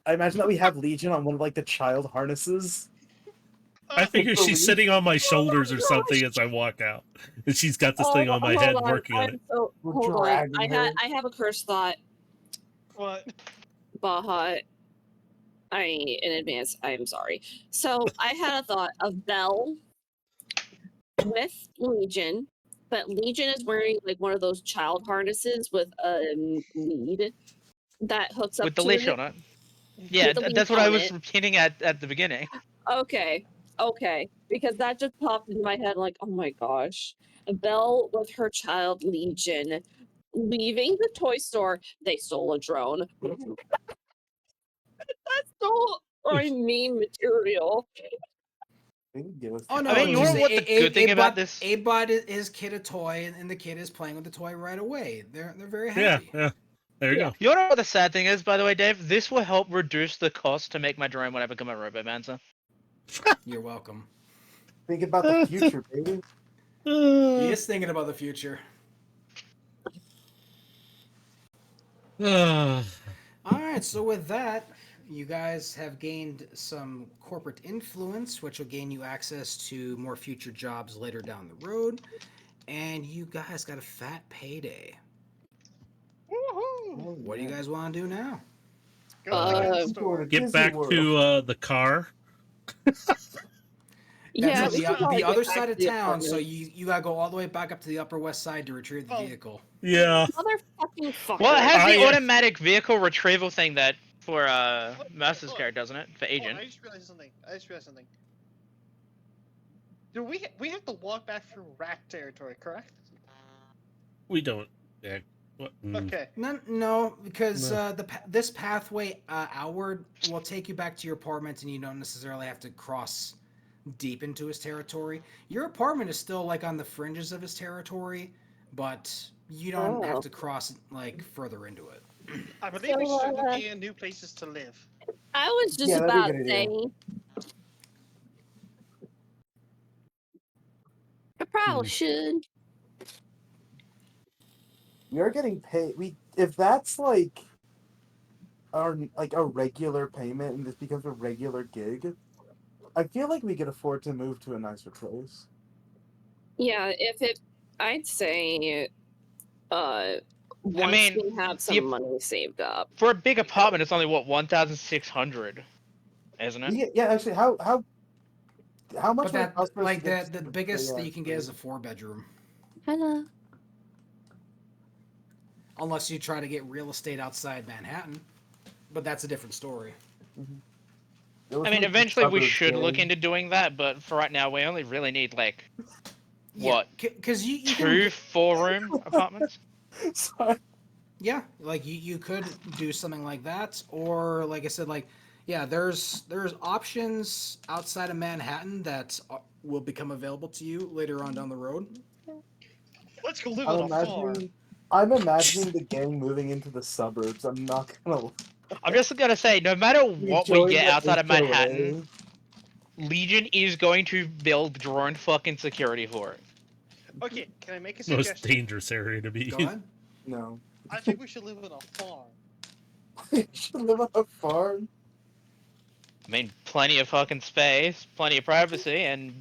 I imagine that we have Legion on one of like the child harnesses. I figure It's a she's leash. sitting on my shoulders or gosh. something as I walk out. And she's got this thing on my hold head on. working on I'm it. so We're hold on. dragging her. I have a cursed thought, What? Baha. In advance, I am sorry. So I had a thought of Belle with Legion, but Legion is wearing like one of those child harnesses with a lead that hooks up With the to leash it. on it. Yeah, With the leash that's what I on was it. hinting at the beginning. Okay, because that just popped into my head like, oh my gosh, Belle with her child Legion leaving the toy store. They stole a drone. That stole material. They would give us Oh no! I mean, you just know what the good thing about this? Abe bought his kid a toy, and the kid is playing with the toy right away. They're very Yeah, happy. yeah. There you Yeah. go. You know what the sad thing is, by the way, Dave? This will help reduce the cost to make my drone when I become a Robomancer. You're welcome. Think about the future, baby. He is thinking about the future. All right, so with that, you guys have gained some corporate influence, which will gain you access to more future jobs later down the road. And you guys got a fat payday. Woohoo! What do you guys want to do now? Go to the gun store. Get back to the car. Yeah, That's we the, should probably the get other back side to of the town, so apartment. you gotta go all the way back up to the Upper West Side to retrieve the Oh. vehicle. Yeah. Motherfucking fucker. Well, it has the I- automatic vehicle retrieval thing that for Mercer's oh, character, doesn't it? For Oh, Agent. I just realized something. Do we have to walk back through rat territory, correct? We don't. Yeah. What? Okay. No, because No. this pathway outward will take you back to your apartment, and you don't necessarily have to cross deep into his territory. Your apartment is still like on the fringes of his territory, but you don't have Oh. to cross like further into it. I believe we should So, start looking at new places to live. I was just Yeah, that'd be a about good to idea. say. I probably should. We are getting paid. If that's like a regular payment and this becomes a regular gig, I feel like we could afford to move to a nicer place. Yeah, I'd say, once mean, we have some money saved up. For a big apartment, it's only what 1,600, isn't it? Yeah, actually, how much But would it cost that for us like to get the to biggest that yeah, you can get is a 4-bedroom, Hello. unless you try to get real estate outside Manhattan. But that's a different story. I mean, eventually we should look into doing that, but for right now, we only really need like what, Because you can two get, 4-room apartments. Sorry. yeah, like you could do something like that, or like I said, like yeah, there's options outside of Manhattan that will become available to you later on down the road. Let's go live I'm on a farm. imagining the gang moving into the suburbs. I'm not gonna I'm just gonna say, no matter what we join get the outside of HOA. Manhattan, Legion is going to build drone fucking security for it. Okay, can I make a Most suggestion? dangerous area to be. Go ahead. No. I think we should live on a farm. We should live on a farm. I mean, plenty of fucking space, plenty of privacy, and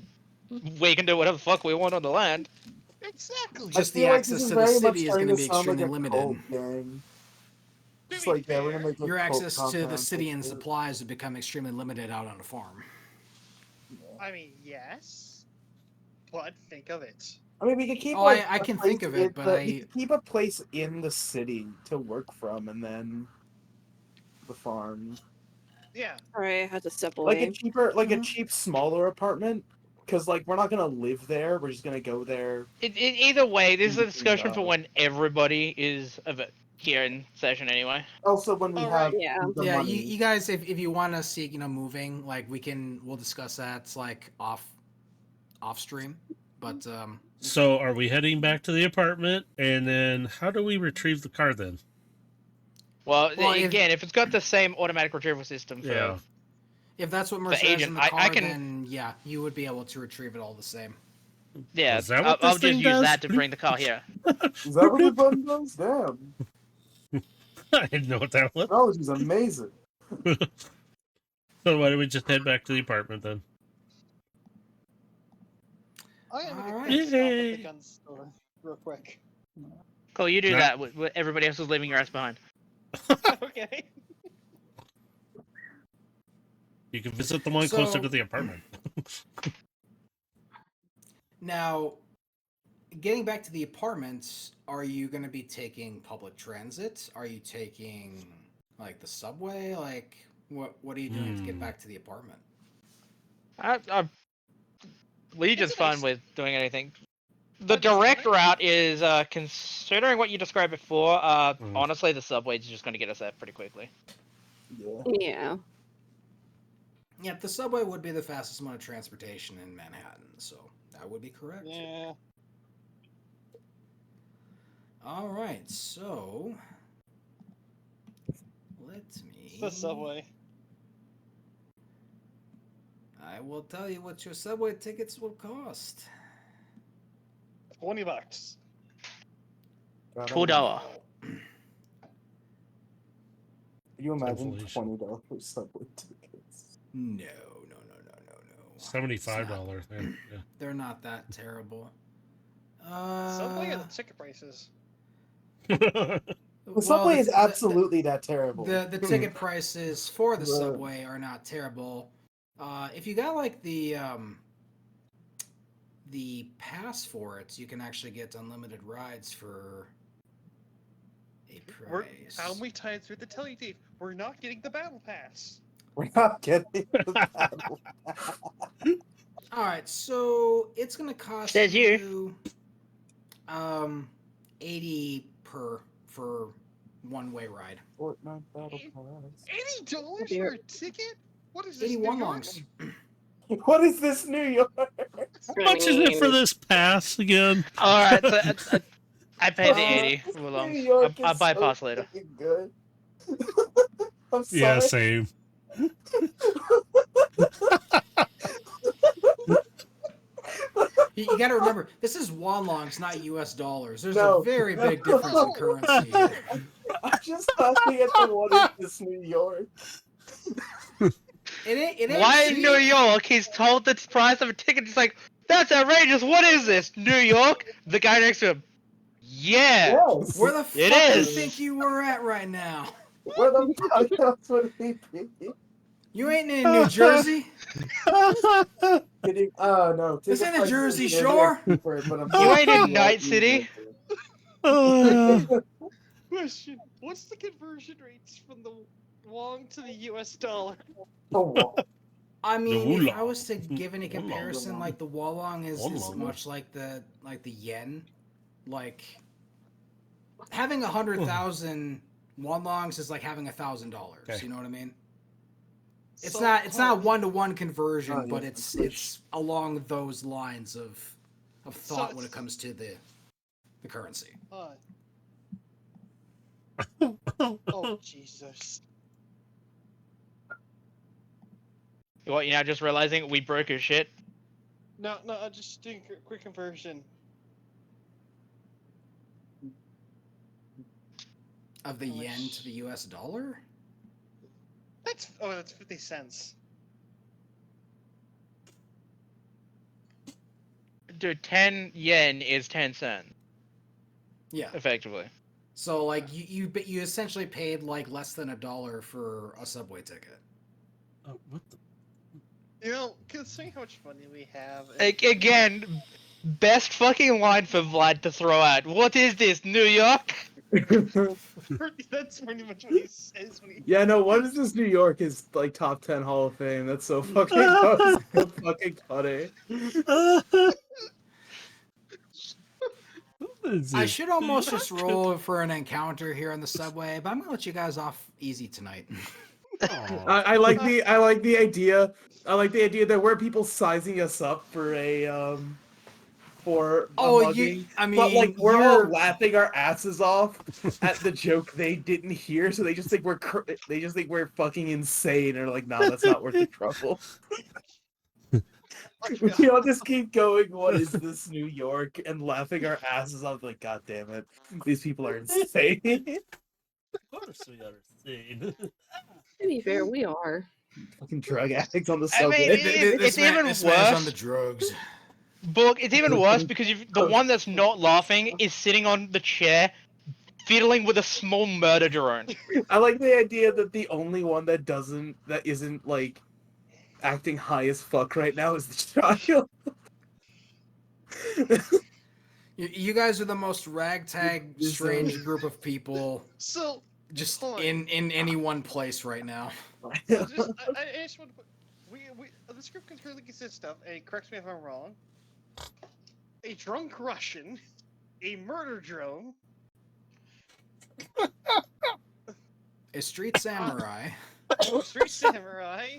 we can do whatever the fuck we want on the land. Exactly. Just I the feel like this access is to the very much city is starting going to to be sound like extremely a limited. cult gang. To Just be like, yeah, we're fair, gonna make a Your cult access to the compound city and type shit. supplies would become extremely limited out on a farm. I mean, yes, but think of it. I mean, we could keep. Oh, like, I a can place think of in it, but we could keep a place in the city to work from, and then the farm, Yeah. Sorry, I had to step like a away. cheaper, like a Mhm. cheap, smaller apartment. Because like we're not gonna live there. We're just gonna go there. Either way, this is a in between discussion for jobs. when everybody is here in session anyway. Also, when we All have right. Yeah. the yeah, money. you guys, if you want to see moving, like we'll discuss that like off stream. But So, are we heading back to the apartment? And then, how do we retrieve the car then? Well, Well, again, if it's got the same automatic retrieval system for Yeah. if that's what Mercer has agent, in the I car, can- then yeah, you would be able to retrieve it all the same. yeah, Is that what I'll this just thing use does? that to bring the car here. Is that what the button does? Damn, I didn't know what that was. technology's amazing. So why don't we just head back to the apartment then? I'm gonna make a Alright. quick stop at Yay. the gun store real quick. Cool, you do Nah. that. Everybody else is leaving your ass behind. Okay. You can visit the one So- closer to the apartment. Now, getting back to the apartments, are you going to be taking public transit? Are you taking like the subway? Like what are you doing to get back to the apartment? Legion's It's a nice- fine with doing anything. The direct route is, considering what you described before, honestly, the subway's just going to get us there pretty quickly. Yeah. Yeah. Yeah, the subway would be the fastest mode of transportation in Manhattan, so that would be correct. Yeah. All right, so let me. It's the subway. I will tell you what your subway tickets will cost. $20. God, $2. Can you imagine Inflation. $20 subway tickets? No. $75. Yeah. They're not that terrible. Subway or the ticket prices? The subway is absolutely that terrible. The ticket prices for the Right. subway are not terrible. If you got like the the pass for it, you can actually get unlimited rides for a price. How many times we have to tell you, Dave? We're not getting the battle pass. We're not getting the battle. All right, so it's gonna cost Says here. you 80 for one-way ride. Fortnite battle pass. $80 Dear. for a ticket? What is this? 81 New York? longs. What is this, New York? How much is it for this pass again? All right, so I paid the Oh, 80 for New longs. York I'll is buy so pass later. fucking good. I'm sorry. Yeah, same. You got to remember, this is won longs, not U.S. dollars. There's No, a very no. big difference in currency here. I'm just laughing at the what is this, New York? It ain't Why in cheap. New York? He's told the price of a ticket. He's like, "That's outrageous. What is this, New York?" The guy next to him, "Yeah, Yes. Where the It fuck do you is. think you were at right now? Where the fuck else would he be? You ain't in New Jersey? Kidding? Oh no. This ain't the Ticket Jersey prices are Shore? cheaper, but I'm you sorry, ain't in New Night York City." Question: what's the conversion rates from the won to the US dollar? Oh, wow. I mean, if I Wulong. was to give any comparison, Wulong. like the Wallong is Wulong. much like the yen. Like having 100,000 Wallongs is like having $1,000. Okay. You know what I mean? It's So, not hold on. one-to-one conversion, Oh, yeah, but of it's course. along those lines of thought when it's- it comes to the currency. Oh Jesus! What? You're now just realizing we broke your shit? No, I'm just doing a quick conversion. Of the Oh, yen to the US dollar? That's 50 cents. Dude, 10 yen is 10 cents, Yeah. effectively. So like you essentially paid like less than $1 for a subway ticket. Oh, what the? You know, considering how much money we have, Again, best fucking line for Vlad to throw out. What is this, New York? that's pretty much what he says when he. Yeah, no, what is this, New York is like top 10 Hall of Fame. That's so fucking that was so fucking funny. What is I this? should almost just roll for an encounter here on the subway, but I'm gonna let you guys off easy tonight. Aw. I like the idea. I like the idea that we're people sizing us up for a mugging. I But like mean, we're all you're laughing our asses off at the joke they didn't hear, so they just think we're fucking insane, or like, nah, that's not worth the trouble. We all just keep going, what is this, New York, and laughing our asses off, like, god damn it, these people are insane. Of course we are insane. To be fair, we are. Fucking drug addicts on the I mean, subway. it's even this man's on worse. the drugs. Book, it's even worse because the one that's not laughing is sitting on the chair, fiddling with a small murder drone. I like the idea that the only one that isn't like acting high as fuck right now is the child. You guys are the most ragtag, strange group of people So, just Hold on. in any one place right now. so just, I just want to put, this group can clearly consist of, and correct me if I'm wrong, a drunk Russian, a murder drone, A street samurai. a street samurai,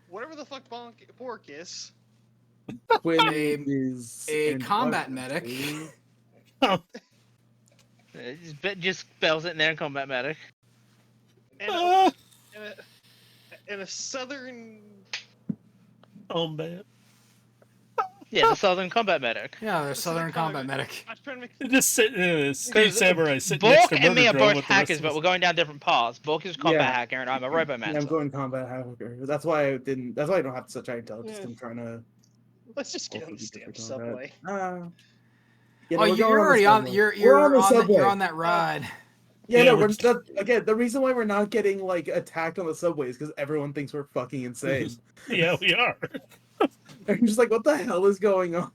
whatever the fuck Bork is, Quinn A- is a in combat Russian, medic. too. Just spells it in there, combat medic. and a, and a southern. Oh man. Yeah, the Southern Combat Medic. Yeah, they're Southern Southern Combat Combat Medic. I'm trying to make. Just sitting in a street samurai sitting Bork next to and me murder are drone both with the rest hackers, of but us. we're going down different paths. Bork is combat Yeah. hacker, and I'm a robomancer. Yeah, I'm going combat hacker. That's why I didn't. That's why I don't have such high intelligence. Yeah. I'm trying to. Let's just get on the damn subway. Oh, you're already on. You're on the on subway. you're on that ride. Yeah, Yeah, no, we're- again, the reason why we're not getting like attacked on the subway is because everyone thinks we're fucking insane. Yeah, we are. I'm just like, what the hell is going on?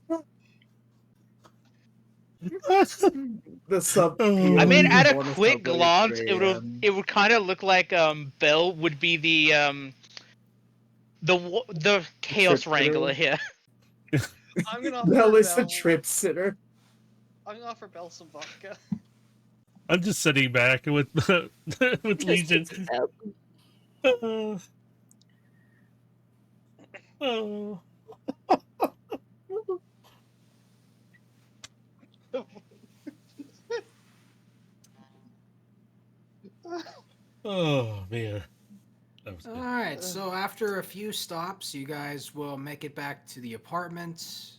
The sub. I I mean, Oh, at a on the quick subway at glance, 3 a.m. it would kind of look like Bell would be the trip chaos wrangler sitter. here. I'm gonna Bell offer is the Bell. trip sitter. I'm gonna offer Bell some vodka. I'm just sitting back with with Just Legion. picks it up. Oh. Oh man, that was All good. right, so after a few stops, you guys will make it back to the apartment.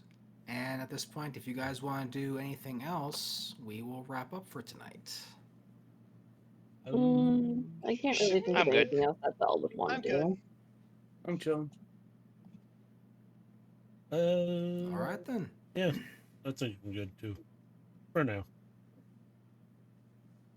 And at this point, if you guys want to do anything else, we will wrap up for tonight. I can't really think of I'm good. anything else that Belle would want I'm to good. do. I'm chilling. All right, then. Yeah, that's good too. For now.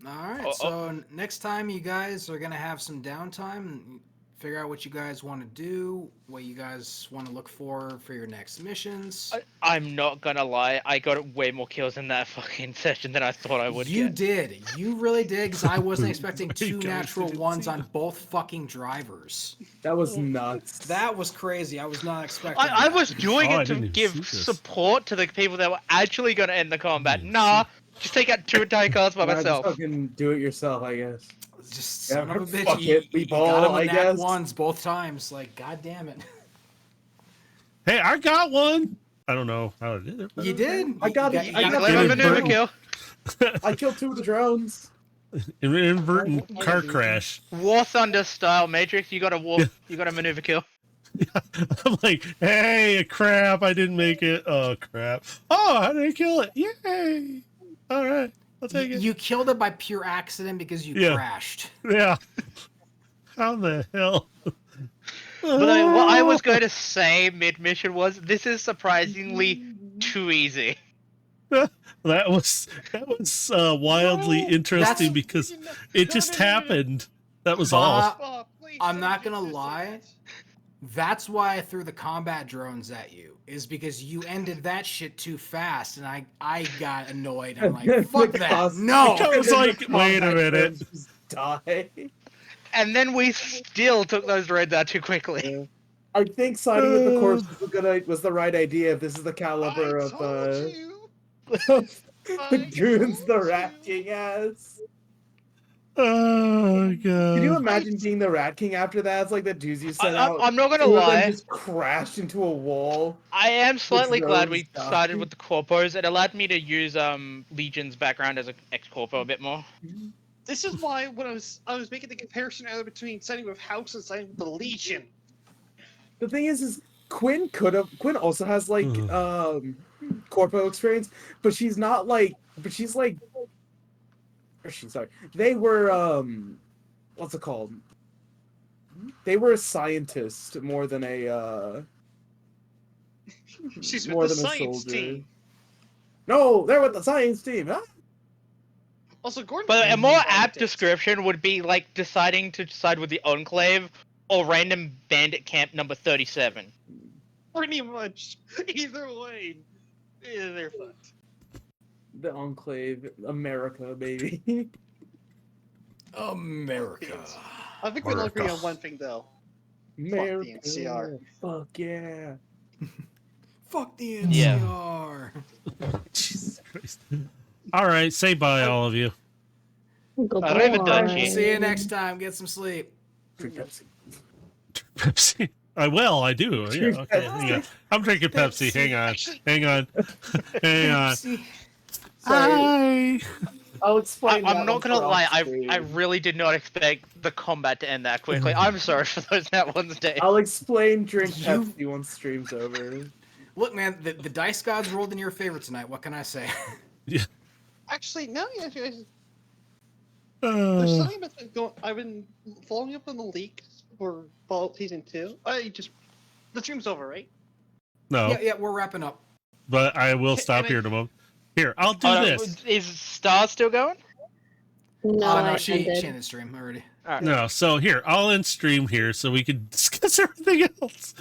All right, Oh, so next time you guys are going to have some downtime, figure out what you guys want to do, what you guys want to look for your next missions. I'm not gonna lie, I got way more kills in that fucking session than I thought I would You get. did. You really did, because I wasn't expecting You two guys natural didn't ones see on that. both fucking drivers. That was nuts. That was crazy. I was not expecting I that. was doing Oh, I it to didn't even give see this. support to the people that were actually gonna end the combat. didn't Nah, just take out 2 entire cars by Nah, just myself. fucking do it yourself, I guess. Just Yeah, son of a bitch. fuck it, we You got ball, him I in nat guess. ones both times. Like, god damn it. Hey, I got one. I don't know how I did it. but You okay. did. I got it. You I got got Claim a it. maneuver Inadvertent. kill. I killed 2 of the drones. An inadvertent Yeah, car dude. crash. War Thunder style Matrix, you got a Yeah. you got a maneuver kill. I'm like, hey, crap, I didn't make it. Oh, crap. Oh, how did I kill it? Yay. All right, I'll take it. You killed it by pure accident because you Yeah. crashed. Yeah. How the hell? But what I was going to say mid mission was this is surprisingly too easy. That was wildly interesting That's- because it just happened. That was all. Oh, please I'm say not you gonna just say lie. that. That's why I threw the combat drones at you, is because you ended that shit too fast, and I got annoyed. I'm like, fuck that. Cost- No. I was And then like, the wait a combat minute. drones just die. And then we still took those droids out too quickly. Yeah. I think siding with the corpse was the right idea if this is the caliber I of told you. the I goons the told Rat you. King has. Oh, Can you God. imagine being the Rat King after that? It's like the dudes you sent out. I'm not gonna 2 of them lie. just crashed into a wall. I am slightly glad we drones started died. with the corpos. It allowed me to use Legion's background as an ex-corpo a bit more. This is why when I was making the comparison earlier between siding with House and siding with the Legion. The thing is Quinn also has like corpo experience, but she's not like sorry. They were what's it called? They were a scientist more than a She's with more the than a science soldier. team. No, they're with the science team. Huh? Also, Gordon. But a more apt Bandit. description would be like deciding to side with the Enclave or random bandit camp number 37. Pretty much. Either way, they're fucked. The Enclave, America, baby. America. I think we all agree America. on one thing though. America. the NCR. Fuck yeah. Fuck the Yeah. NCR. Jesus Christ. All right, say bye, all of you. Arrivederci. See you next time. Get some sleep. Drink Pepsi. Pepsi. I will. I do. Yeah. Drink Okay. Pepsi. Hang on. I'm drinking Pepsi. Hang on. Hang on. Hang on. Pepsi. Hi. I'll explain. I'm that not one gonna for lie, off I stream. really did not expect the combat to end that quickly. I'm sorry for those that one's day. I'll explain. Drink You- Pepsi once stream's over. Look, man, the dice gods rolled in your favor tonight. What can I say? Actually, no, yeah, there's Uh, something that's been going. I've been following up on the leaks for Fallout Season 2. The stream's over, right? no, Yeah, we're wrapping up. but I will stop Can I- here in a moment. Here, I'll do Oh, no, this. is Star still going? No, Oh, I no, she ended. ended stream already. Alright. No, so here, I'll end stream here so we can discuss everything else.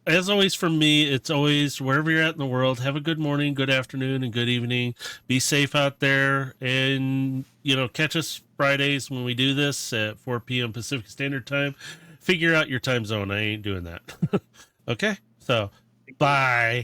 as always, from me, it's always wherever you're at in the world, have a good morning, good afternoon, and good evening. Be safe out there. And, catch us Fridays when we do this at 4 p.m. Pacific Standard Time. Figure out your time zone. I ain't doing that. Okay? So, bye.